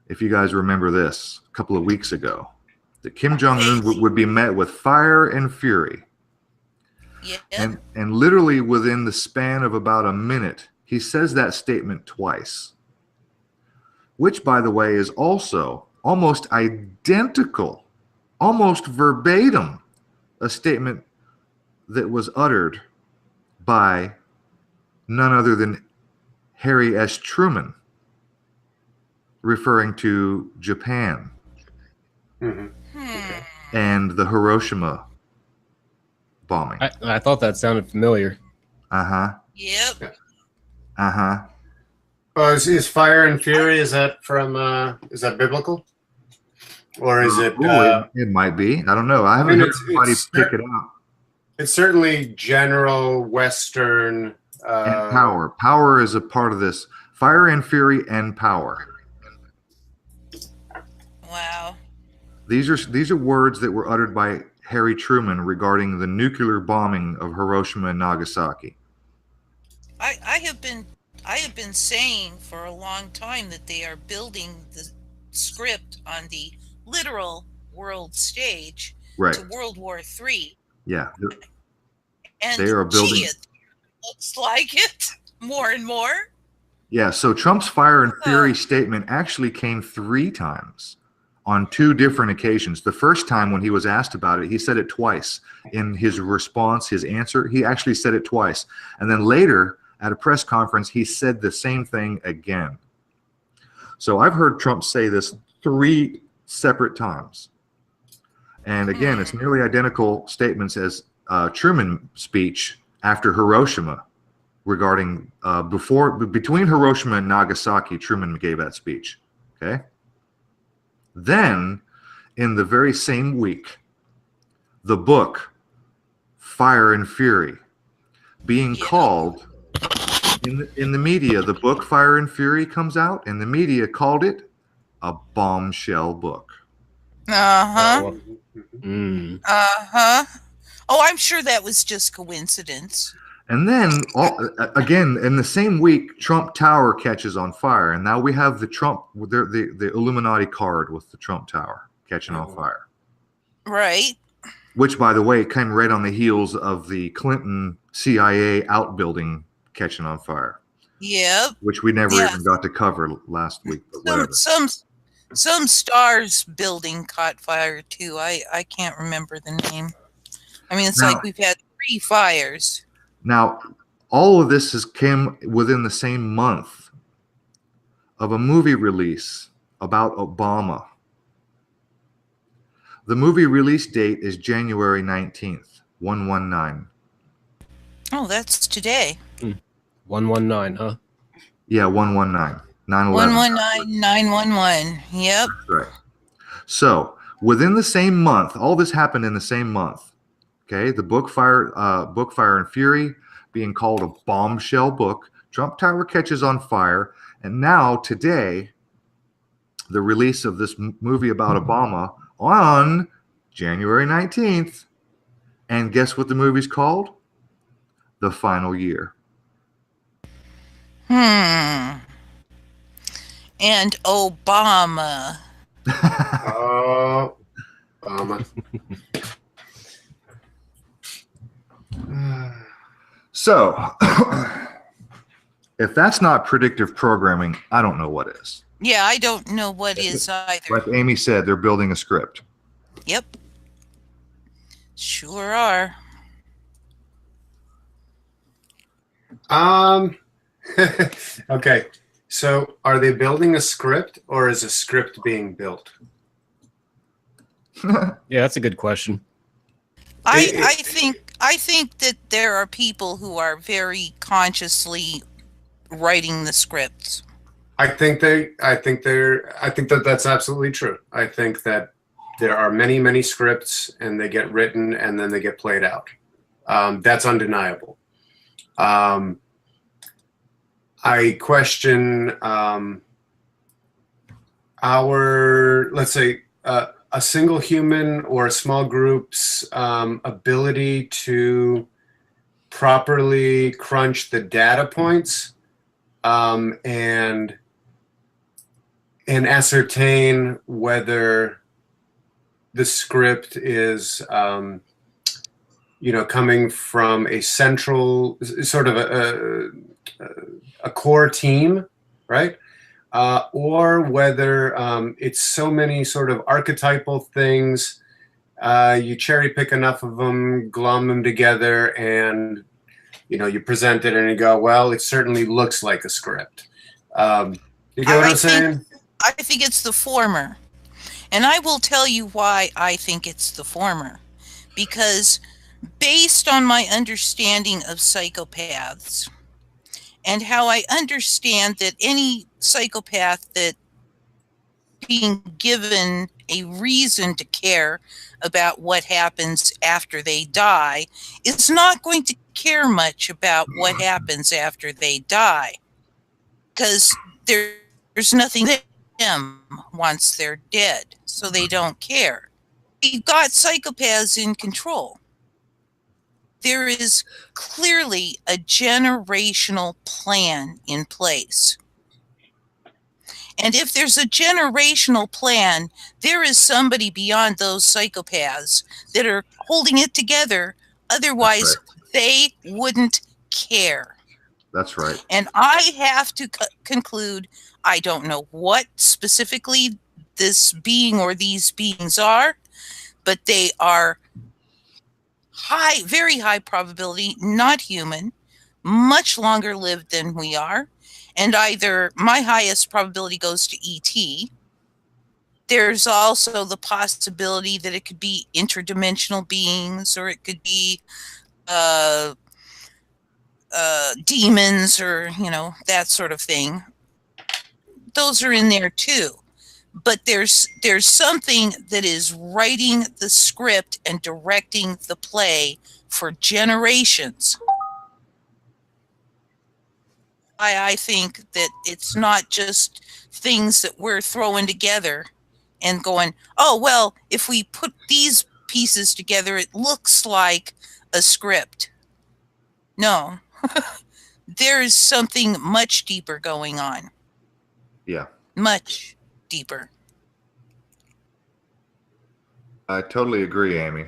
if you guys remember this, a couple of weeks ago, that Kim Jong-un would be met with fire and fury. Yeah. And literally within the span of about a minute, he says that statement twice, which, by the way, is also almost identical, almost verbatim, a statement that was uttered by none other than Harry S. Truman, referring to Japan and the Hiroshima bombing. I thought that sounded familiar. Yep. Is fire and fury, is that biblical? Or is it? It might be. I don't know. I haven't heard anybody pick it out. It's certainly general Western. And power. Power is a part of this. Fire and fury and power. Wow. These are words that were uttered by Harry Truman regarding the nuclear bombing of Hiroshima and Nagasaki. I have been saying for a long time that they are building the script on the literal world stage to World War III. Yeah. And they are building. Gee, it looks like it more and more. Yeah. So Trump's fire and fury statement actually came 3 times on 2 different occasions. The first time when he was asked about it, he said it twice in his response, his answer. He actually said it twice. And then later at a press conference, he said the same thing again. So I've heard Trump say this 3 separate times. And again, it's nearly identical statements as Truman's speech after Hiroshima regarding between Hiroshima and Nagasaki, Truman gave that speech. Okay. Then in the very same week, the book Fire and Fury being called in the media, the book Fire and Fury comes out, and the media called it a bombshell book. Oh, I'm sure that was just coincidence. And then, again, in the same week, Trump Tower catches on fire. And now we have the Illuminati card with the Trump Tower catching on fire. Right. Which, by the way, came right on the heels of the Clinton CIA outbuilding catching on fire. Yep. Which we never even got to cover last week. But whatever. Some Stars building caught fire too. I can't remember the name. I mean, it's like we've had 3 fires. Now, all of this came within the same month of a movie release about Obama. The movie release date is January 19th, 119. Oh, that's today. 119, huh? Yeah, 119. 9/11. 119 911. Yep. That's right. So within the same month, all this happened in the same month. Okay, the book Fire and Fury being called a bombshell book. Trump Tower catches on fire, and now today, the release of this movie about Obama on January 19th. And guess what the movie's called? The Final Year. And Obama. Oh, Obama. So, if that's not predictive programming, I don't know what is. Yeah, I don't know what is either. Like Amy said, they're building a script. Yep. Sure are. Okay. So are they building a script or is a script being built? Yeah, that's a good question. I think that there are people who are very consciously writing the scripts. I think that that's absolutely true. I think that there are many, many scripts and they get written and then they get played out. That's undeniable. I question our, let's say, a single human or a small group's ability to properly crunch the data points and ascertain whether the script is coming from a central sort of a core team, right? Or whether it's so many sort of archetypal things, you cherry pick enough of them, glom them together, and you present it and you go, well, it certainly looks like a script. You get what I'm saying? I think it's the former. And I will tell you why I think it's the former. Because based on my understanding of psychopaths and how I understand that any psychopath that being given a reason to care about what happens after they die is not going to care much about what happens after they die, because there's nothing to them once they're dead, so they don't care. You've got psychopaths in control. There is clearly a generational plan in place. And if there's a generational plan, there is somebody beyond those psychopaths that are holding it together. Otherwise, they wouldn't care. That's right. And I have to conclude, I don't know what specifically this being or these beings are, but they are very high probability, not human, much longer lived than we are. And either my highest probability goes to ET. There's also the possibility that it could be interdimensional beings, or it could be demons, or that sort of thing. Those are in there too. But there's something that is writing the script and directing the play for generations. I think that it's not just things that we're throwing together and going, oh, well, if we put these pieces together, it looks like a script. No, there's something much deeper going on. Yeah. Much deeper. I totally agree, Amy.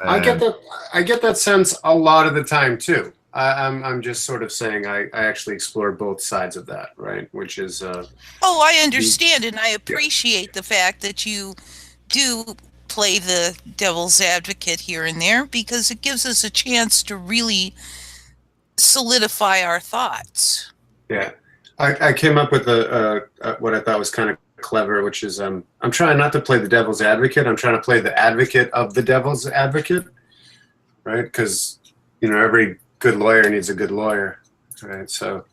I get that sense a lot of the time too. I'm just sort of saying I actually explore both sides of that, right? Which is I understand, and I appreciate the fact that you do play the devil's advocate here and there, because it gives us a chance to really solidify our thoughts. Yeah, I came up with what I thought was kind of clever, which is I'm trying not to play the devil's advocate. I'm trying to play the advocate of the devil's advocate, right? Because every good lawyer needs a good lawyer, right? So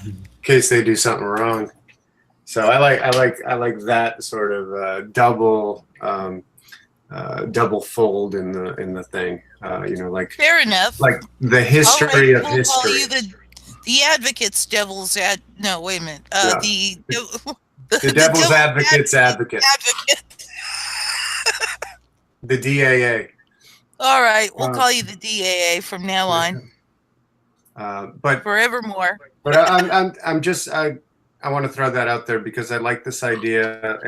in case they do something wrong. So I like that sort of double fold in the thing. Like fair enough. Like the history of history. Call you the advocate's devil's no, wait a minute. The devil's advocate's advocate. The DAA. All right, we'll call you the DAA from now on. But forevermore. But I want to throw that out there because I like this idea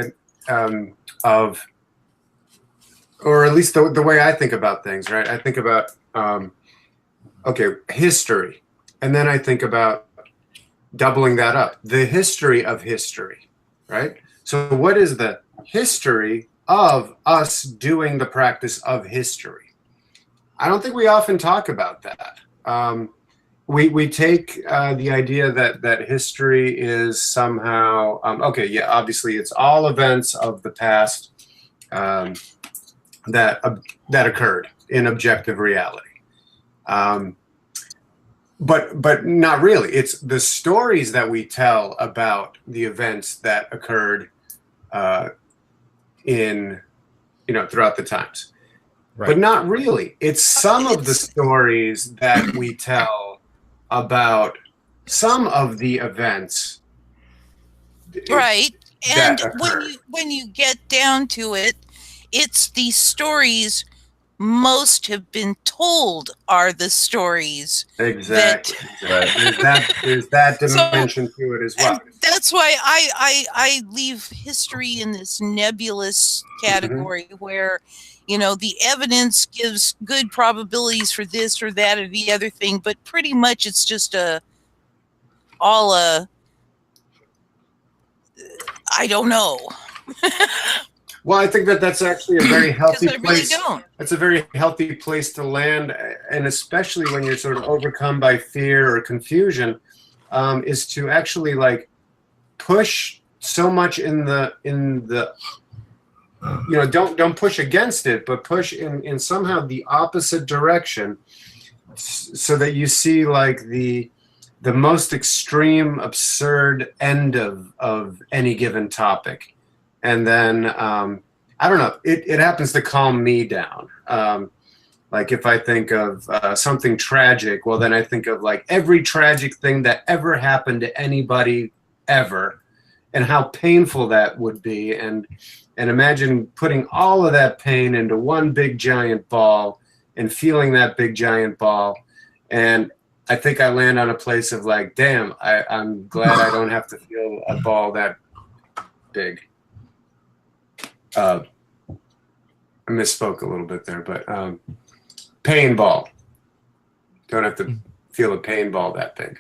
of, or at least the way I think about things, right? I think about history, and then I think about doubling that up, the history of history, right? So what is the history of us doing the practice of history? I don't think we often talk about that. We take the idea that history is somehow obviously it's all events of the past that occurred in objective reality, but not really. It's the stories that we tell about the events that occurred in throughout the times. Right. But not really. It's some of the stories that we tell about some of the events Right. that And occur. when you get down to it, it's these stories most have been told are the stories Exactly. Right. There's that So, dimension to it as well. and that's why I leave history in this nebulous category where, you know, the evidence gives good probabilities for this or that or the other thing, but pretty much it's just all a I don't know. Well, I think that that's actually a very healthy Because I really place. don't. It's a very healthy place to land, and especially when you're sort of overcome by fear or confusion, is to actually like push so much in the you know, don't push against it, but push in somehow the opposite direction, so that you see like the most extreme absurd end of any given topic. And then I don't know, it happens to calm me down. Like if I think of something tragic, well, then I think of like every tragic thing that ever happened to anybody ever, and how painful that would be. And imagine putting all of that pain into one big giant ball and feeling that big giant ball. And I think I land on a place of like, damn, I'm glad I don't have to feel a ball that big. I misspoke a little bit there, but pain ball. Don't have to feel a pain ball that big.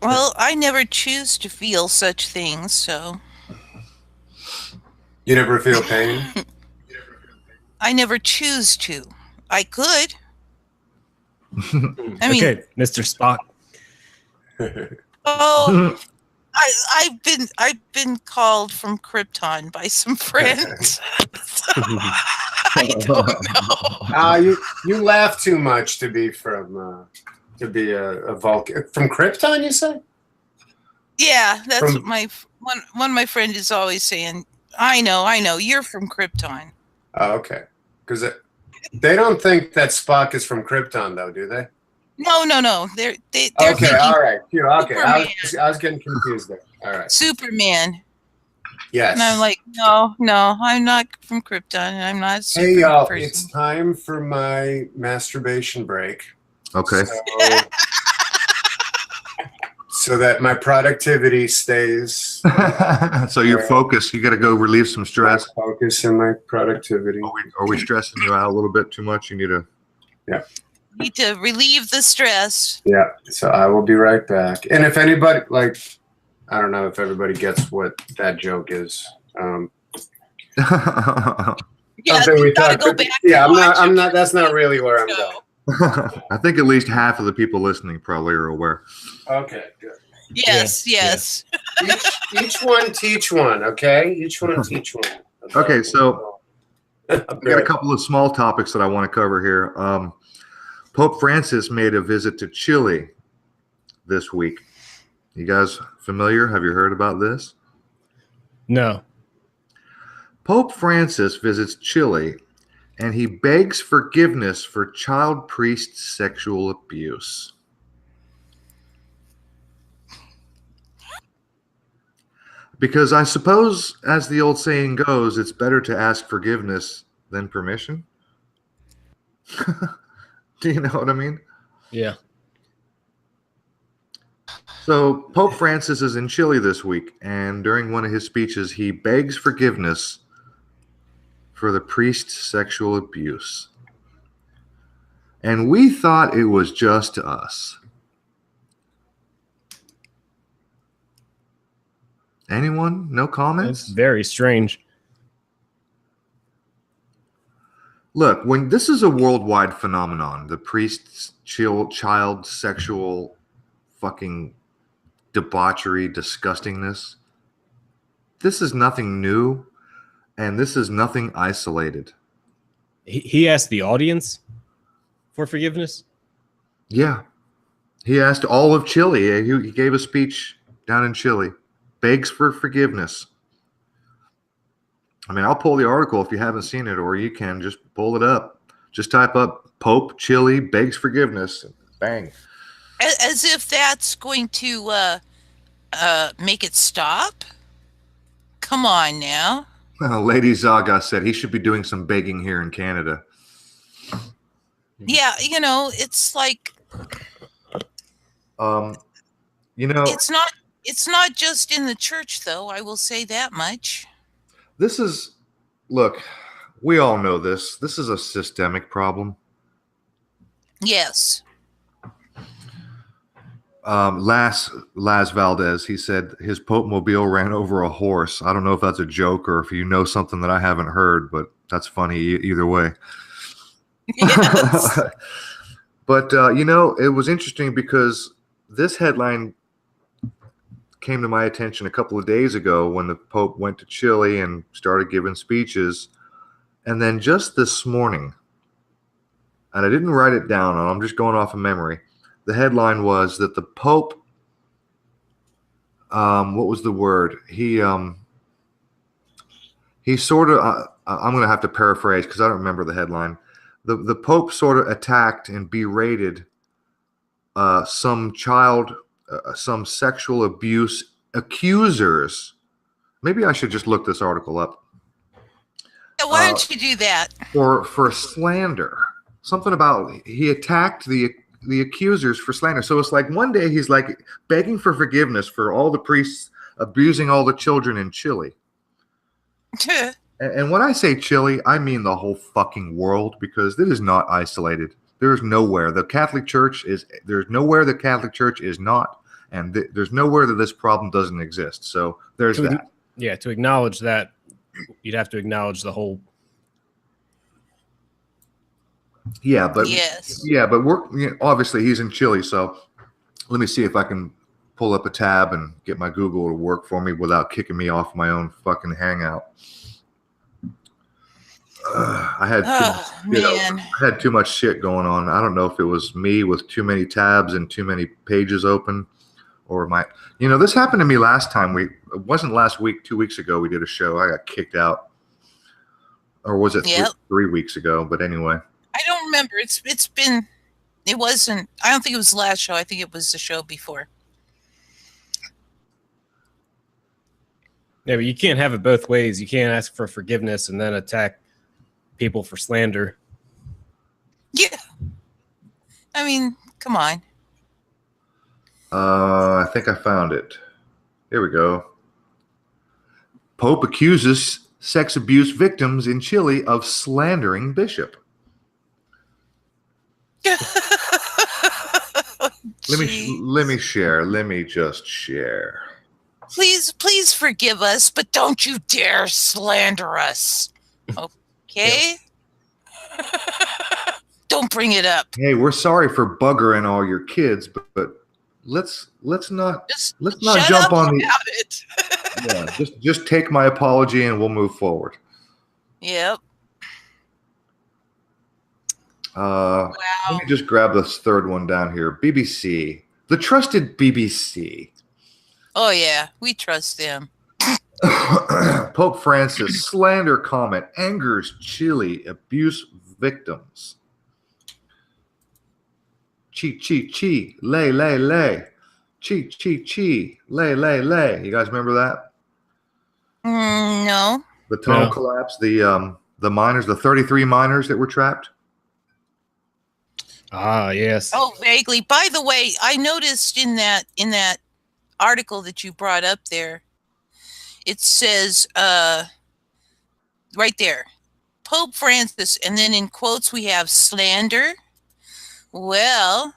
Well, I never choose to feel such things, so You never feel pain? I never choose to. I could. I mean, Okay, Mr. Spock. oh, I've been called from Krypton by some friends. I don't know. You laugh too much to be from to be a Vulcan from Krypton. You say? Yeah, that's From- what one of my friends is always saying. I know, you're from Krypton. Oh, okay. Because they don't think that Spock is from Krypton, though, do they? No. They're Okay, thinking all right. Phew, okay, Superman. I was getting confused there. All right. Superman. Yes. And I'm like, no, I'm not from Krypton, and I'm not a super Hey, y'all, person. it's time for my masturbation break. Okay. So that my productivity stays. So you're focused. You got to go relieve some stress. Focus on my productivity. Are we stressing you out a little bit too much? You need to. Need to relieve the stress. Yeah. So I will be right back. And if anybody, like, I don't know if everybody gets what that joke is. Yeah, Something we you gotta talked- go back. Yeah, and watch I'm it. not. That's not really where I'm going. I think at least half of the people listening probably are aware. Okay, good. Yes. Each one teach one, okay? Each one teach one. Okay, so I got a Good. couple of small topics that I want to cover here. Pope Francis made a visit to Chile this week. You guys familiar? Have you heard about this? No. Pope Francis visits Chile and he begs forgiveness for child priest sexual abuse. Because I suppose, as the old saying goes, it's better to ask forgiveness than permission. Do you know what I mean? Yeah. So Pope Francis is in Chile this week, and during one of his speeches, he begs forgiveness for the priest's sexual abuse. And we thought it was just us. Anyone? No It's comments? very strange. Look, when this is a worldwide phenomenon, the priest's child sexual fucking debauchery, disgustingness, this is nothing new, and this is nothing isolated. He asked the audience for forgiveness. Yeah. He asked all of Chile. He gave a speech down in Chile, begs for forgiveness. I mean, I'll pull the article if you haven't seen it, or you can just pull it up. Just type up Pope Chile begs forgiveness. Bang. As if that's going to make it stop. Come on now. Lady Zaga said he should be doing some begging here in Canada. Yeah, you know, it's like You know, it's not just in the church though, I will say that much. this is, look, we all know this. This is a systemic problem. Yes. Las Valdez, he said his Pope Mobile ran over a horse. I don't know if that's a joke or if you know something that I haven't heard, but that's funny either way. Yes. But, you know, it was interesting because this headline came to my attention a couple of days ago when the Pope went to Chile and started giving speeches. And then just this morning, and I didn't write it down, I'm just going off of memory. The headline was that the Pope, what was the word? He sort of, I'm going to have to paraphrase because I don't remember the headline. The Pope sort of attacked and berated some sexual abuse accusers. Maybe I should just look this article up. Yeah, why don't you do that? For slander. Something about he attacked the accusers for slander. So it's like one day he's like begging for forgiveness for all the priests abusing all the children in Chile. And when I say Chile, I mean the whole fucking world, because this is not isolated. There's nowhere the Catholic Church is. There's nowhere the Catholic Church is not, and there's nowhere that this problem doesn't exist. So there's that. Yeah, to acknowledge that, you'd have to acknowledge the whole. Yeah, but yes. Yeah, but obviously he's in Chile, so let me see if I can pull up a tab and get my Google to work for me without kicking me off my own fucking Hangout. I had too much shit going on. I don't know if it was me with too many tabs and too many pages open, or this happened to me last time. It wasn't last week, 2 weeks ago we did a show. I got kicked out, or was it 3 weeks ago? But anyway, I don't remember. It wasn't. I don't think it was the last show. I think it was the show before. Yeah, but you can't have it both ways. You can't ask for forgiveness and then attack people for slander. Yeah. I mean, come on. I think I found it. Here we go. Pope accuses sex abuse victims in Chile of slandering bishop. Let me share. Let me just share. Please forgive us, but don't you dare slander us. Okay? Don't bring it up. Hey, we're sorry for buggering all your kids, but let's not jump on it. Yeah, just take my apology and we'll move forward. Yep. Wow. Let me just grab this third one down here. BBC, the trusted BBC. Oh yeah, we trust them. Pope Francis slander comment angers Chile abuse victims. Chi chi chi lay lay lay. Chi chi chi lay lay lay. You guys remember that? No. The tunnel collapse. The miners, the 33 miners that were trapped. Ah, yes. Oh, vaguely. By the way, I noticed in that article that you brought up there, it says right there, Pope Francis, and then in quotes we have slander. Well,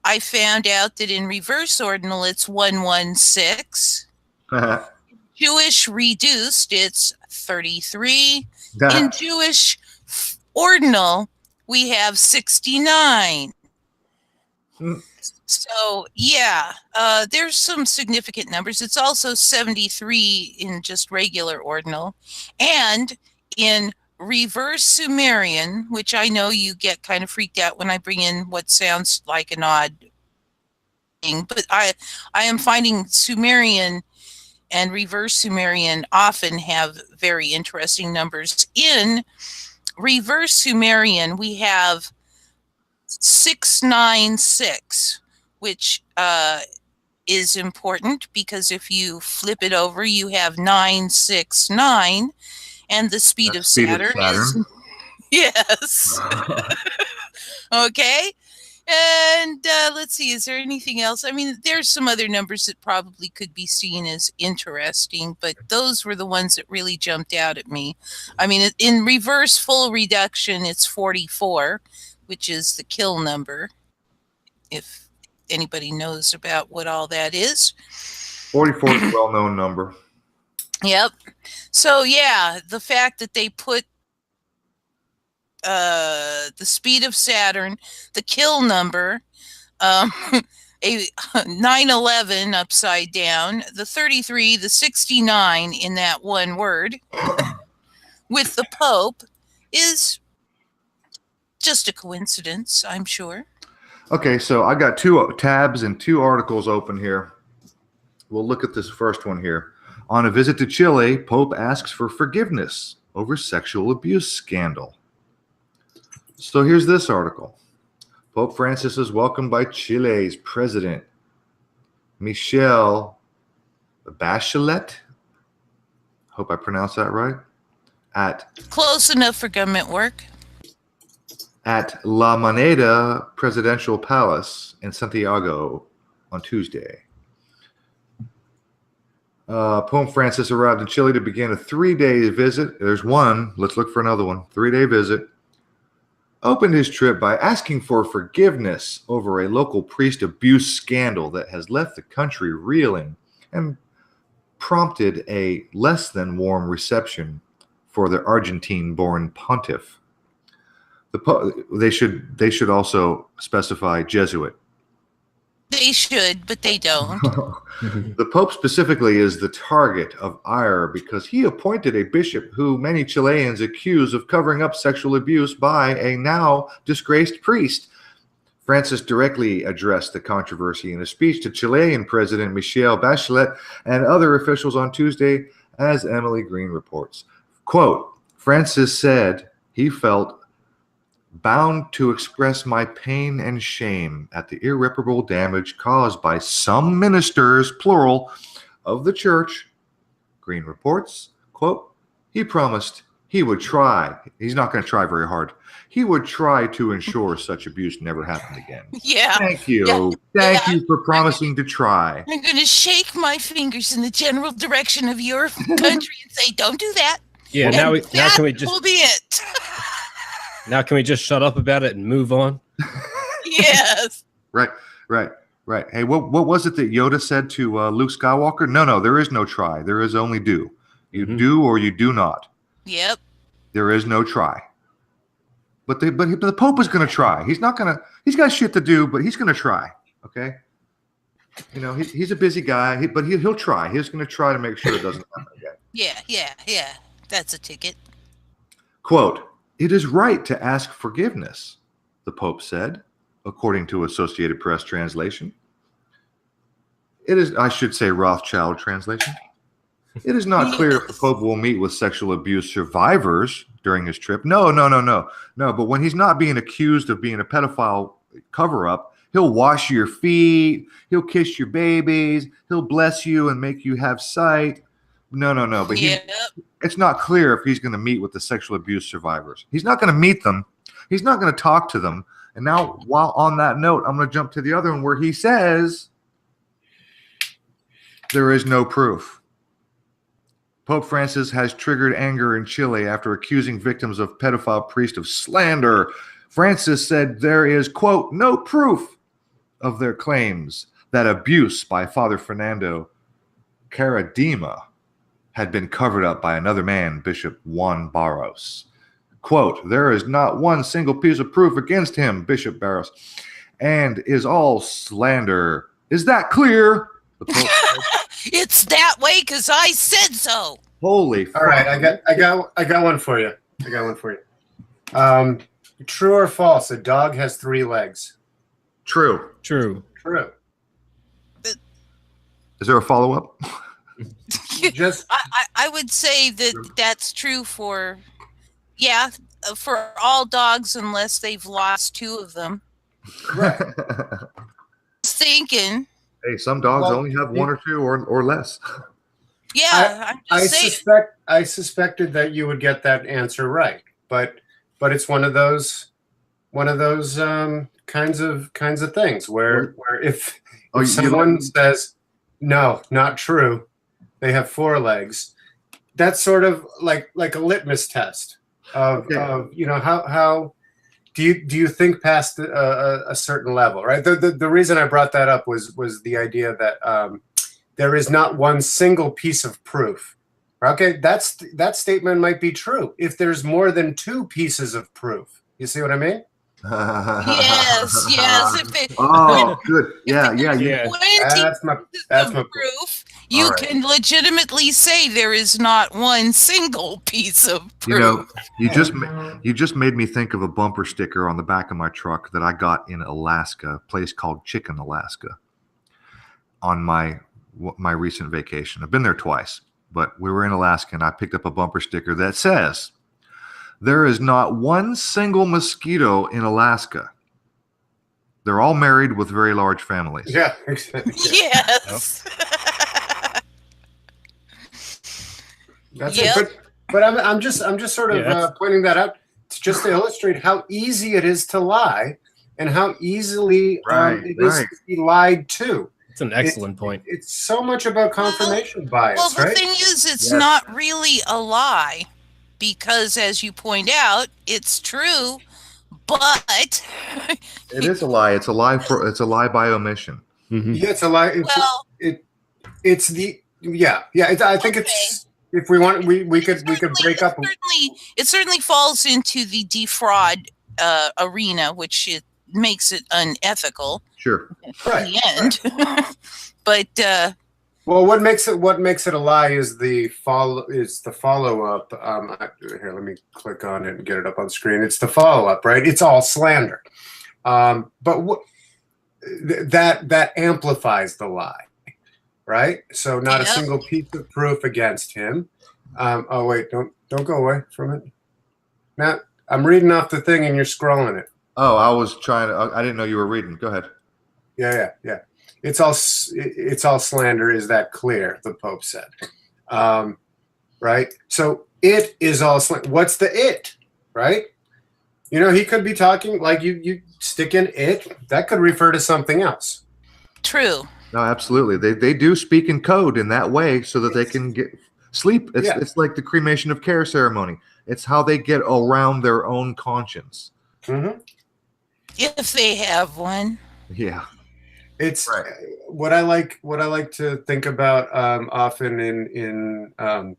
I found out that in reverse ordinal it's 116. Jewish reduced it's 33. In Jewish ordinal we have 69. So yeah, there's some significant numbers. It's also 73 in just regular ordinal, and in reverse Sumerian, which I know you get kind of freaked out when I bring in what sounds like an odd thing, but I am finding Sumerian and reverse Sumerian often have very interesting numbers. In reverse Sumerian, we have 696, which is important because if you flip it over, you have 969, and the speed of Saturn is yes. Okay. And let's see, is there anything else? I mean, there's some other numbers that probably could be seen as interesting, but those were the ones that really jumped out at me. I mean, in reverse full reduction, it's 44, which is the kill number, if anybody knows about what all that is. 44 is a well-known number. Yep. So, yeah, the fact that they put the speed of Saturn, the kill number, a 911 upside down, the 33, the 69 in that one word with the Pope is just a coincidence, I'm sure. Okay, so I got 2 tabs and 2 articles open here. We'll look at this first one here. On a visit to Chile, Pope asks for forgiveness over sexual abuse scandal. So here's this article. Pope Francis is welcomed by Chile's President Michelle Bachelet. Hope I pronounced that right. Close enough for government work. At La Moneda Presidential Palace in Santiago on Tuesday. Pope Francis arrived in Chile to begin a 3-day visit. There's one. Let's look for another one. 3-day visit. Opened his trip by asking for forgiveness over a local priest abuse scandal that has left the country reeling and prompted a less than warm reception for the Argentine-born pontiff. They should also specify Jesuit. They should, but they don't. The Pope specifically is the target of ire because he appointed a bishop who many Chileans accuse of covering up sexual abuse by a now disgraced priest. Francis directly addressed the controversy in a speech to Chilean President Michelle Bachelet and other officials on Tuesday, as Emily Green reports. Quote, Francis said he felt bound to express my pain and shame at the irreparable damage caused by some ministers, plural, of the church. Green reports, quote, he promised he would try. He's not going to try very hard. He would try to ensure such abuse never happened again. Yeah. Thank you. Yeah. Thank you for promising to try. I'm going to shake my fingers in the general direction of your country and say, don't do that. Yeah, now can we just will be it. Now can we just shut up about it and move on? Yes. Right. Hey, what was it that Yoda said to Luke Skywalker? No, there is no try. There is only do. You do or you do not. Yep. There is no try. But the Pope is going to try. He's got shit to do, but he's going to try. Okay. You know, he's a busy guy, but he'll try. He's going to try to make sure it doesn't happen again. Yeah. That's a ticket. Quote, it is right to ask forgiveness, the Pope said, according to Associated Press translation. It is, I should say, Rothschild translation. It is not clear if the Pope will meet with sexual abuse survivors during his trip. No. But when he's not being accused of being a pedophile cover-up, he'll wash your feet, he'll kiss your babies, he'll bless you and make you have sight. No. But it's not clear if he's going to meet with the sexual abuse survivors. He's not going to meet them. He's not going to talk to them. And now, while on that note, I'm going to jump to the other one where he says there is no proof. Pope Francis has triggered anger in Chile after accusing victims of pedophile priest of slander. Francis said there is, quote, no proof of their claims that abuse by Father Fernando Caradima had been covered up by another man, Bishop Juan Barros. Quote, there is not one single piece of proof against him, Bishop Barros, and is all slander. Is that clear? The Pope said. It's that way because I said so. Holy fuck. All right, I got one for you. True or false? A dog has 3 legs. True. True. Is there a follow-up? Just I would say that that's true for all dogs unless they've lost 2 of them. Right. Thinking. Hey, some dogs Well, only have one or two or less. Yeah, I'm just saying. I suspected that you would get that answer right, but it's one of those kinds of things where if Oh, someone says no, not true, they have 4 legs. That's sort of like a litmus test of how do you think past a certain level, right? The reason I brought that up was the idea that there is not one single piece of proof. Okay, that statement might be true if there's more than 2 pieces of proof. You see what I mean? Yes. Oh, good. Yeah. 20 That's my proof, you can legitimately say there is not one single piece of proof. You just made me think of a bumper sticker on the back of my truck that I got in Alaska, a place called Chicken, Alaska, on my recent vacation. I've been there twice, but we were in Alaska and I picked up a bumper sticker that says, "There is not one single mosquito in Alaska. They're all married with very large families." Yeah, exactly. Yes. That's it. But I'm just sort of pointing that out just to illustrate how easy it is to lie and how easily it is to be lied to. It's an excellent point. It's so much about confirmation bias, well, the right? thing is, it's not really a lie because, as you point out, it's true, but it is a lie. It's a lie by omission. Mm-hmm. Yeah, it's a lie. I think it's. If we want, we could break up. It certainly falls into the defraud arena, which it makes it unethical. Sure. Right. The end. But well, what makes it a lie is the follow up. Here, let me click on it and get it up on screen. It's the follow up, right? It's all slander, but that amplifies the lie. Right, so not a single piece of proof against him. Oh wait, don't go away from it. Now I'm reading off the thing and you're scrolling it. Oh, I was trying to. I didn't know you were reading. Go ahead. Yeah. It's all slander. Is that clear? The Pope said. Right. So it is all slander. What's the it? Right. He could be talking like you stick in it. That could refer to something else. True. No, absolutely. They do speak in code in that way so that they can get sleep. It's like the cremation of care ceremony. It's how they get around their own conscience. Mm-hmm. If they have one. Yeah. It's what I like to think about often in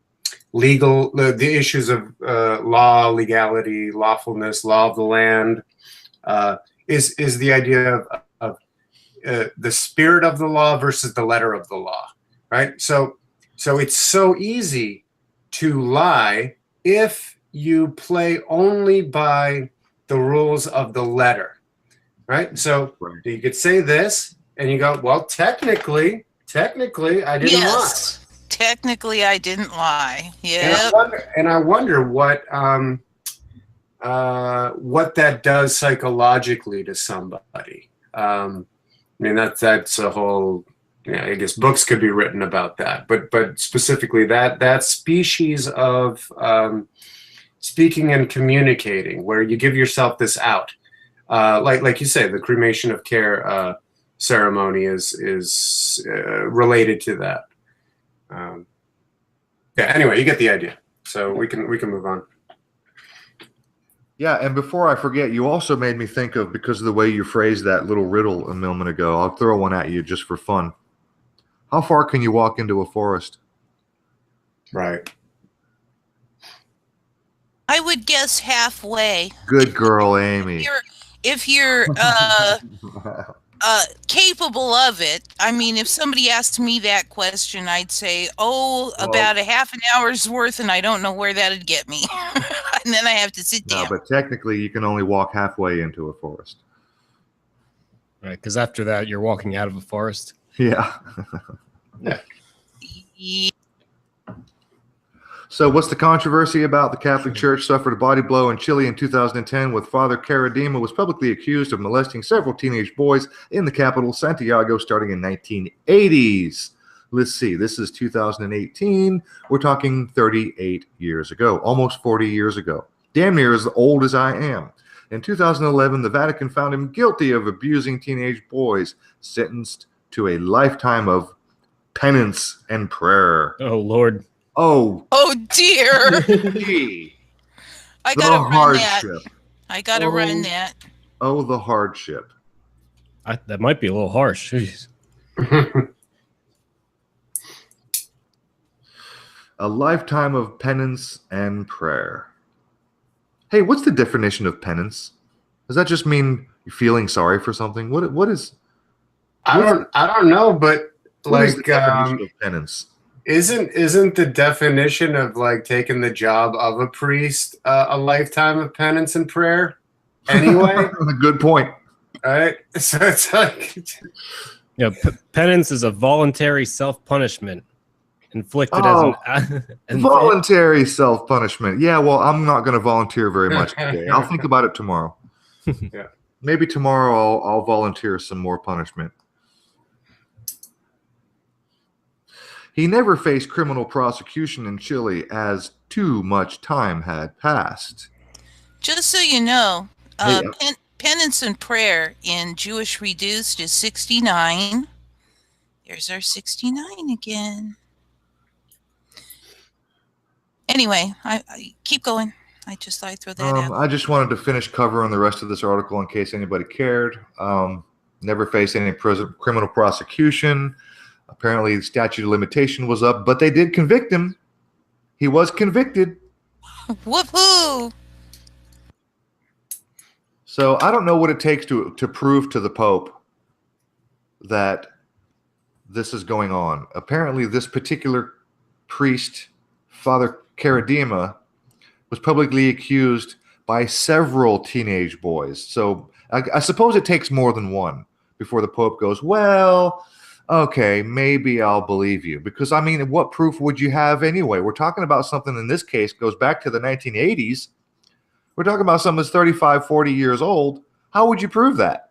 legal the issues of law, legality, lawfulness, law of the land is the idea of the spirit of the law versus the letter of the law, right? So it's so easy to lie if you play only by the rules of the letter, right? So you could say this and you go, well, technically I didn't lie. Technically I didn't lie. Yeah. And I wonder what that does psychologically to somebody. I mean, that's a whole. I guess books could be written about that, but specifically that species of speaking and communicating, where you give yourself this out, like you say, the cremation of care ceremony is related to that. Anyway, you get the idea. So we can move on. Yeah, and before I forget, you also made me think of, because of the way you phrased that little riddle a moment ago, I'll throw one at you just for fun. How far can you walk into a forest? Right. I would guess halfway. Good girl, Amy. If you're capable of it. I mean, if somebody asked me that question, I'd say, about a half an hour's worth, and I don't know where that'd get me. And then I have to sit down. No, but technically you can only walk halfway into a forest. Right, because after that, you're walking out of a forest. Yeah. Yeah. So what's the controversy about? The Catholic Church suffered a body blow in Chile in 2010 with Father Karadima was publicly accused of molesting several teenage boys in the capital, Santiago, starting in 1980s. Let's see, this is 2018. We're talking 38 years ago, almost 40 years ago. Damn near as old as I am. In 2011, the Vatican found him guilty of abusing teenage boys, sentenced to a lifetime of penance and prayer. Oh, Lord. Oh, dear. gee. I The gotta run that. hardship. I gotta run that. Oh, the hardship. That might be a little harsh. Jeez. A lifetime of penance and prayer. Hey, what's the definition of penance? Does that just mean you're feeling sorry for something? What is? I don't know, but What is like the definition of penance? isn't the definition of like taking the job of a priest a lifetime of penance and prayer anyway? Good point. Right? So it's like Yeah, penance is a voluntary self-punishment inflicted as an Voluntary self-punishment. Yeah, well, I'm not going to volunteer very much today. I'll think about it tomorrow. Yeah. Maybe tomorrow I'll volunteer some more punishment. He never faced criminal prosecution in Chile as too much time had passed. Just so you know, Hey, penance and prayer in Jewish Reduced is 69. There's our 69 again. Anyway, I keep going. I just thought I'd throw that out. I just wanted to finish covering the rest of this article in case anybody cared. Never faced any criminal prosecution. Apparently, the statute of limitation was up, but they did convict him. He was convicted. Woohoo! So I don't know what it takes to prove to the Pope that this is going on. Apparently, this particular priest, Father Karadima, was publicly accused by several teenage boys. So I suppose it takes more than one before the Pope goes, well, okay, maybe I'll believe you. Because, I mean, what proof would you have anyway? We're talking about something in this case goes back to the 1980s. We're talking about something that's 35, 40 years old. How would you prove that?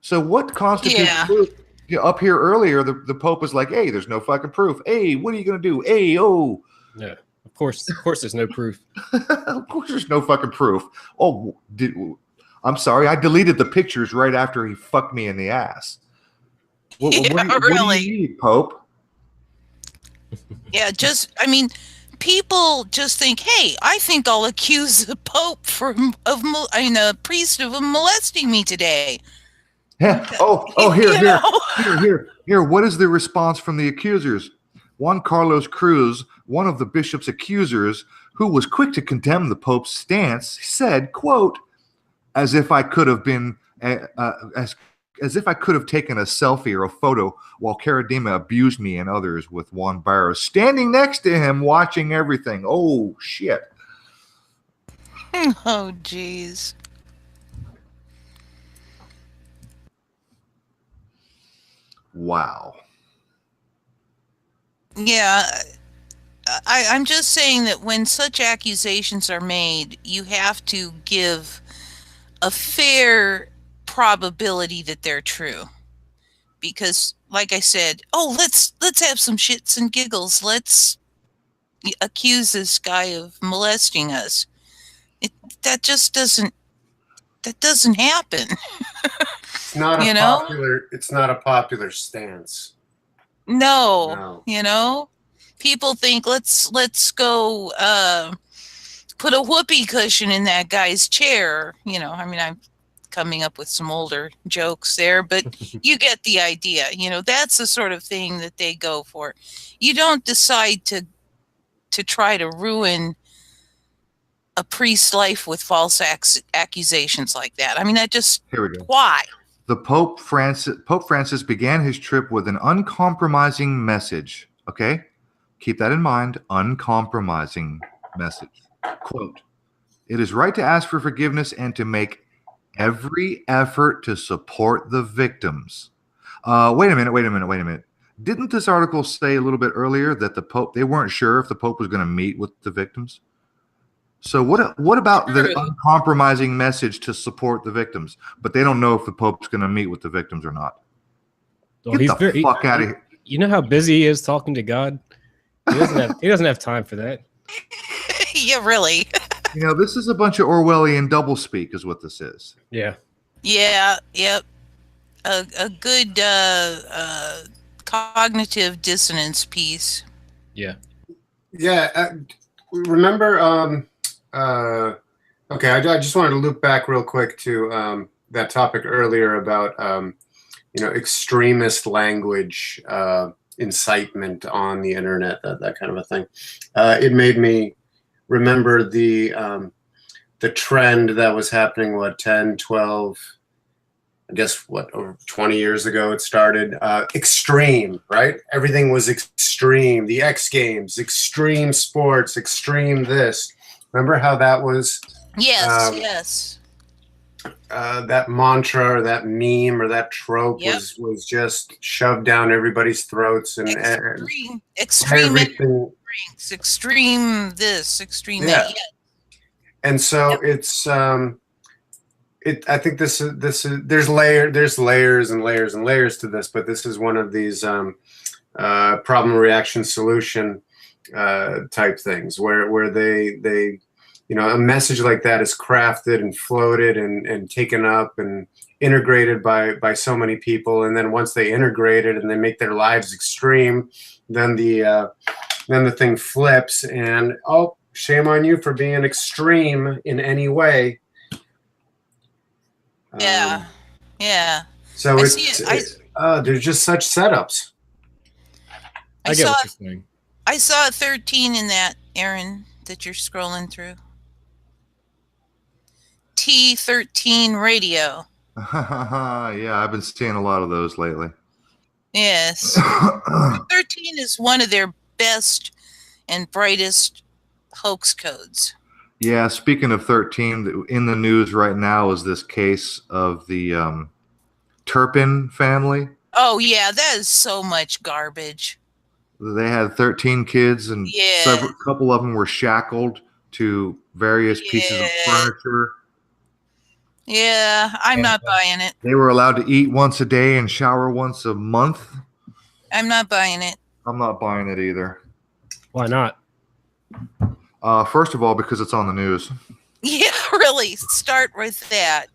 So what constitutes proof? You know, up here earlier, the Pope was like, hey, there's no fucking proof. Hey, what are you going to do? Hey, oh. Yeah, of course there's no proof. Of course there's no fucking proof. Oh, I'm sorry. I deleted the pictures right after he fucked me in the ass. What do you need, Pope? Yeah, people just think, hey, I think I'll accuse the Pope a priest of molesting me today. Yeah. Here. What is the response from the accusers? Juan Carlos Cruz, one of the bishop's accusers, who was quick to condemn the Pope's stance, said, quote, as if I could have been as if I could have taken a selfie or a photo while Karadima abused me and others with Juan Barros standing next to him watching everything. Oh, shit. Oh, jeez. Wow. Yeah, I'm just saying that when such accusations are made, you have to give a fair probability that they're true. Because, like I said, let's have some shits and giggles. Let's accuse this guy of molesting us. That doesn't happen. it's not a popular stance. No. People think let's go put a whoopee cushion in that guy's chair. I'm coming up with some older jokes there, but you get the idea. That's the sort of thing that they go for. You don't decide to try to ruin a priest's life with false accusations like that. That just, here we go. Why? The Pope Francis began his trip with an uncompromising message. Okay? Keep that in mind. Uncompromising message. Quote, it is right to ask for forgiveness and to make every effort to support the victims. Wait a minute. Didn't this article say a little bit earlier that the Pope, they weren't sure if the Pope was going to meet with the victims? So what about the True. uncompromising message to support the victims, but they don't know if the Pope's going to meet with the victims or not? Well, Get the fuck out of here. You know how busy he is talking to God? He doesn't have time for that. Yeah, really. You know, this is a bunch of Orwellian doublespeak is what this is. Yeah. Yeah, yep. A good cognitive dissonance piece. Yeah. Yeah. Remember, okay, I just wanted to loop back real quick to that topic earlier about, extremist language, incitement on the internet, that kind of a thing. It made me remember the trend that was happening, 10, 12, I guess over 20 years ago it started. Extreme, right? Everything was extreme. The X Games, extreme sports, extreme this. Remember how that was? Yes, yes. That mantra or that meme or that trope was just shoved down everybody's throats, and extreme everything. Extreme this, extreme Yeah. that. Yeah. And so it's I think this is there's layers and layers and layers to this, but this is one of these problem reaction solution type things where they a message like that is crafted and floated and taken up and integrated by so many people, and then once they integrate it and they make their lives extreme, then the thing flips and shame on you for being extreme in any way. Yeah. Yeah. So there's just such setups. I get what you're saying. I saw a 13 in that, Aaron, that you're scrolling through. T13 radio. Yeah, I've been seeing a lot of those lately. Yes. 13 is one of their best and brightest hoax codes. Yeah, speaking of 13, in the news right now is this case of the Turpin family. Oh, yeah, that is so much garbage. They had 13 kids, and a couple of them were shackled to various pieces of furniture. Yeah, I'm not buying it. They were allowed to eat once a day and shower once a month. I'm not buying it. I'm not buying it either. Why not? First of all, because it's on the news. Yeah, really. Start with that.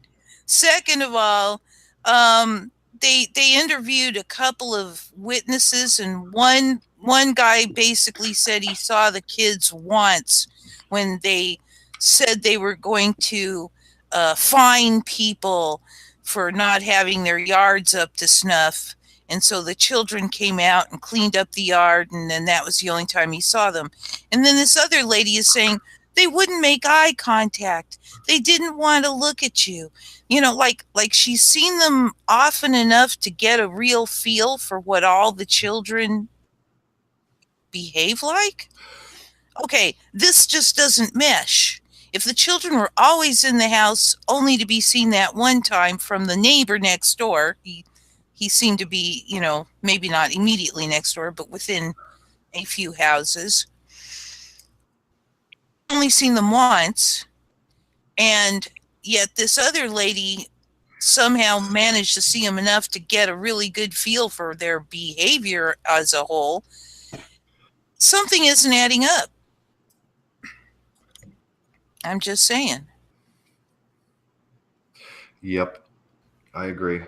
Second of all, they interviewed a couple of witnesses, and one guy basically said he saw the kids once when they said they were going to fine people for not having their yards up to snuff. And so the children came out and cleaned up the yard, and then that was the only time he saw them. And then this other lady is saying they wouldn't make eye contact. They didn't want to look at you. You know, like she's seen them often enough to get a real feel for what all the children behave like. Okay, this just doesn't mesh. If the children were always in the house only to be seen that one time from the neighbor next door, he seemed to be, maybe not immediately next door, but within a few houses. Only seen them once, and yet this other lady somehow managed to see them enough to get a really good feel for their behavior as a whole. Something isn't adding up. I'm just saying. Yep, I agree.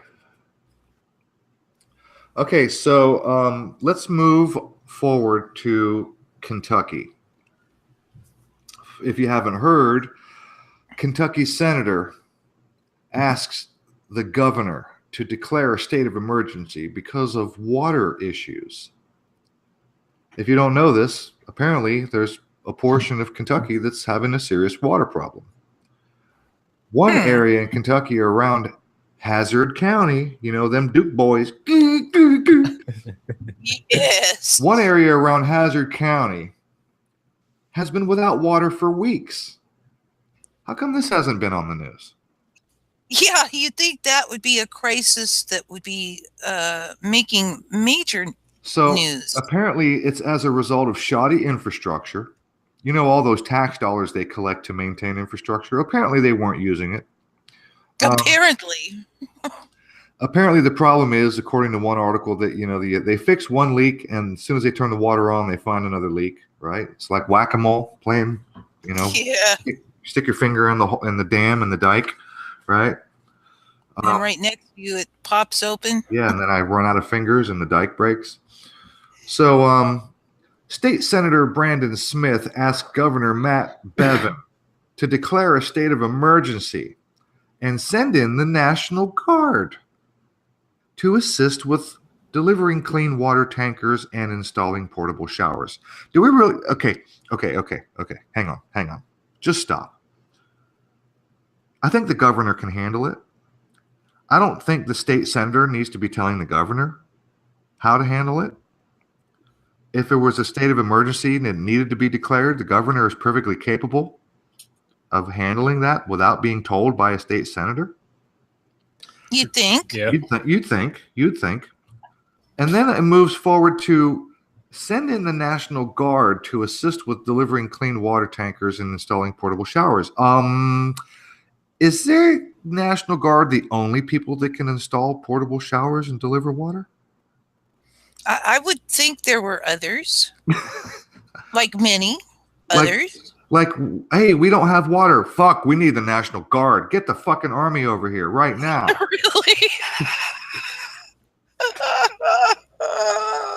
Okay, so let's move forward to Kentucky. If you haven't heard, Kentucky senator asks the governor to declare a state of emergency because of water issues. If you don't know this, apparently there's a portion of Kentucky that's having a serious water problem. One area in Kentucky around Hazard County, them Duke boys. Yes. One area around Hazard County has been without water for weeks. How come this hasn't been on the news? Yeah, you'd think that would be a crisis that would be making major So news. apparently, it's as a result of shoddy infrastructure. You know, all those tax dollars they collect to maintain infrastructure. Apparently, they weren't using it. Apparently. Apparently, the problem is, according to one article, that they fix one leak, and as soon as they turn the water on, they find another leak. Right? It's like whack-a-mole playing. Yeah. Stick your finger in the dam and the dike, right? And right next to you, it pops open. Yeah, and then I run out of fingers, and the dike breaks. So, State Senator Brandon Smith asked Governor Matt Bevin to declare a state of emergency and send in the National Guard to assist with delivering clean water tankers and installing portable showers. Do we really? Okay. Hang on. Just stop. I think the governor can handle it. I don't think the state senator needs to be telling the governor how to handle it. If there was a state of emergency and it needed to be declared, the governor is perfectly capable of handling that without being told by a state senator. You think? Yeah. You'd think. And then it moves forward to send in the National Guard to assist with delivering clean water tankers and installing portable showers. Is their National Guard the only people that can install portable showers and deliver water? I would think there were others, like many others. Like, hey, we don't have water. Fuck, we need the National Guard. Get the fucking army over here right now. Really?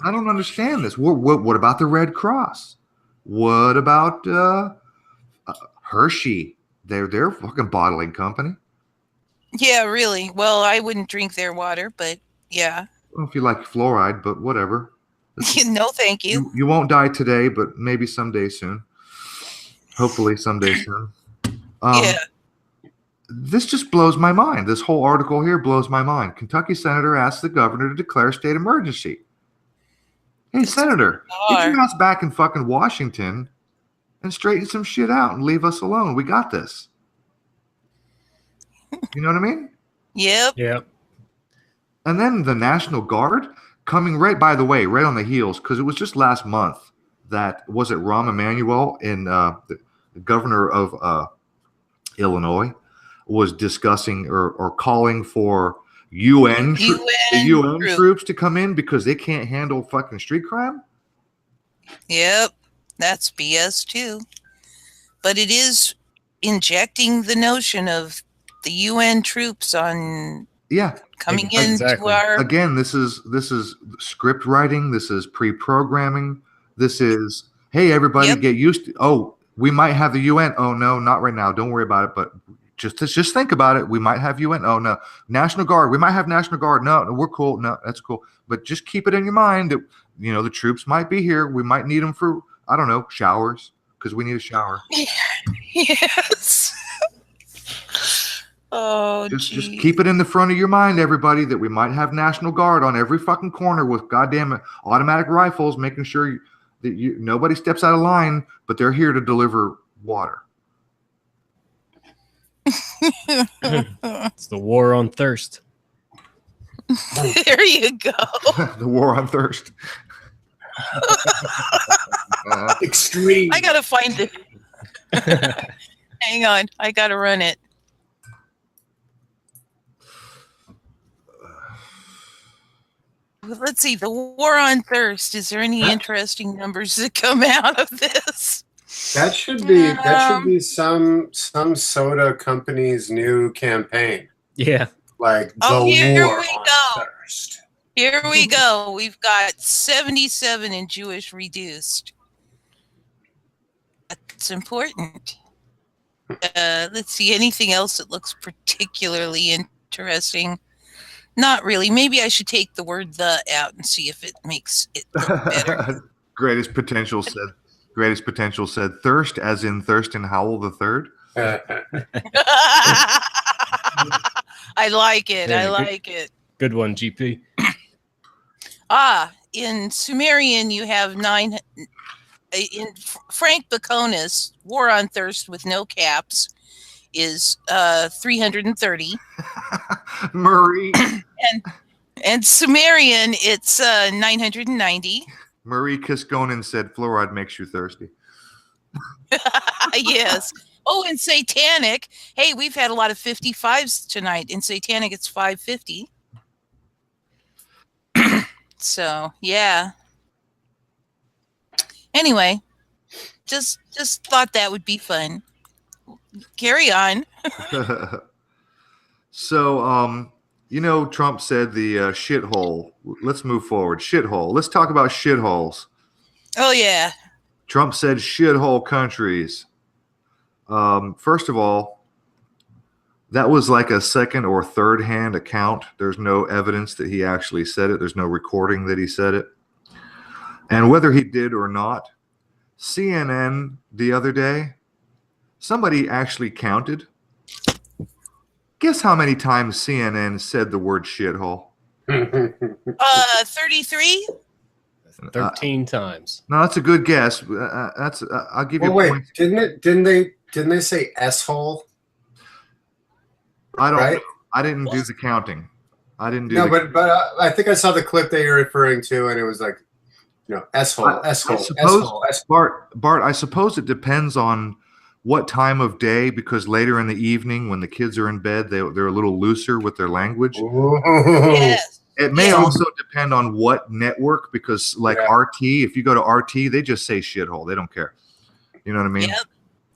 I don't understand this. What about the Red Cross? What about Hershey? They're a fucking bottling company. Yeah, really. Well, I wouldn't drink their water, but yeah. Well, if you like fluoride, but whatever. No, thank you. You won't die today, but maybe someday soon. Hopefully someday soon. Yeah. This just blows my mind. This whole article here blows my mind. Kentucky senator asks the governor to declare a state emergency. Hey, Senator, get your ass back in fucking Washington and straighten some shit out and leave us alone. We got this. You know what I mean? Yep. Yep. And then the National Guard coming right on the heels, because it was just last month that, was it Rahm Emanuel the governor of Illinois was discussing or calling for UN troops to come in because they can't handle fucking street crime? Yep. That's BS too. But it is injecting the notion of the UN troops on coming into our. Again, this is script writing. This is pre-programming. This is, hey, everybody, get used to. Oh, we might have the UN. Oh no, not right now. Don't worry about it. But just think about it. We might have UN. Oh no, National Guard. We might have National Guard. No, we're cool. No, that's cool. But just keep it in your mind that the troops might be here. We might need them for, I don't know, showers, because we need a shower. Yes. Oh, just keep it in the front of your mind, everybody, that we might have National Guard on every fucking corner with goddamn automatic rifles, making sure that nobody steps out of line, but they're here to deliver water. It's the war on thirst. There you go. The war on thirst. Extreme. I gotta find it. Hang on, I gotta run it. Let's see, the war on thirst. Is there any interesting numbers that come out of this? That should be some soda company's new campaign. Yeah. Like the war on thirst. Here we go. We've got 77 in Jewish reduced. That's important. Let's see, anything else that looks particularly interesting? Not really. Maybe I should take the word "the" out and see if it makes it look better. Greatest potential said thirst, as in Thurston Howell the Third. I like it. I like it. Good one, GP. In Sumerian, you have 9. In Frank Baconis, War on Thirst with no caps is 330. Murray. And Sumerian, it's 990. Marie Kiskonen said fluoride makes you thirsty. Yes. Oh, and satanic. Hey, we've had a lot of 55s tonight. In satanic, it's 550. So, yeah. Anyway, just thought that would be fun. Carry on. So, you know, Trump said the shithole. Let's move forward. Shithole. Let's talk about shitholes. Oh, yeah. Trump said shithole countries. First of all, that was like a second or third hand account. There's no evidence that he actually said it. There's no recording that he said it. And whether he did or not, CNN the other day, somebody actually counted. Guess how many times CNN said the word shithole? 33? 13 times. No, that's a good guess. I'll give you. Well, wait, points. didn't they say s-hole? I don't. Right? I didn't do the counting. I didn't do. No, the, but I think I saw the clip that you're referring to, and it was like, you know, s-hole, I s-hole, suppose, s-hole, s-hole. Bart, I suppose it depends on what time of day, because later in the evening when the kids are in bed, they're a little looser with their language. Yes. It may Yeah. also depend on what network, because like Yeah. RT, if you go to RT, they just say shithole. They don't care. You know what I mean? Yep.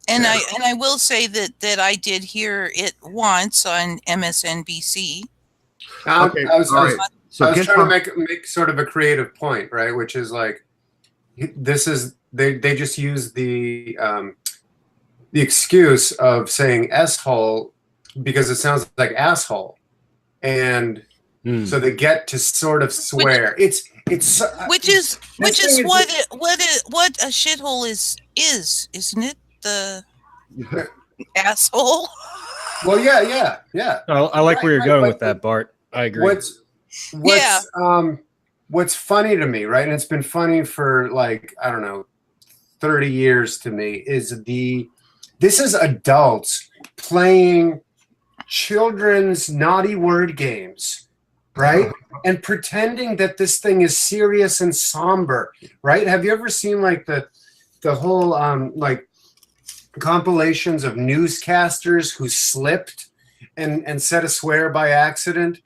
And I will say that I did hear it once on MSNBC. Okay, I was all right. So trying guess to how, make sort of a creative point, right? Which is like, this is they just use the excuse of saying s-hole because it sounds like asshole, and so they get to sort of swear. Which is what a shithole is, isn't it? The asshole. Well, yeah. I like where you're Right, going but with that, Bart. I agree. What's funny to me, right? And it's been funny for like, I don't know, 30 years to me, is this is adults playing children's naughty word games, right? And pretending that this thing is serious and somber, right? Have you ever seen like the whole like compilations of newscasters who slipped and said a swear by accident,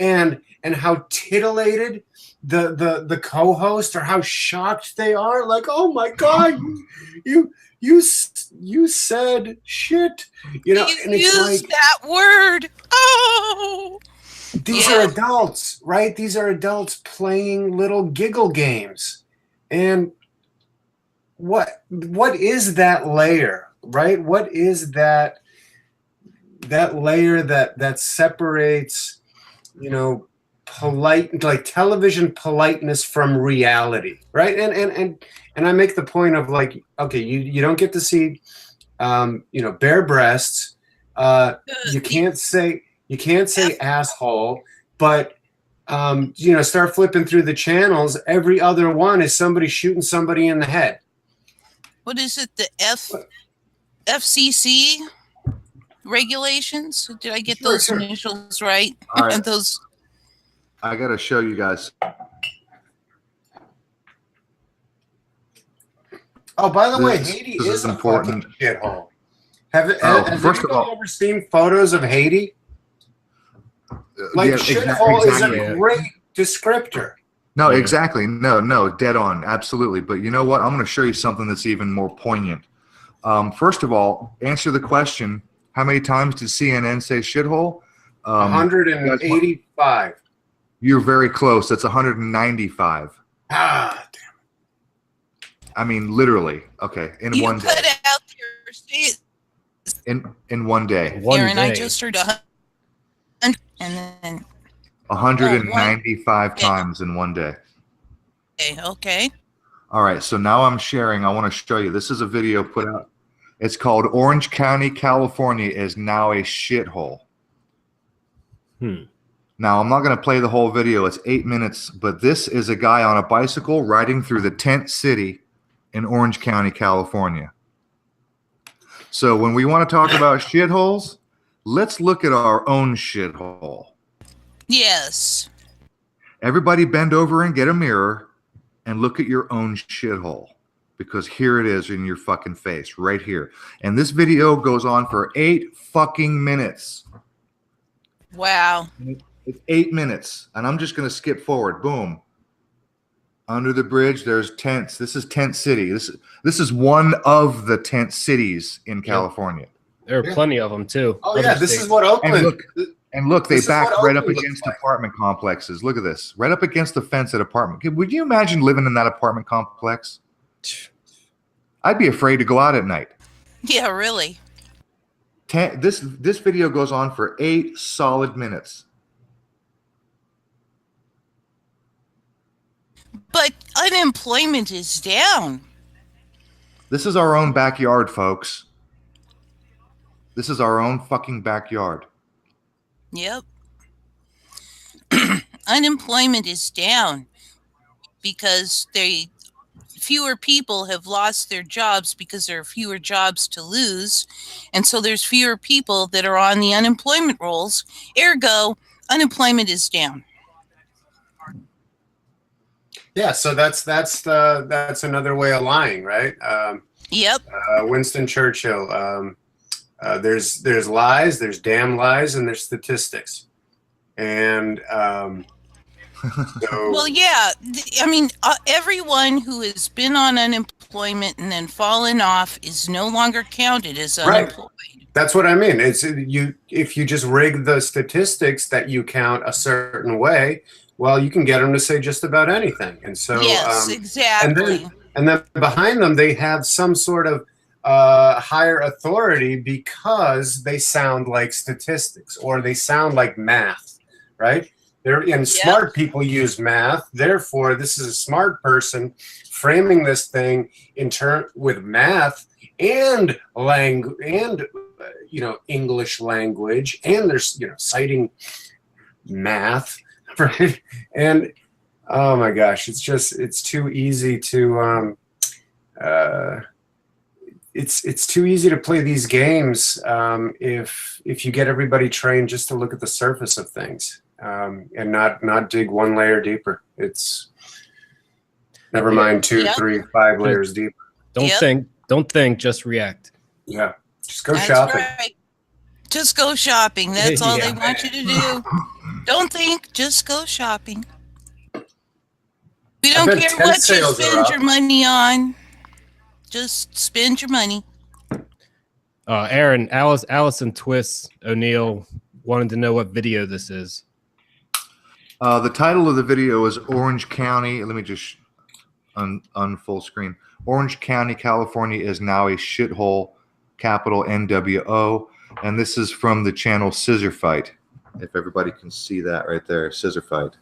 and how titillated the co-host, or how shocked they are, like, oh my god, you said shit, you know, and it's use like that word. Oh, these are adults, right? These are adults playing little giggle games. And what is that layer, right? What is that layer that separates, you know, polite, like television politeness from reality, right? And I make the point of like, okay, you don't get to see you know, bare breasts, you can't say asshole, but you know, start flipping through the channels, every other one is somebody shooting somebody in the head. what is it? The FCC regulations? Did I get Sure, those sure. initials right? All right. Those. I got to show you guys. Oh, by the way, This Haiti is is a important. fucking shithole. Have First of anybody all- ever seen photos of Haiti? Like, Yeah, shithole exactly. is a great descriptor. No, Yeah. exactly. No, dead on. Absolutely. But you know what? I'm going to show you something that's even more poignant. First of all, answer the question, how many times did CNN say shithole? 185. You're very close. That's 195. Ah, damn. I mean, literally. Okay. In You one day. cut out your state In one day. One here, and I day. just heard 100, and then 195 Yeah. times in one day. okay. All right. So now I'm sharing. I want to show you. This is a video put out. It's called Orange County, California is now a shithole. Now, I'm not going to play the whole video. It's 8 minutes, but this is a guy on a bicycle riding through the tent city in Orange County, California. So when we want to talk about shitholes, let's look at our own shithole. Yes. Everybody bend over and get a mirror and look at your own shithole, because here it is in your fucking face right here. And this video goes on for 8 fucking minutes. Wow. It's 8 minutes, and I'm just going to skip forward. Boom. Under the bridge, there's tents. This is Tent City. This is one of the tent cities in California. There are plenty of them too. Oh yeah, this is what Oakland. And look, they This is back what right up Oakland looks against like. apartment complexes. Look at this, right up against the fence at apartment. Would you imagine living in that apartment complex? I'd be afraid to go out at night. Yeah, really. This video goes on for 8 solid minutes. But unemployment is down. This is our own backyard, folks. This is our own fucking backyard. Yep. Unemployment is down because fewer people have lost their jobs because there are fewer jobs to lose. And so there's fewer people that are on the unemployment rolls. Ergo, unemployment is down. Yeah, so that's another way of lying, right? Yep. Winston Churchill. There's lies, there's damn lies, and there's statistics. And so, Well, yeah. I mean, everyone who has been on unemployment and then fallen off is no longer counted as unemployed. that's what I mean. It's if you just rig the statistics that you count a certain way, well, you can get them to say just about anything. And so Yes, exactly. And then behind them, they have some sort of higher authority because they sound like statistics or they sound like math, right? Smart people use math. Therefore, this is a smart person framing this thing with math and English language, and there's citing math, right? And oh my gosh, it's too easy to it's too easy to play these games if you get everybody trained just to look at the surface of things and not dig one layer deeper. It's never mind 2, 3, 5 layers deeper. Don't think, just react. Yeah, just go shopping. Right. Just go shopping. That's all they want you to do. Don't think, just go shopping. We don't care what you spend your money on. Just spend your money. Aaron, Allison Twist O'Neill wanted to know what video this is. The title of the video is Orange County. Let me just full screen. Orange County, California is now a shithole, capital NWO. And this is from the channel Scissor Fight. If everybody can see that right there, Scissor Fight.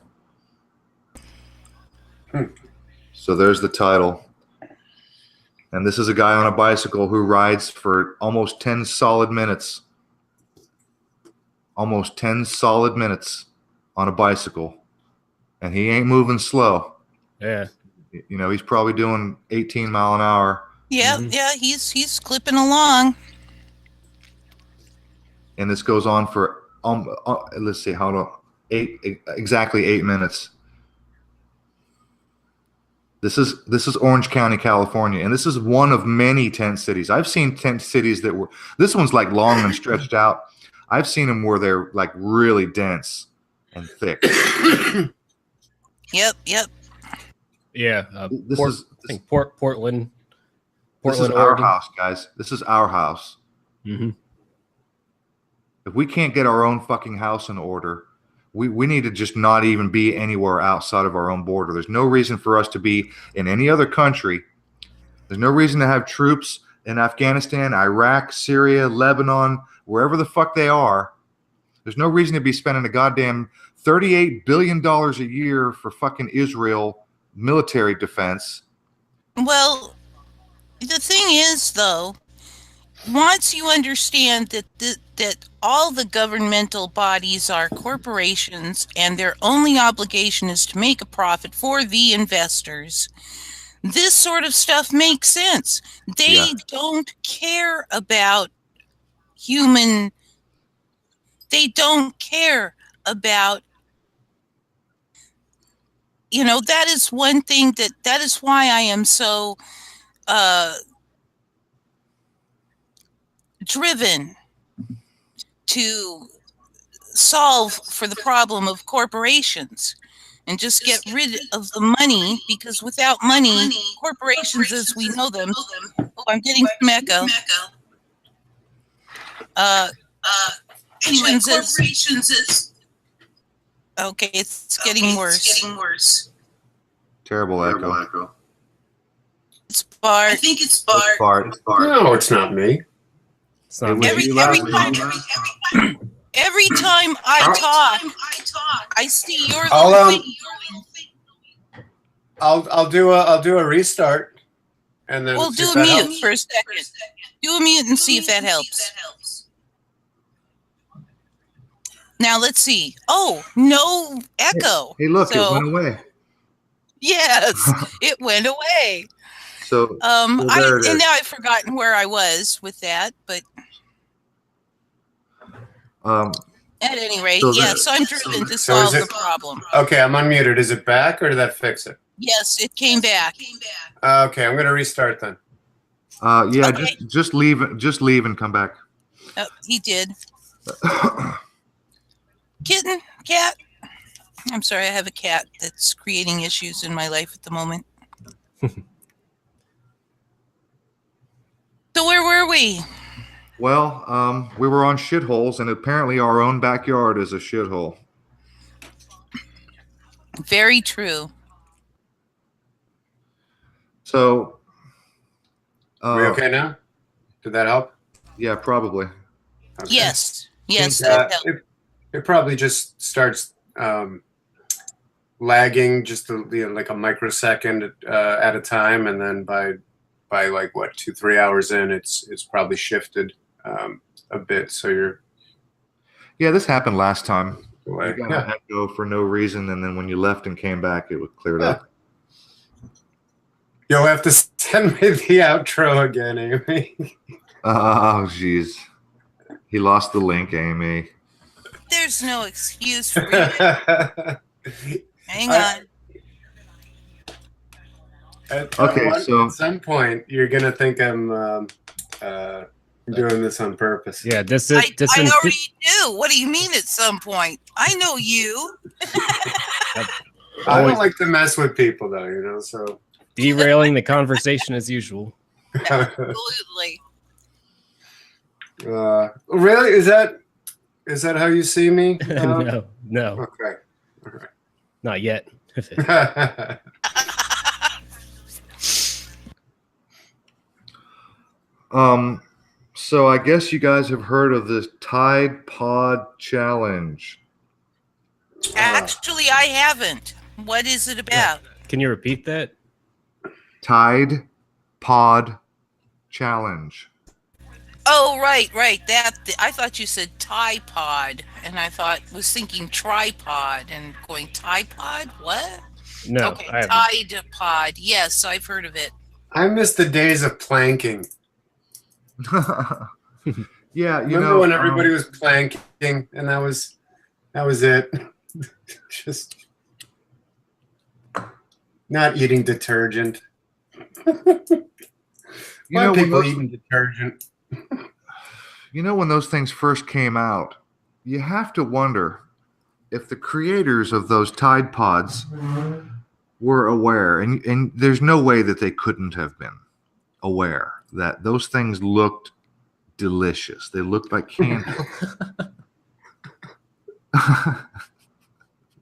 So there's the title. And this is a guy on a bicycle who rides for almost 10 solid minutes. Almost 10 solid minutes on a bicycle. And he ain't moving slow. Yeah. He's probably doing 18 mile an hour. Yeah, he's clipping along. And this goes on for let's see, exactly 8 minutes. This is Orange County, California, and this is one of many tent cities. I've seen tent cities that were, this one's like long and stretched out. I've seen them where they're like really dense and thick. Yep. Yeah. I think Portland. This is our house, guys. This is our house. Mm-hmm. If we can't get our own fucking house in order, we need to just not even be anywhere outside of our own border. There's no reason for us to be in any other country. There's no reason to have troops in Afghanistan, Iraq, Syria, Lebanon, wherever the fuck they are. There's no reason to be spending a goddamn $38 billion a year for fucking Israel military defense. Well, the thing is, though, once you understand that all the governmental bodies are corporations and their only obligation is to make a profit for the investors, this sort of stuff makes sense. They don't care about they don't care about that is one thing that is why I am so driven to solve for the problem of corporations and just get rid of the money, because without money, corporations as we know them, I'm getting some echo. Corporations is okay, it's getting worse. Terrible echo. It's Bart. I think it's Bart. It's Bart. No, it's not me. It's not It was Every you time, last week. every time I talk, I see your I'll, little thing. I'll do a restart, and then We'll see do if a that mute helps. for a second. Do a mute and see if that helps. Now let's see. Oh, no echo. Hey, look, So- it went away. Yes, it went away. So there it And is. now I've forgotten where I was with that, but at any rate, So yes, I'm driven to so solve is the it- problem. Okay, I'm unmuted. Is it back or did that fix it? Yes, it came back. Okay, I'm gonna restart then. yeah, Okay. just leave and come back. Oh, he did. Kitten, cat. I'm sorry, I have a cat that's creating issues in my life at the moment. So where were we? Well, we were on shitholes, and apparently our own backyard is a shithole. Very true. So, Are we okay now? Did that help? yeah, probably. Okay. Yes. Yes, Uh, that helped. it probably just starts lagging just like a microsecond at a time, and then by like 2-3 hours in, it's probably shifted a bit. So you're Yeah, this happened last time. away. You got Yeah. an echo for no reason, and then when you left and came back, it was cleared up. You'll have to send me the outro again, Amy. Oh, jeez. He lost the link, Amy. There's no excuse for it. Hang on. Okay, so- at some point you're gonna think I'm doing this on purpose. Yeah, this I is already do. What do you mean at some point? I know you. I Always- don't like to mess with people, though. So derailing the conversation as usual. Absolutely. really, is that how you see me? No, Okay. not yet. So I guess you guys have heard of this Tide Pod Challenge. Actually, I haven't. What is it about? Can you repeat that? Tide Pod Challenge. Oh, right. I thought you said Tide, and I was thinking tripod and going Tide Pod. What? No, Okay, I haven't. Tide Pod. Yes, I've heard of it. I miss the days of planking. Yeah, Remember when everybody was planking, and that was it. Just not eating detergent. Why people eating detergent? when those things first came out, you have to wonder if the creators of those Tide Pods were aware, and there's no way that they couldn't have been aware that those things looked delicious. They looked like candy.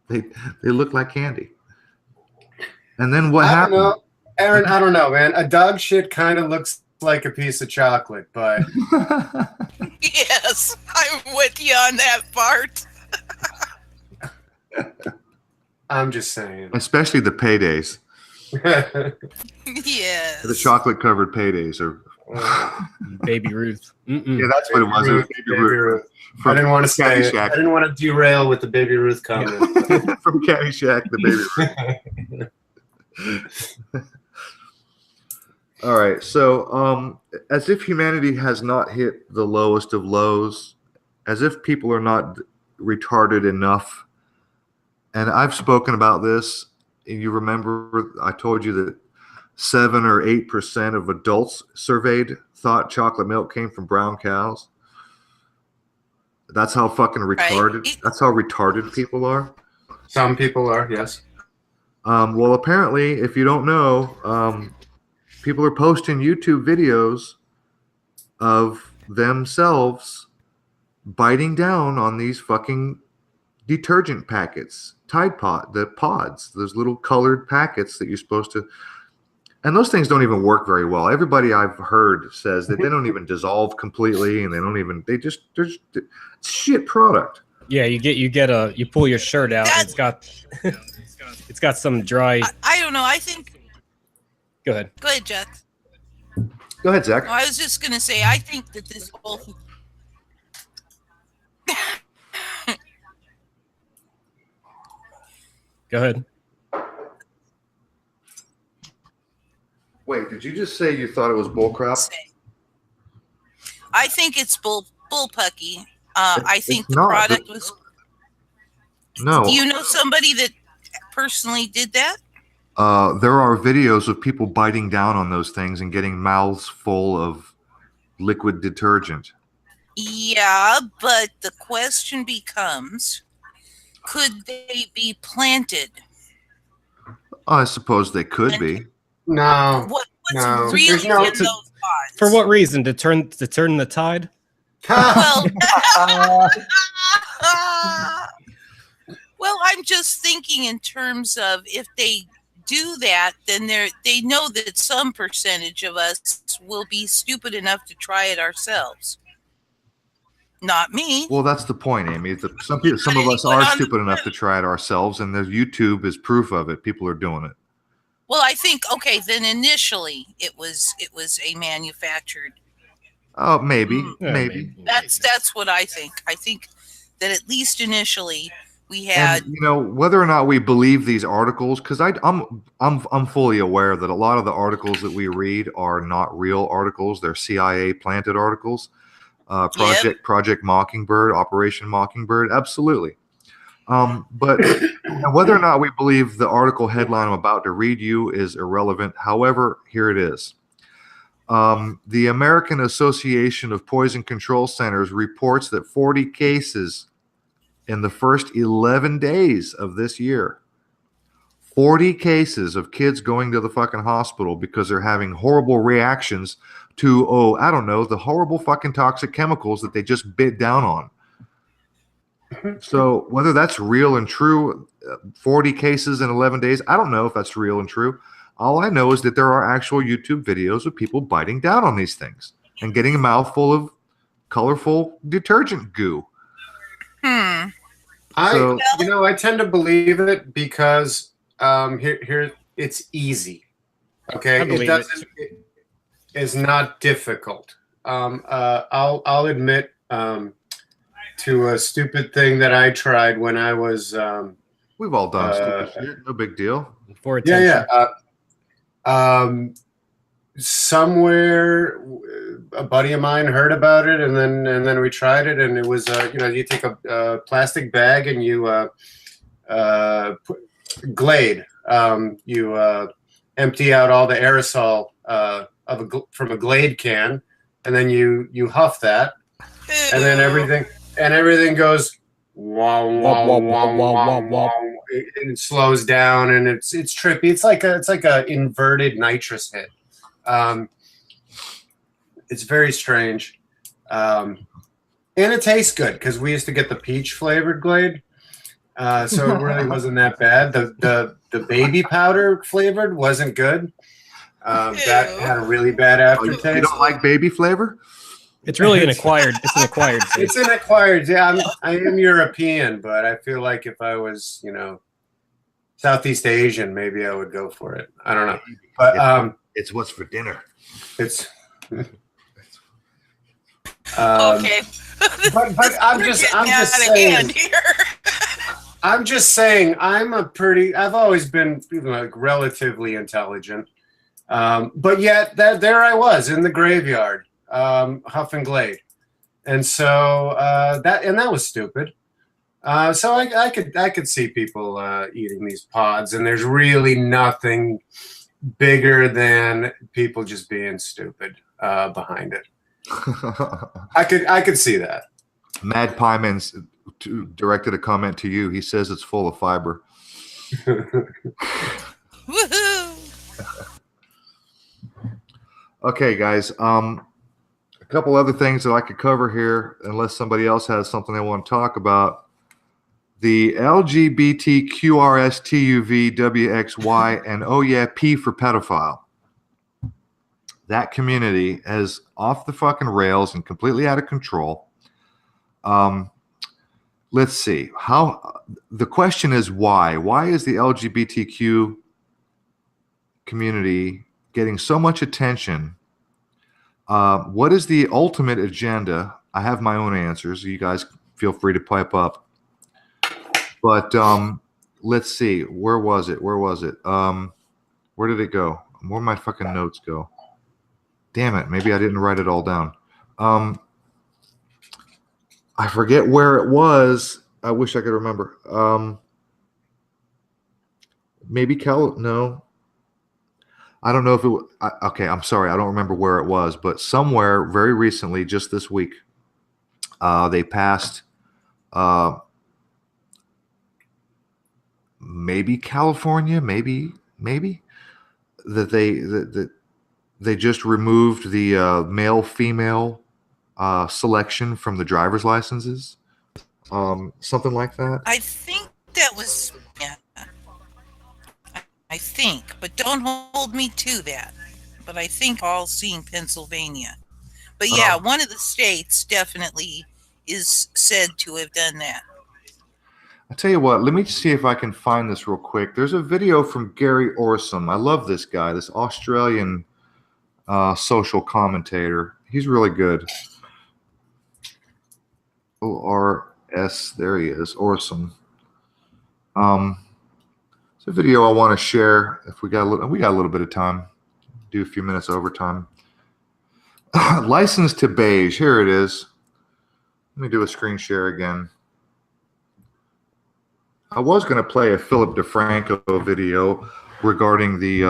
they looked like candy. And then what I don't happened? know. Aaron, I don't know, man. A dog shit kind of looks like a piece of chocolate, but Yes, I'm with you on that part. I'm just saying. Especially the paydays. Yes. The chocolate covered paydays are Baby Ruth. Mm-mm. yeah, that's what it was. It was Baby Ruth. I didn't want to say it. Caddyshack. I didn't want to derail with the Baby Ruth comment. From Caddyshack, the Baby Ruth. All right, so as if humanity has not hit the lowest of lows, as if people are not retarded enough, and I've spoken about this you remember I told you that 7 or 8% of adults surveyed thought chocolate milk came from brown cows. That's how fucking retarded. Right. That's how retarded people are. Some people are, yes. Well, apparently, if you don't know, people are posting YouTube videos of themselves biting down on these fucking detergent packets, Tide Pod, the pods, those little colored packets that you're supposed to. And those things don't even work very well. Everybody I've heard says that they don't even dissolve completely, and they're just shit product. Yeah, you pull your shirt out, and it's got some dry. I don't know. I think. Go ahead. Go ahead, Jack. Go ahead, Zach. No, I was just gonna say. I think that this whole. Go ahead. Wait, did you just say you thought it was bullcrap? I think it's bullpucky. I think the not. product was. No. Do you know somebody that personally did that? There are videos of people biting down on those things and getting mouths full of liquid detergent. Yeah, but the question becomes, could they be planted? I suppose they could be. No. What's No. really There's no- in those pods? For what reason? To turn the tide? Well, well, I'm just thinking in terms of if they do that, then they know that some percentage of us will be stupid enough to try it ourselves. Not me. Well, that's the point, Amy. Some of us are stupid enough to try it ourselves, and the YouTube is proof of it. People are doing it. Well, I think then initially it was a manufactured. Oh, maybe, Yeah, maybe. That's what I think. I think that at least initially we had. And, whether or not we believe these articles, because I'm fully aware that a lot of the articles that we read are not real articles. They're CIA planted articles. Project Mockingbird, Operation Mockingbird, absolutely. But whether or not we believe the article headline I'm about to read you is irrelevant. However, here it is. The American Association of Poison Control Centers reports that 40 cases in the first 11 days of this year. 40 cases of kids going to the fucking hospital because they're having horrible reactions to, the horrible fucking toxic chemicals that they just bit down on. So whether that's real and true, 40 cases in 11 days, I don't know if that's real and true. All I know is that there are actual YouTube videos of people biting down on these things and getting a mouthful of colorful detergent goo. Hmm. I tend to believe it because here it's easy. Okay, it is not difficult. I'll admit to a stupid thing that I tried when I was. We've all done stupid shit. No big deal. For attention. Somewhere a buddy of mine heard about it, and then we tried it, and it was you take a plastic bag and you put Glade. You empty out all the aerosol from a Glade can, and then you huff that, and then everything goes wow, wow, wow, wow, wow, wow. It slows down, and it's trippy. It's like a inverted nitrous hit. It's very strange, and it tastes good because we used to get the peach flavored Glade, so it really wasn't that bad. The baby powder flavored wasn't good. That had a really bad aftertaste. You don't like baby flavor? It's really an acquired. It's an acquired taste. It's an acquired. Yeah, I am European, but I feel like if I was, Southeast Asian, maybe I would go for it. I don't know, but it's what's for dinner. It's Okay. but I'm just saying. I'm just saying. I've always been relatively intelligent, but yet there I was in the graveyard. Huff and Glade, and so that was stupid. So I could see people eating these pods, and there's really nothing bigger than people just being stupid behind it. I could see that. Mad Pieman's directed a comment to you. He says it's full of fiber. Woohoo! Okay, guys. A couple other things that I could cover here, unless somebody else has something they want to talk about. The LGBTQRSTUVWXY and oh yeah, P for pedophile. That community is off the fucking rails and completely out of control. Let's see. The question is why? Why is the LGBTQ community getting so much attention? What is the ultimate agenda? I have my own answers. You guys feel free to pipe up. But let's see. Where was it? Where did it go? Where'd my fucking notes go? Damn it. Maybe I didn't write it all down. I forget where it was. I wish I could remember. Maybe no. I don't know if it was. Okay, I'm sorry. I don't remember where it was. But somewhere very recently, just this week, they passed maybe California, maybe that they just removed the male-female selection from the driver's licenses, something like that. I think that was, yeah, I think, but don't hold me to that. But I think all seeing Pennsylvania. But yeah, one of the states definitely is said to have done that. I'll tell you what, let me see if I can find this real quick. There's a video from Gary Orsom. I love this guy, this Australian social commentator. He's really good. O-R-S, there he is, Orsom. It's a video I want to share. If we got a little bit of time, do a few minutes overtime. License to beige, here it is. Let me do a screen share again. I was going to play a Philip DeFranco video regarding the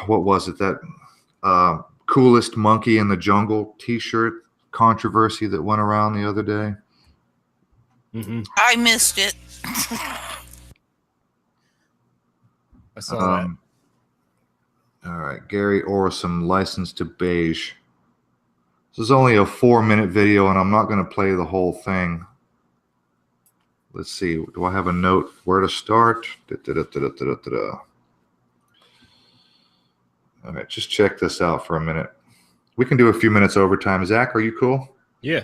what was it, that coolest monkey in the jungle t-shirt controversy that went around the other day. Mm-hmm. I missed it. I saw that. All right, Gary Orsom, License to Beige. This is only a 4-minute video, and I'm not going to play the whole thing. Let's see. Do I have a note where to start? All right, just check this out for a minute. We can do a few minutes overtime. Zach, are you cool? Yeah.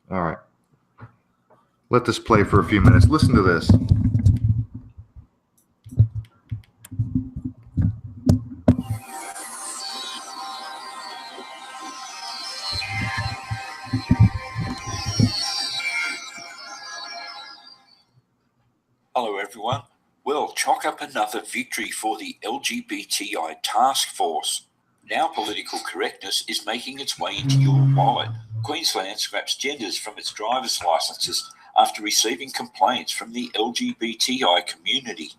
All right. Let this play for a few minutes. Listen to this. Hello everyone. Well, chalk up another victory for the LGBTI task force. Now political correctness is making its way into your wallet. Queensland scraps genders from its driver's licenses after receiving complaints from the LGBTI community.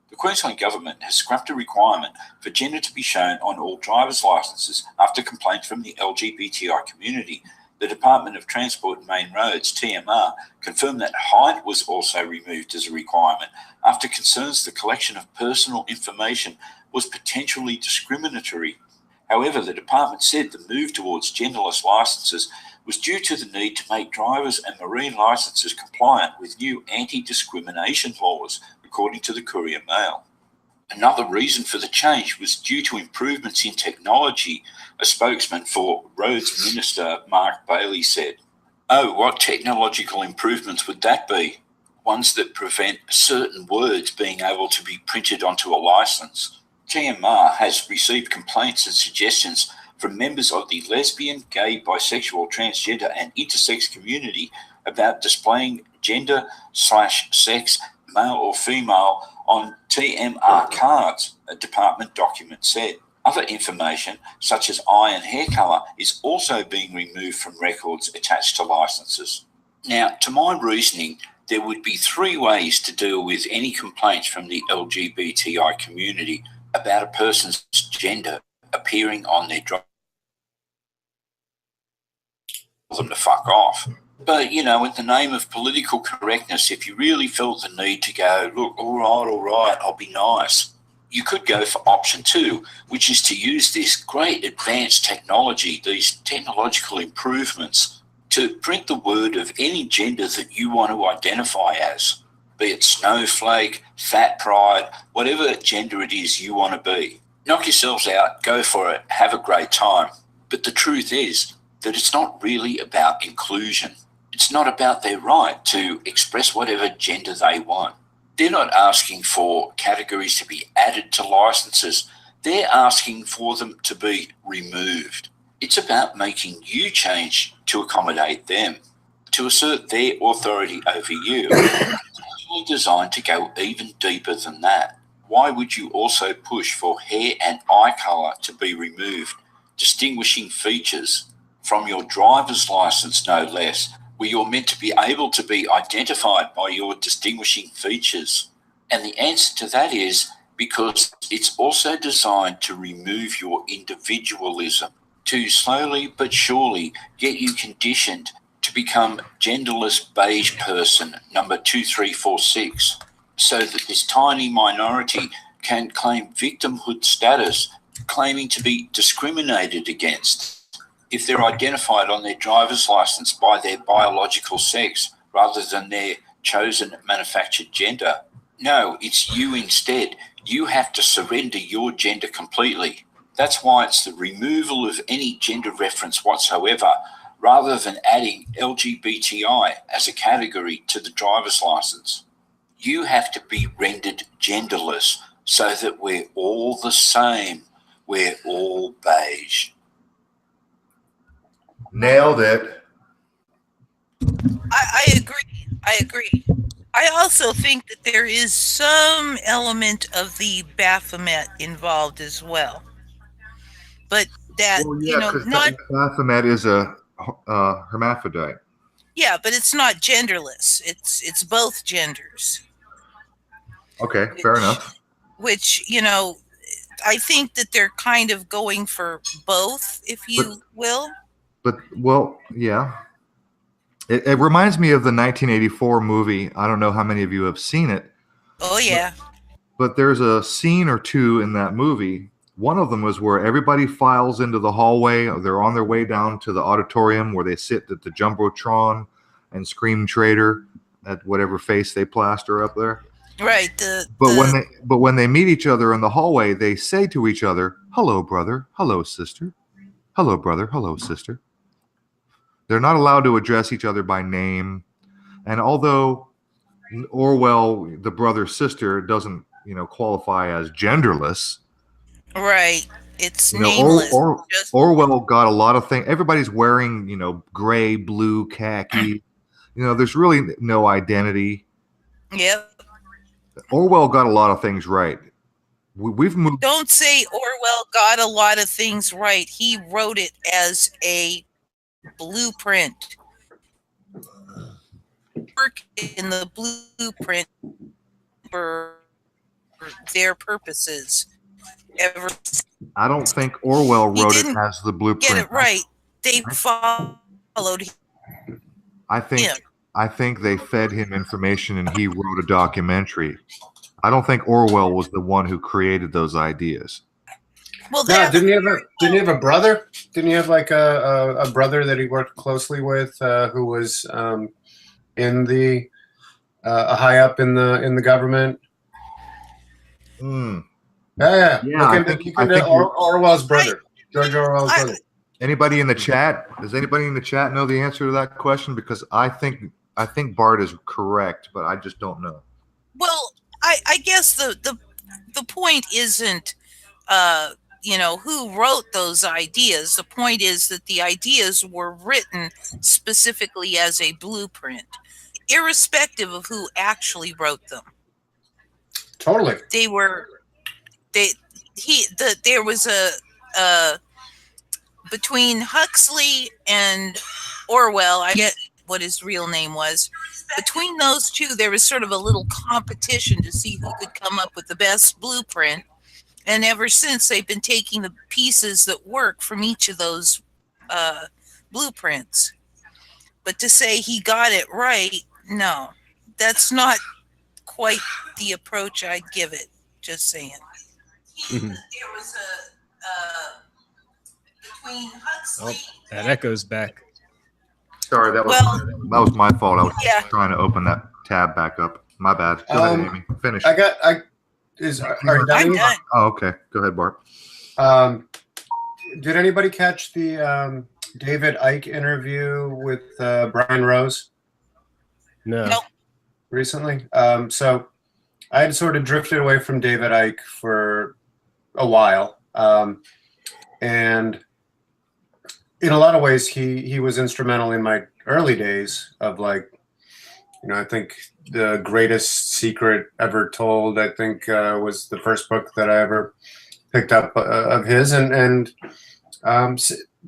The Queensland government has scrapped a requirement for gender to be shown on all driver's licenses after complaints from the LGBTI community. The Department of Transport and Main Roads, TMR, confirmed that height was also removed as a requirement after concerns the collection of personal information was potentially discriminatory. However, the department said the move towards genderless licenses was due to the need to make drivers and marine licenses compliant with new anti-discrimination laws, according to the Courier Mail. Another reason for the change was due to improvements in technology, a spokesman for Roads Minister Mark Bailey said. Oh, what technological improvements would that be? Ones that prevent certain words being able to be printed onto a license. TMR has received complaints and suggestions from members of the lesbian, gay, bisexual, transgender and intersex community about displaying gender/sex, male or female, on TMR cards, a department document said. Other information, such as eye and hair colour, is also being removed from records attached to licences. Now, to my reasoning, there would be 3 ways to deal with any complaints from the LGBTI community about a person's gender appearing on their drive. Them to fuck off. But, in the name of political correctness, if you really felt the need to go, look, all right, I'll be nice, you could go for option 2, which is to use this great advanced technology, these technological improvements, to print the word of any gender that you want to identify as, be it snowflake, fat pride, whatever gender it is you want to be. Knock yourselves out, go for it, have a great time. But the truth is that it's not really about inclusion. It's not about their right to express whatever gender they want. They're not asking for categories to be added to licenses. They're asking for them to be removed. It's about making you change to accommodate them, to assert their authority over you. It's actually designed to go even deeper than that. Why would you also push for hair and eye colour to be removed, distinguishing features from your driver's licence, no less, where you're meant to be able to be identified by your distinguishing features? And the answer to that is because it's also designed to remove your individualism, to slowly but surely get you conditioned to become genderless beige person number 2346, so that this tiny minority can claim victimhood status, claiming to be discriminated against if they're identified on their driver's license by their biological sex rather than their chosen manufactured gender. No, it's you instead. You have to surrender your gender completely. That's why it's the removal of any gender reference whatsoever, rather than adding LGBTI as a category to the driver's license. You have to be rendered genderless so that we're all the same. We're all beige. Nailed it. I agree. I agree. I also think that there is some element of the Baphomet involved as well. But that, Well, yeah, because not, Baphomet is a hermaphrodite. yeah, but it's not genderless. It's both genders. Okay, fair enough. Which, I think that they're kind of going for both, if you will. But, well, yeah. It reminds me of the 1984 movie. I don't know how many of you have seen it. Oh, yeah. But there's a scene or two in that movie. One of them was where everybody files into the hallway. They're on their way down to the auditorium where they sit at the Jumbotron and scream traitor at whatever face they plaster up there. Right. But when they meet each other in the hallway, they say to each other, "Hello, brother. Hello, sister. Hello, brother. Hello, sister." They're not allowed to address each other by name. And although Orwell, the brother-sister, doesn't, qualify as genderless. Right. It's nameless. Orwell got a lot of things. Everybody's wearing, gray, blue, khaki. There's really no identity. Yep. Orwell got a lot of things right. We've moved. Don't say Orwell got a lot of things right. He wrote it as a blueprint. Work in the blueprint for their purposes. I don't think Orwell wrote it as the blueprint. Get it right. They followed him. I think they fed him information and he wrote a documentary. I don't think Orwell was the one who created those ideas. Well, no, didn't he have a brother? Didn't he have like a brother that he worked closely with who was in the high up in the government? Yeah. Orwell's brother, George Orwell's brother. Anybody in the chat? Does anybody in the chat know the answer to that question? Because I think Bart is correct, but I just don't know. Well, I guess the point isn't who wrote those ideas. The point is that the ideas were written specifically as a blueprint, irrespective of who actually wrote them. Totally. there was a between Huxley and Orwell, I get what his real name was. Between those two, there was sort of a little competition to see who could come up with the best blueprint. And ever since, they've been taking the pieces that work from each of those blueprints. But to say he got it right, no, that's not quite the approach I'd give it. Just saying. Mhm. There was between Huxley. Oh, that echoes back. Sorry, that was my fault. I was trying to open that tab back up. My bad. Go ahead, Amy. Finish. Are you done? I'm done. Oh, okay. Go ahead, Bart. Did anybody catch the David Icke interview with Brian Rose No. Nope. recently? So I had sort of drifted away from David Icke for a while, and in a lot of ways, he was instrumental in my early days of, like, I think The Greatest Secret Ever Told, I think, was the first book that I ever picked up of his, and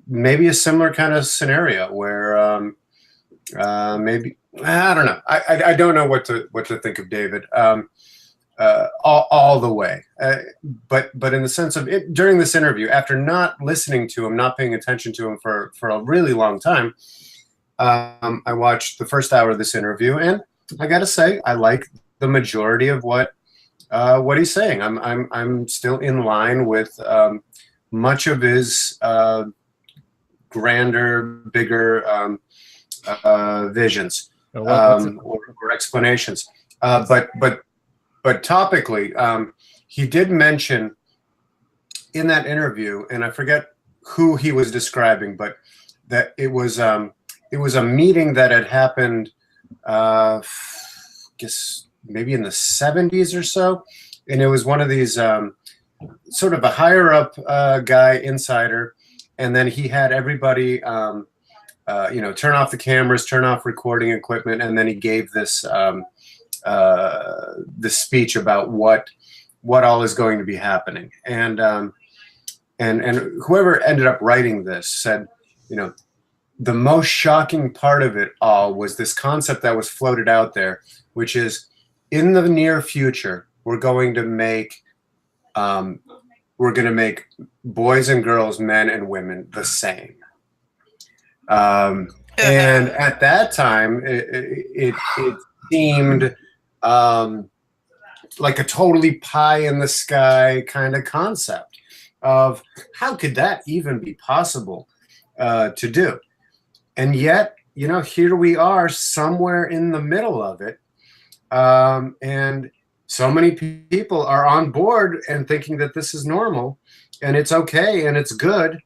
maybe a similar kind of scenario where maybe, I don't know. I don't know what to think of David all the way. But in the sense of it, during this interview, after not listening to him, not paying attention to him for a really long time, I watched the first hour of this interview, and I got to say, I like the majority of what he's saying. I'm still in line with much of his grander, bigger visions or explanations. But topically, he did mention in that interview, and I forget who he was describing, but that it was a meeting that had happened, I guess maybe in the 70s or so, and it was one of these sort of a higher up guy, insider, and then he had everybody turn off the cameras, turn off recording equipment, and then he gave this speech about what all is going to be happening, and whoever ended up writing this said, the most shocking part of it all was this concept that was floated out there, which is, in the near future, we're going to make boys and girls, men and women, the same. And at that time, it seemed like a totally pie in the sky kind of concept of how could that even be possible to do. And yet, here we are somewhere in the middle of it. And so many people are on board and thinking that this is normal and it's okay and it's good.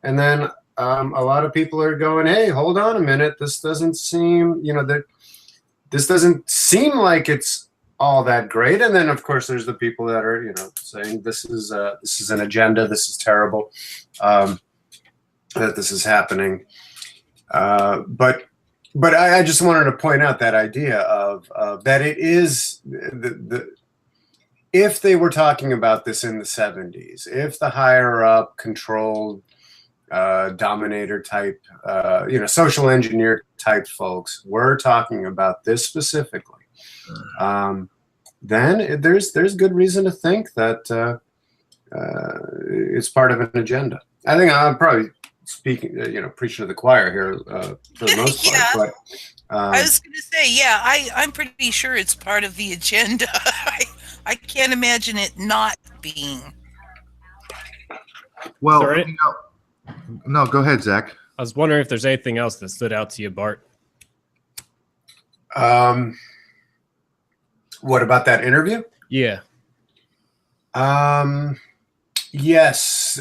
And then a lot of people are going, hey, hold on a minute. This doesn't seem, this doesn't seem like it's all that great. And then, of course, there's the people that are, saying this is an agenda. This is terrible that this is happening. But I just wanted to point out that idea of that it is if they were talking about this in the 70s, if the higher up controlled dominator type, social engineer type folks were talking about this specifically, then there's good reason to think that it's part of an agenda. I think I'm probably speaking, preaching to the choir here for the most part. But I was going to say, I'm pretty sure it's part of the agenda. I can't imagine it not being. Well, no, go ahead, Zach. I was wondering if there's anything else that stood out to you, Bart. What about that interview? Yeah. Yes.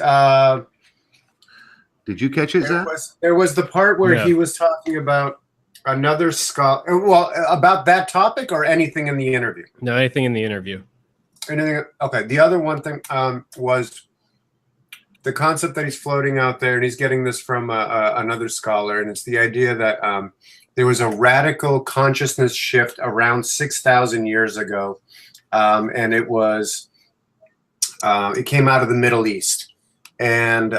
Did you catch it, Zach? There was the part where he was talking about another scholar. Well, about that topic or anything in the interview? No, anything in the interview. Anything? Okay. The other one thing was the concept that he's floating out there, and he's getting this from another scholar, and it's the idea that there was a radical consciousness shift around 6,000 years ago, and it was It came out of the Middle East, and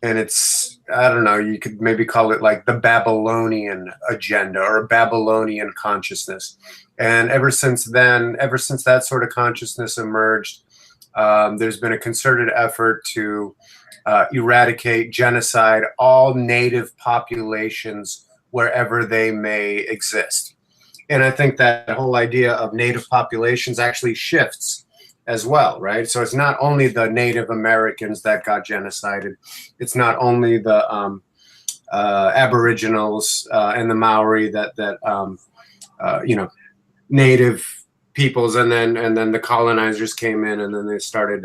it's, I don't know, you could maybe call it like the Babylonian agenda or Babylonian consciousness. And ever since then, ever since that sort of consciousness emerged, there's been a concerted effort to eradicate, genocide all native populations wherever they may exist. And I think that whole idea of native populations actually shifts as well, right? So it's not only the Native Americans that got genocided, it's not only the Aboriginals and the Maori that you know, native peoples, and then the colonizers came in, and then they started.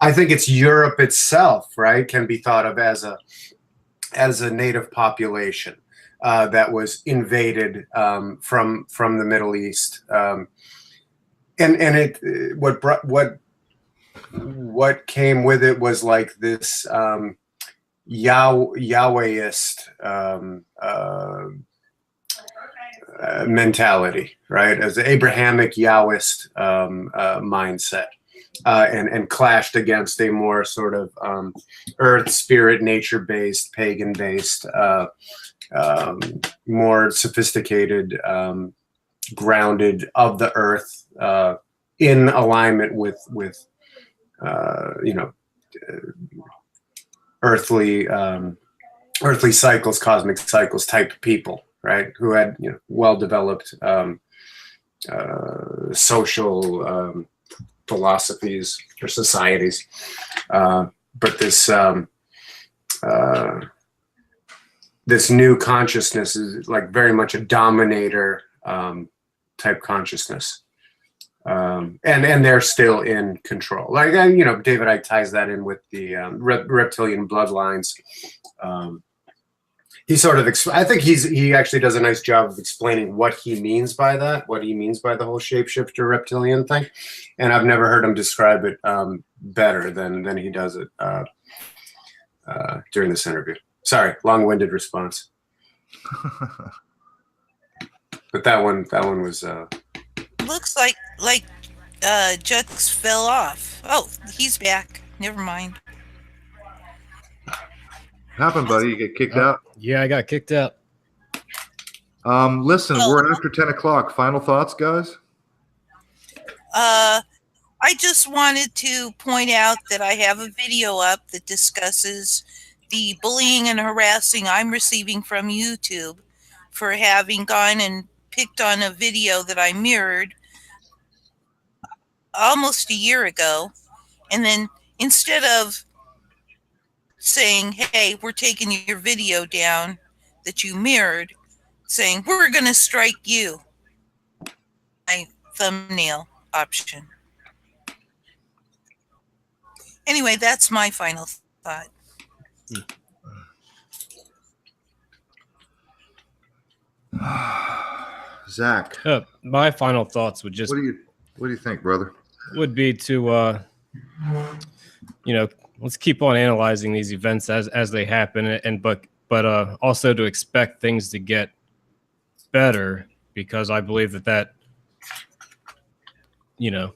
I think it's Europe itself, right, can be thought of as a native population that was invaded from the Middle East. And it what came with it was like this Yahwehist mentality, right? As the Abrahamic Yahwist mindset, and clashed against a more sort of earth, spirit, nature-based, pagan-based, more sophisticated, grounded of the earth, in alignment with you know, earthly cycles, cosmic cycles type people, right? Who had, you know, well-developed social philosophies or societies, but this new consciousness is like very much a dominator type consciousness, and they're still in control. Like, you know, David Icke ties that in with the reptilian bloodlines. He sort of, I think he actually does a nice job of explaining what he means by that, what he means by the whole shapeshifter reptilian thing, and I've never heard him describe it better than he does it during this interview. Sorry, long-winded response. But that one was. Looks like Jux fell off. Oh, he's back. Never mind. Happened, buddy? You get kicked out? Yeah, I got kicked out. Listen, we're after 10 o'clock. Final thoughts, guys? I just wanted to point out that I have a video up that discusses the bullying and harassing I'm receiving from YouTube for having gone and picked on a video that I mirrored almost a year ago. And then instead of saying, hey, we're taking your video down that you mirrored, saying, we're going to strike you. My thumbnail option. Anyway, that's my final thought. Zach, My final thoughts would just what do you think, brother? would be to you know, let's keep on analyzing these events as they happen, and but also to expect things to get better, because I believe that you know,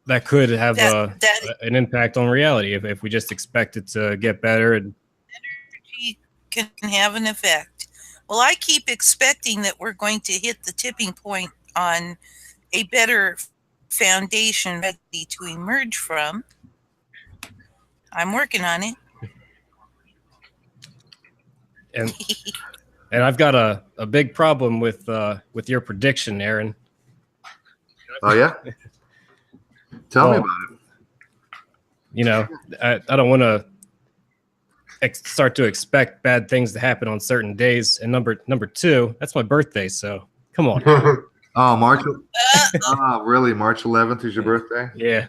that could have an impact on reality if we just expect it to get better. And energy can have an effect. Well, I keep expecting that we're going to hit the tipping point on a better foundation ready to emerge from. I'm working on it. And I've got a big problem with your prediction, Aaron. Oh yeah? Tell me about it. You know, I don't want to start to expect bad things to happen on certain days. And number two, that's my birthday, so come on. Oh, March. Really? March 11th is your birthday? Yeah.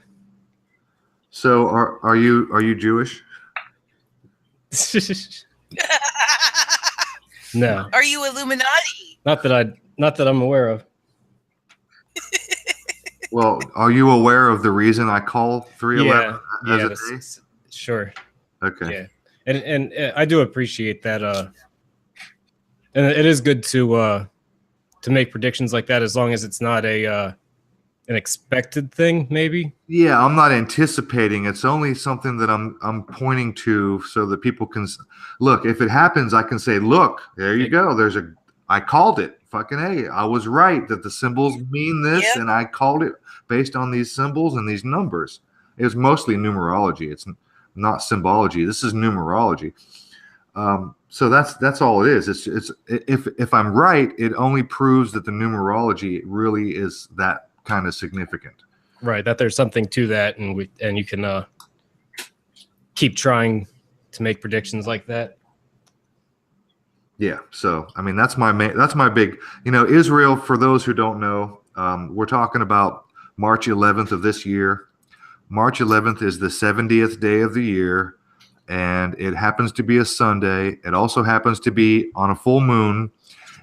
So are you Jewish? No. Are you Illuminati? Not that I'm aware of. Well, are you aware of the reason I call 311 as a day? Sure. Okay. Yeah. And I do appreciate that. And it is good to make predictions like that, as long as it's not a an expected thing, maybe. Yeah, I'm not anticipating. It's only something that I'm pointing to so that people can look. If it happens, I can say, "Look, there you go. I called it. Fucking hey, I was right that the symbols mean this, Yep. and I called it based on these symbols and these numbers." It was mostly numerology. It's not symbology. This is numerology. So that's all it is. It's if I'm right, it only proves that the numerology really is that kind of significant. Right, that there's something to that, and you can keep trying to make predictions like that. Yeah. So I mean, that's my big. Israel. For those who don't know, we're talking about March 11th of this year. March 11th is the 70th day of the year, and it happens to be a Sunday. It also happens to be on a full moon,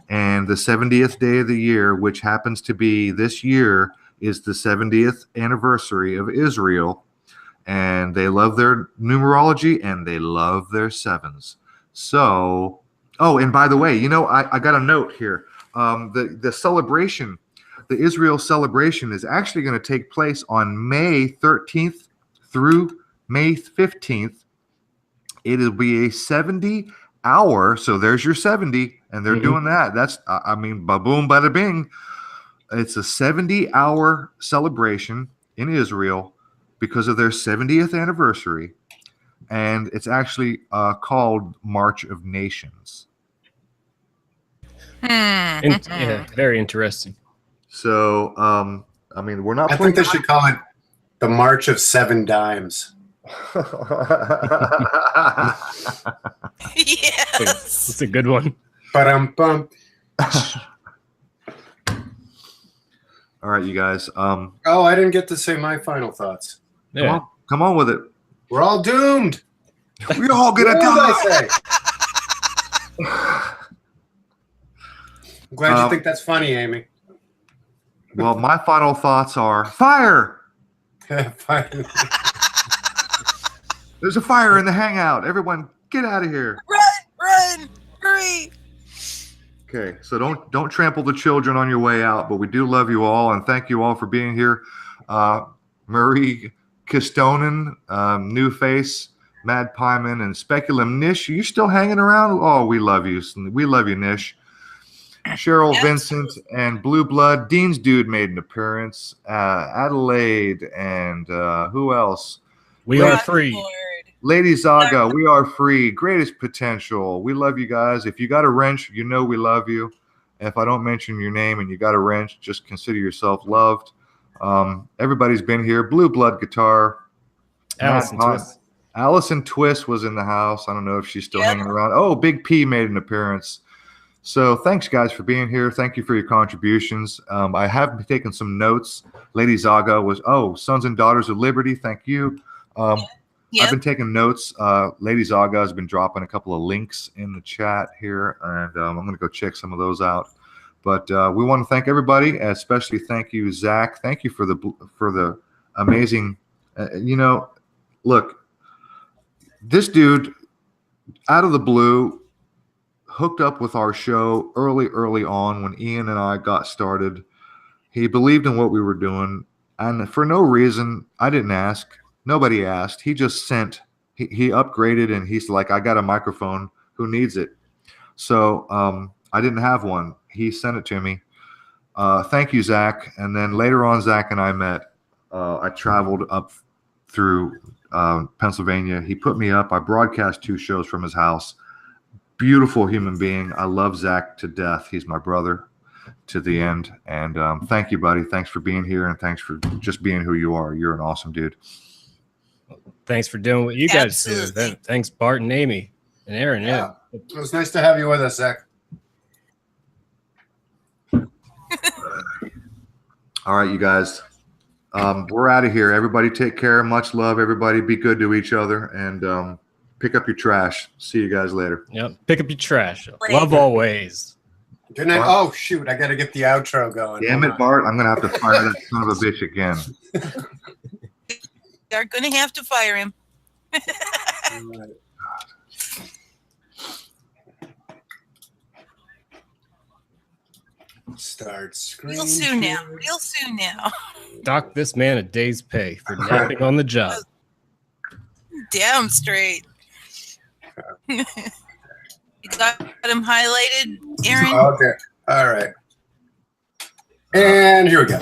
and the 70th day of the year, which happens to be this year, is the 70th anniversary of Israel, and they love their numerology and they love their sevens. So, oh, and by the way, I got a note here. The celebration, the Israel celebration, is actually going to take place on May 13th through May 15th. It'll be a 70-hour. So there's your 70, and they're doing that. That's, ba-boom, bada bing. It's a 70-hour celebration in Israel because of their 70th anniversary, and it's actually called March of Nations. Yeah, very interesting. So, we're not. I think they should call it the March of 7 Dimes. Yes. It's a good one. Ba-dum-bum. All right, you guys. Oh, I didn't get to say my final thoughts. Yeah. Come on with it. We're all doomed. We're all gonna What did die. I say? I'm glad you think that's funny, Amy. Well, my final thoughts are fire. Fine. There's a fire in the hangout. Everyone, get out of here. Run, hurry. Okay, so don't trample the children on your way out, but we do love you all and thank you all for being here. Marie Kistonen, New Face, Mad Pieman, and Speculum Nish. Are you still hanging around? Oh, we love you. We love you, Nish. Cheryl Vincent and Blue Blood. Dean's Dude made an appearance. Adelaide and who else? We are free. Lord. Lady Zaga, we are free. Greatest potential. We love you guys. If you got a wrench, we love you. If I don't mention your name and you got a wrench, just consider yourself loved. Everybody's been here. Blue Blood Guitar. Allison Twist was in the house. I don't know if she's still hanging around. Oh, Big P made an appearance. So thanks, guys, for being here. Thank you for your contributions. I have taken some notes. Lady Zaga was, Sons and Daughters of Liberty. Thank you. I've been taking notes. Lady Zaga has been dropping a couple of links in the chat here, and I'm going to go check some of those out. But we want to thank everybody, especially thank you, Zach. Thank you for the amazing. Look, this dude, out of the blue, hooked up with our show early on when Ian and I got started. He believed in what we were doing, and for no reason, I didn't ask. Nobody asked. He just sent. He upgraded, and he's like, I got a microphone. Who needs it? So I didn't have one. He sent it to me. Thank you, Zach. And then later on, Zach and I met. I traveled up through Pennsylvania. He put me up. I broadcast 2 shows from his house. Beautiful human being. I love Zach to death. He's my brother to the end. And thank you, buddy. Thanks for being here, and thanks for just being who you are. You're an awesome dude. Thanks for doing what you guys do. Thanks, Bart and Amy and Aaron. Yeah. It was nice to have you with us, Zach. All right, you guys. We're out of here. Everybody take care. Much love. Everybody be good to each other, and pick up your trash. See you guys later. Yep. Pick up your trash. Love always. Good night. Oh, shoot. I got to get the outro going. Damn it, Bart. I'm going to have to fire that son of a bitch again. They're going to have to fire him. All right. Start screen. Real soon now. Real soon now. Dock this man a day's pay for napping on the job. Damn straight. You got him highlighted, Aaron? Okay. All right. And here we go.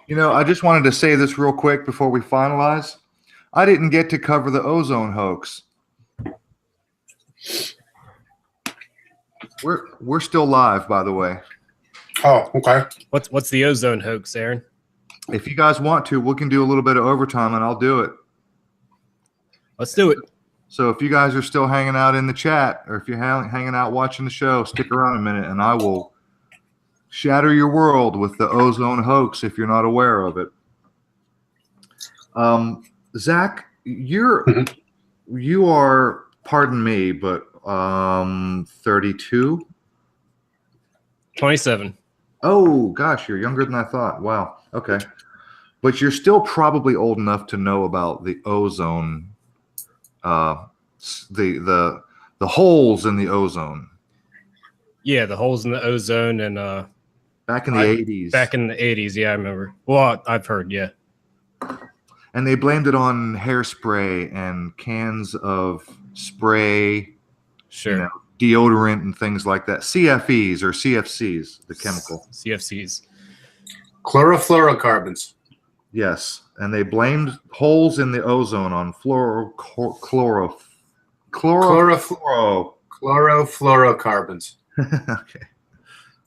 You know, I just wanted to say this real quick before we finalize. I didn't get to cover the ozone hoax. We're still live, by the way. Oh, okay. What's the ozone hoax, Aaron? If you guys want to, we can do a little bit of overtime, and I'll do it. Let's do it. So if you guys are still hanging out in the chat, or if you're hanging out watching the show, stick around a minute, and I will shatter your world with the ozone hoax if you're not aware of it. Zach, you are, pardon me, but 32? 27. Oh, gosh, you're younger than I thought. Wow. Okay. But you're still probably old enough to know about the ozone, the holes in the ozone. Yeah, the holes in the ozone and back in the 80s. Back in the 80s, yeah, I remember. Well, I've heard, yeah. And they blamed it on hairspray and cans of spray, Sure. you know, deodorant and things like that. CFEs or CFCs, the chemical. CFCs. Chlorofluorocarbons. Yes. And they blamed holes in the ozone on Chlorofluorocarbons. Okay.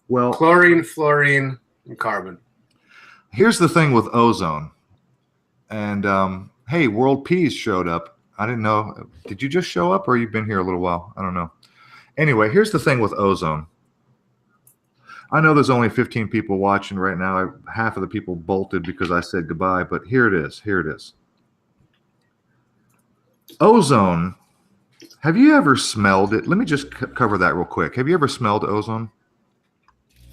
Well, Chlorine, fluorine, and carbon. here's the thing with ozone. And hey, World Peace showed up. I didn't know. Did you just show up or you've been here a little while? I don't know. Anyway, here's the thing with ozone. I know there's only 15 people watching right now. Half of the people bolted because I said goodbye, but here it is. Here it is. Ozone. Have you ever smelled it? Let me just cover that real quick. Have you ever smelled ozone?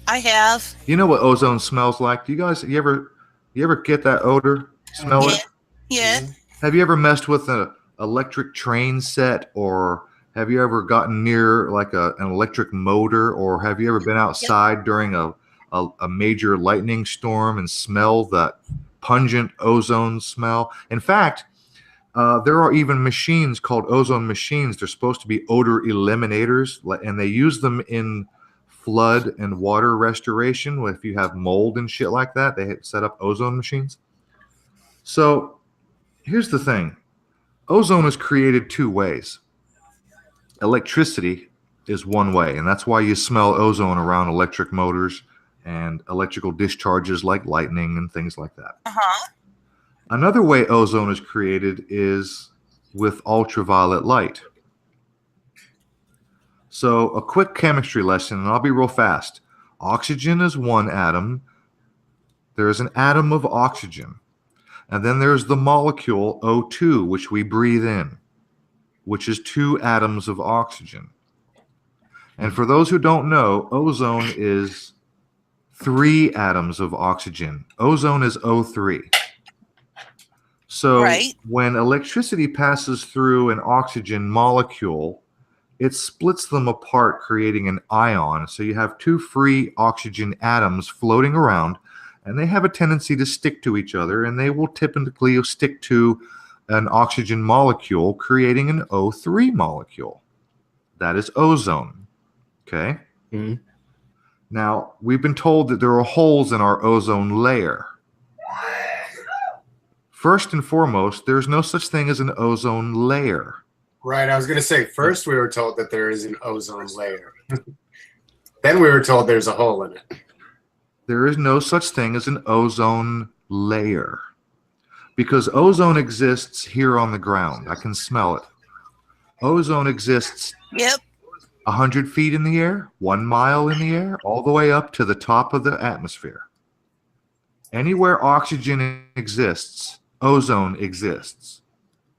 I have. You know what ozone smells like? Do you guys, you ever get that odor? Smell Yeah. it? Yeah. Have you ever messed with an electric train set, or have you ever gotten near like an electric motor, or have you ever been outside during a major lightning storm and smelled that pungent ozone smell? In fact, there are even machines called ozone machines. They're supposed to be odor eliminators, and they use them in flood and water restoration. If you have mold and shit like that, they set up ozone machines. So here's the thing. Ozone is created two ways. Electricity is one way, and that's why you smell ozone around electric motors and electrical discharges like lightning and things like that. Uh-huh. Another way ozone is created is with ultraviolet light. So a quick chemistry lesson, and I'll be real fast. Oxygen is one atom. There is an atom of oxygen. And then there's the molecule O2, which we breathe in, which is two atoms of oxygen. And for those who don't know, ozone is three atoms of oxygen. Ozone is O3. So Right. when electricity passes through an oxygen molecule, it splits them apart, creating an ion. So you have two free oxygen atoms floating around, and they have a tendency to stick to each other, and they will typically stick to an oxygen molecule, creating an O3 molecule. That is ozone. Okay? Mhm. Now, we've been told that there are holes in our ozone layer. First and foremost, there's no such thing as an ozone layer. Right. I was going to say, first we were told that there is an ozone layer. Then we were told there's a hole in it. There is no such thing as an ozone layer, because ozone exists here on the ground. I can smell it. Ozone exists Yep. 100 feet in the air, 1 mile in the air, all the way up to the top of the atmosphere. Anywhere oxygen exists, ozone exists,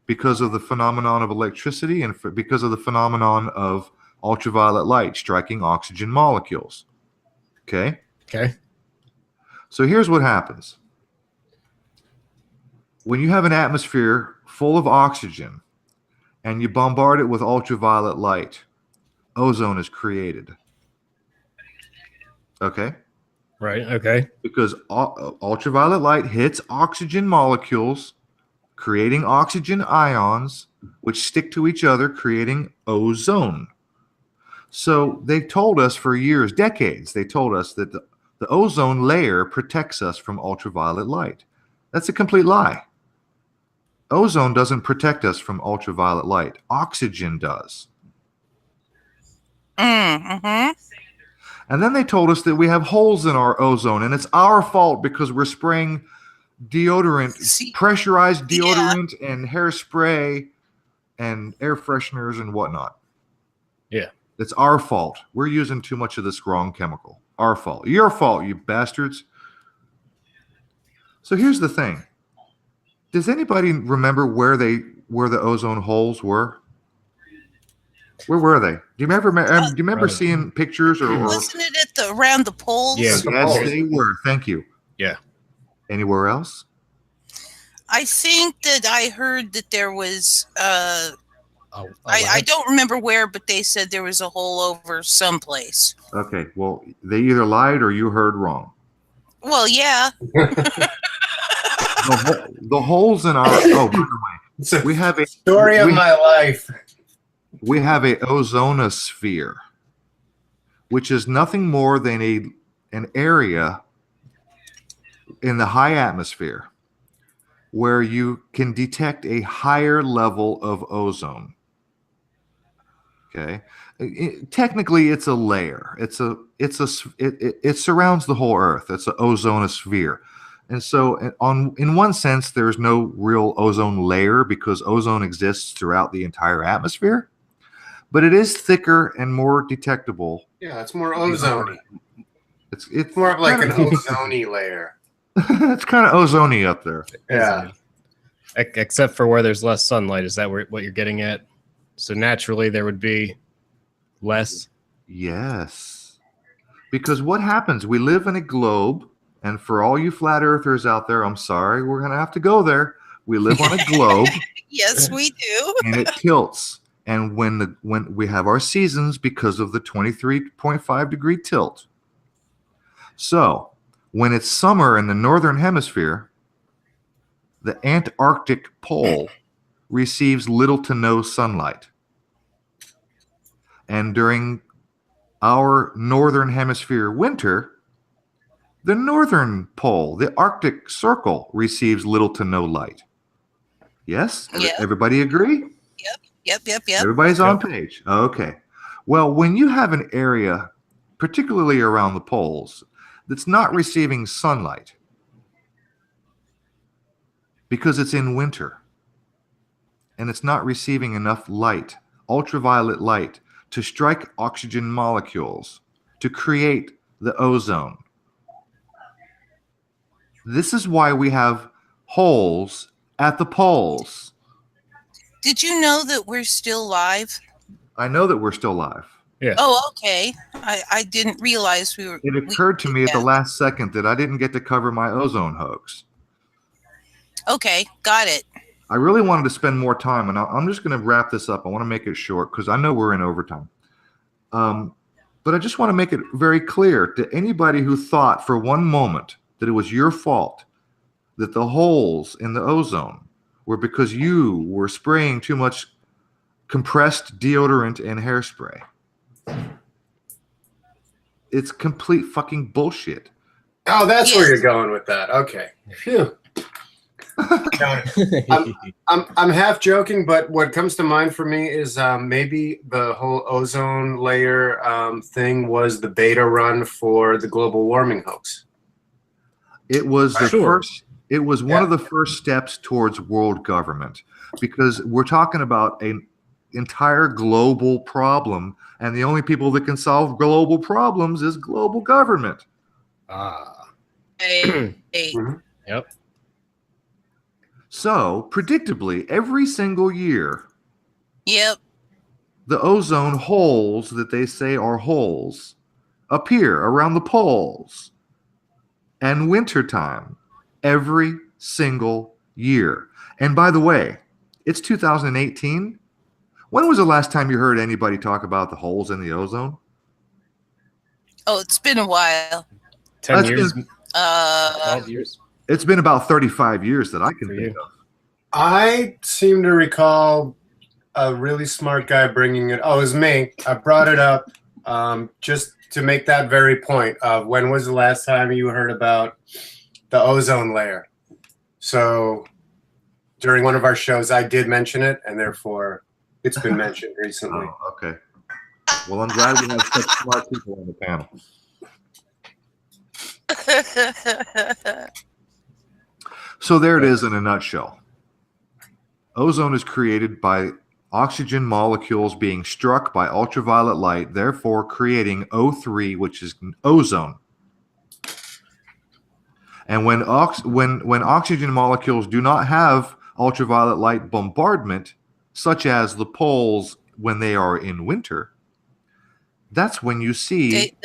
because of the phenomenon of electricity and because of the phenomenon of ultraviolet light striking oxygen molecules. Okay? Okay. So here's what happens. When you have an atmosphere full of oxygen and you bombard it with ultraviolet light, ozone is created. Okay? Right. Okay. Because ultraviolet light hits oxygen molecules, creating oxygen ions, which stick to each other, creating ozone. So they've told us for years, decades, they told us that the ozone layer protects us from ultraviolet light. That's a complete lie. Ozone doesn't protect us from ultraviolet light. Oxygen does. Mm-hmm. And then they told us that we have holes in our ozone, and it's our fault because we're spraying deodorant, pressurized deodorant, and hairspray and air fresheners and whatnot. Yeah. It's our fault. We're using too much of this wrong chemical. Our fault. Your fault, you bastards. So here's the thing. Does anybody remember where the ozone holes were? Where were they? Do you remember seeing pictures or Wasn't it at around the poles? Yeah. Yes, they were. Thank you. Yeah. Anywhere else? I think that I heard that there was Oh, I don't remember where, but they said there was a hole over someplace. Okay. Well, they either lied or you heard wrong. Well, yeah. The holes in our by the way, we have a Story of my life. we have a ozonosphere, which is nothing more than an area in the high atmosphere where you can detect a higher level of ozone. Okay, technically it's a layer. It surrounds the whole Earth. It's an ozonosphere. And so in one sense, there's no real ozone layer because ozone exists throughout the entire atmosphere, but it is thicker and more detectable. Yeah, it's more ozone. It's more of like an ozone layer. It's kind of ozony up there. Yeah. Except for where there's less sunlight. Is that what you're getting at? So naturally there would be less. Yes. Because what happens? We live in a globe And for all you flat earthers out there, I'm sorry, we're going to have to go there. We live on a globe. Yes, we do. And it tilts. And when we have our seasons because of the 23.5 degree tilt. So when it's summer in the northern hemisphere, the Antarctic pole receives little to no sunlight. And during our northern hemisphere winter, the northern pole, the Arctic Circle, receives little to no light. Yes? Yeah. Everybody agree? Yep. Everybody's on page. Okay. Well, when you have an area, particularly around the poles, that's not receiving sunlight because it's in winter and it's not receiving enough light, ultraviolet light, to strike oxygen molecules to create the ozone. This is why we have holes at the poles. Did you know that we're still live? I know that we're still live. Yeah. Oh, okay. I didn't realize we were. It occurred to me at the last second that I didn't get to cover my ozone hoax. Okay, got it. I really wanted to spend more time, and I'm just going to wrap this up. I want to make it short because I know we're in overtime. But I just want to make it very clear to anybody who thought for one moment that it was your fault that the holes in the ozone were because you were spraying too much compressed deodorant and hairspray. It's complete fucking bullshit. Oh, that's where you're going with that. Okay. Phew. I'm half joking, but what comes to mind for me is maybe the whole ozone layer thing was the beta run for the global warming hoax. It was the Sure. first. It was one of the first steps towards world government, because we're talking about an entire global problem, and the only people that can solve global problems is global government. Hey. Yep. So, predictably, every single year, Yep. the ozone holes that they say are holes appear around the poles and wintertime every single year. And by the way, it's 2018. When was the last time you heard anybody talk about the holes in the ozone? Oh, it's been a while. 10 That's years, been- 12 years. It's been about 35 years that I can For think you. of. I seem to recall a really smart guy bringing it. Oh, it was me. I brought it up just to make that very point of when was the last time you heard about the ozone layer. So during one of our shows, I did mention it, and therefore it's been mentioned recently. Oh, okay. Well, I'm glad we have such smart people on the panel. So there it is in a nutshell. Ozone is created by oxygen molecules being struck by ultraviolet light, therefore creating O3, which is ozone. And when oxygen molecules do not have ultraviolet light bombardment, such as the poles when they are in winter, that's when you see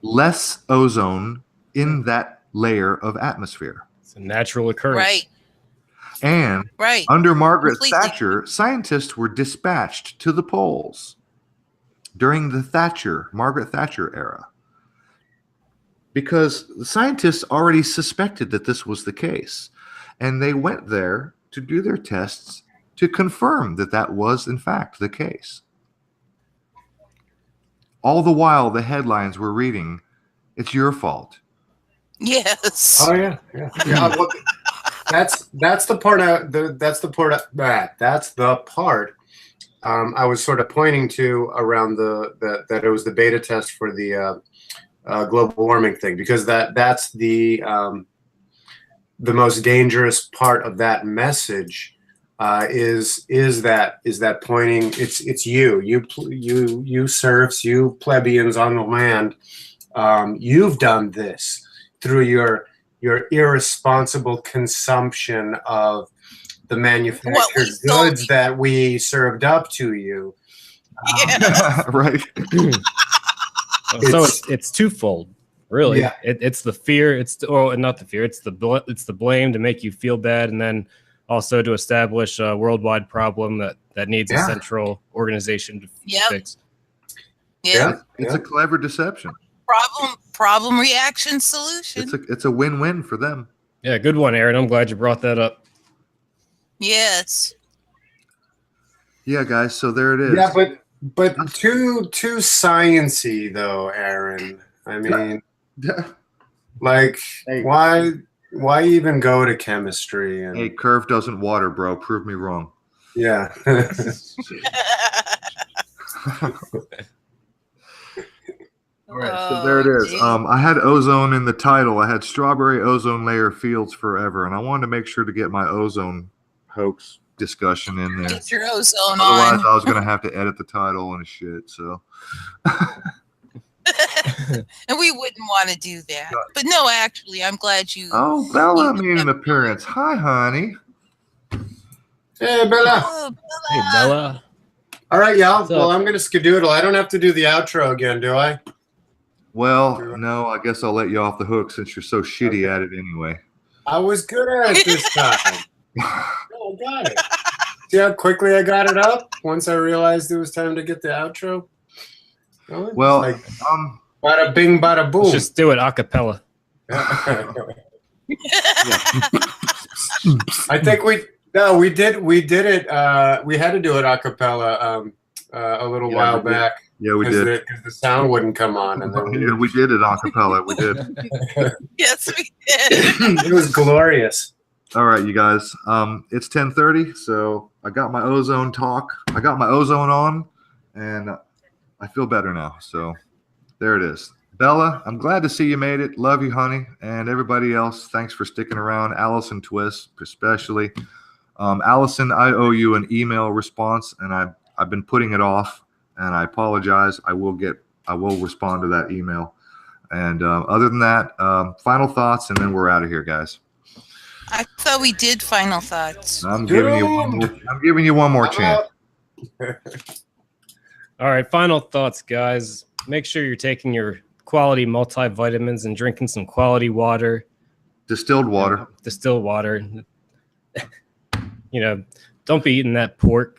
less ozone in that layer of atmosphere. It's a natural occurrence. Right. And Right. under Margaret Completely. Thatcher, scientists were dispatched to the poles during the Margaret Thatcher era, because the scientists already suspected that this was the case. And they went there to do their tests to confirm that that was, in fact, the case. All the while, the headlines were reading, "It's your fault." Yes. Oh yeah. Well, that's the part. That's the part I was sort of pointing to around that it was the beta test for the global warming thing, because that's the most dangerous part of that message. Is that pointing? It's you serfs, you plebeians on the land. You've done this through your irresponsible consumption of the manufactured goods that we served up to you. Yeah. Right. So it's twofold. Really, Yeah. it's the fear. Not the fear. It's the blame to make you feel bad, and then also to establish a worldwide problem that needs a Yeah. central organization to Yep. fix. Yeah. It's a clever deception. Problem, reaction, solution. It's a win-win for them. Yeah, good one, Aaron. I'm glad you brought that up. Yes. Yeah, guys. So there it is. Yeah, but too sciency though, Aaron. I mean, like, Hey. why even go to chemistry? And Hey, curve doesn't water, bro. Prove me wrong. yeah. All right, so there it is. I had ozone in the title. I had strawberry ozone layer fields forever, and I wanted to make sure to get my ozone hoax discussion in there. Get your ozone Otherwise, on. I was going to have to edit the title and shit. So, And we wouldn't want to do that. But no, actually, I'm glad you. oh, Bella made an appearance. Hi, honey. Hey, Bella. Oh, Hey, Bella. All right, y'all. What's up? Well, I'm gonna skedoodle. I don't have to do the outro again, do I? Well, no, I guess I'll let you off the hook since you're so shitty at it anyway. I was good at it this time. Oh, I got it. See how quickly I got it up once I realized it was time to get the outro? Oh, it's Well, like, bada bing, bada boom. Let's just do it a cappella. I think we did it. We had to do it a cappella a little Yeah, while we did. back. Yeah, we did. Because the sound wouldn't come on, and then Yeah, we did it a cappella. We did. yes, we did. it was glorious. All right, you guys. It's 10:30, so I got my ozone talk. I got my ozone on, and I feel better now. So there it is. Bella, I'm glad to see you made it. Love you, honey, and everybody else. Thanks for sticking around. Allison Twist, especially. Allison, I owe you an email response, and I've been putting it off, and I apologize. I will respond to that email. And other than that, final thoughts, and then we're out of here, guys. I thought we did final thoughts. I'm giving you one more chance. All right, final thoughts, guys. Make sure you're taking your quality multivitamins and drinking some quality water. Distilled water. Distilled water. Don't be eating that pork.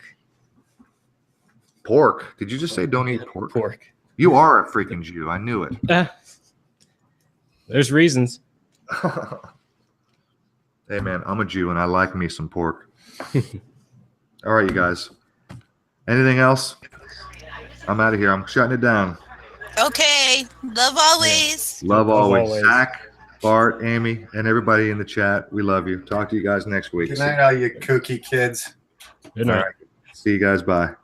Pork. Did you just say don't eat pork? Pork. You are a freaking Jew. I knew it. There's reasons. Hey, man, I'm a Jew, and I like me some pork. All right, you guys. Anything else? I'm out of here. I'm shutting it down. Okay. Love always. Love always. always. Zach, Bart, Amy, and everybody in the chat. We love you. Talk to you guys next week. Good night, all you kooky kids. Good night. All right. See you guys. Bye.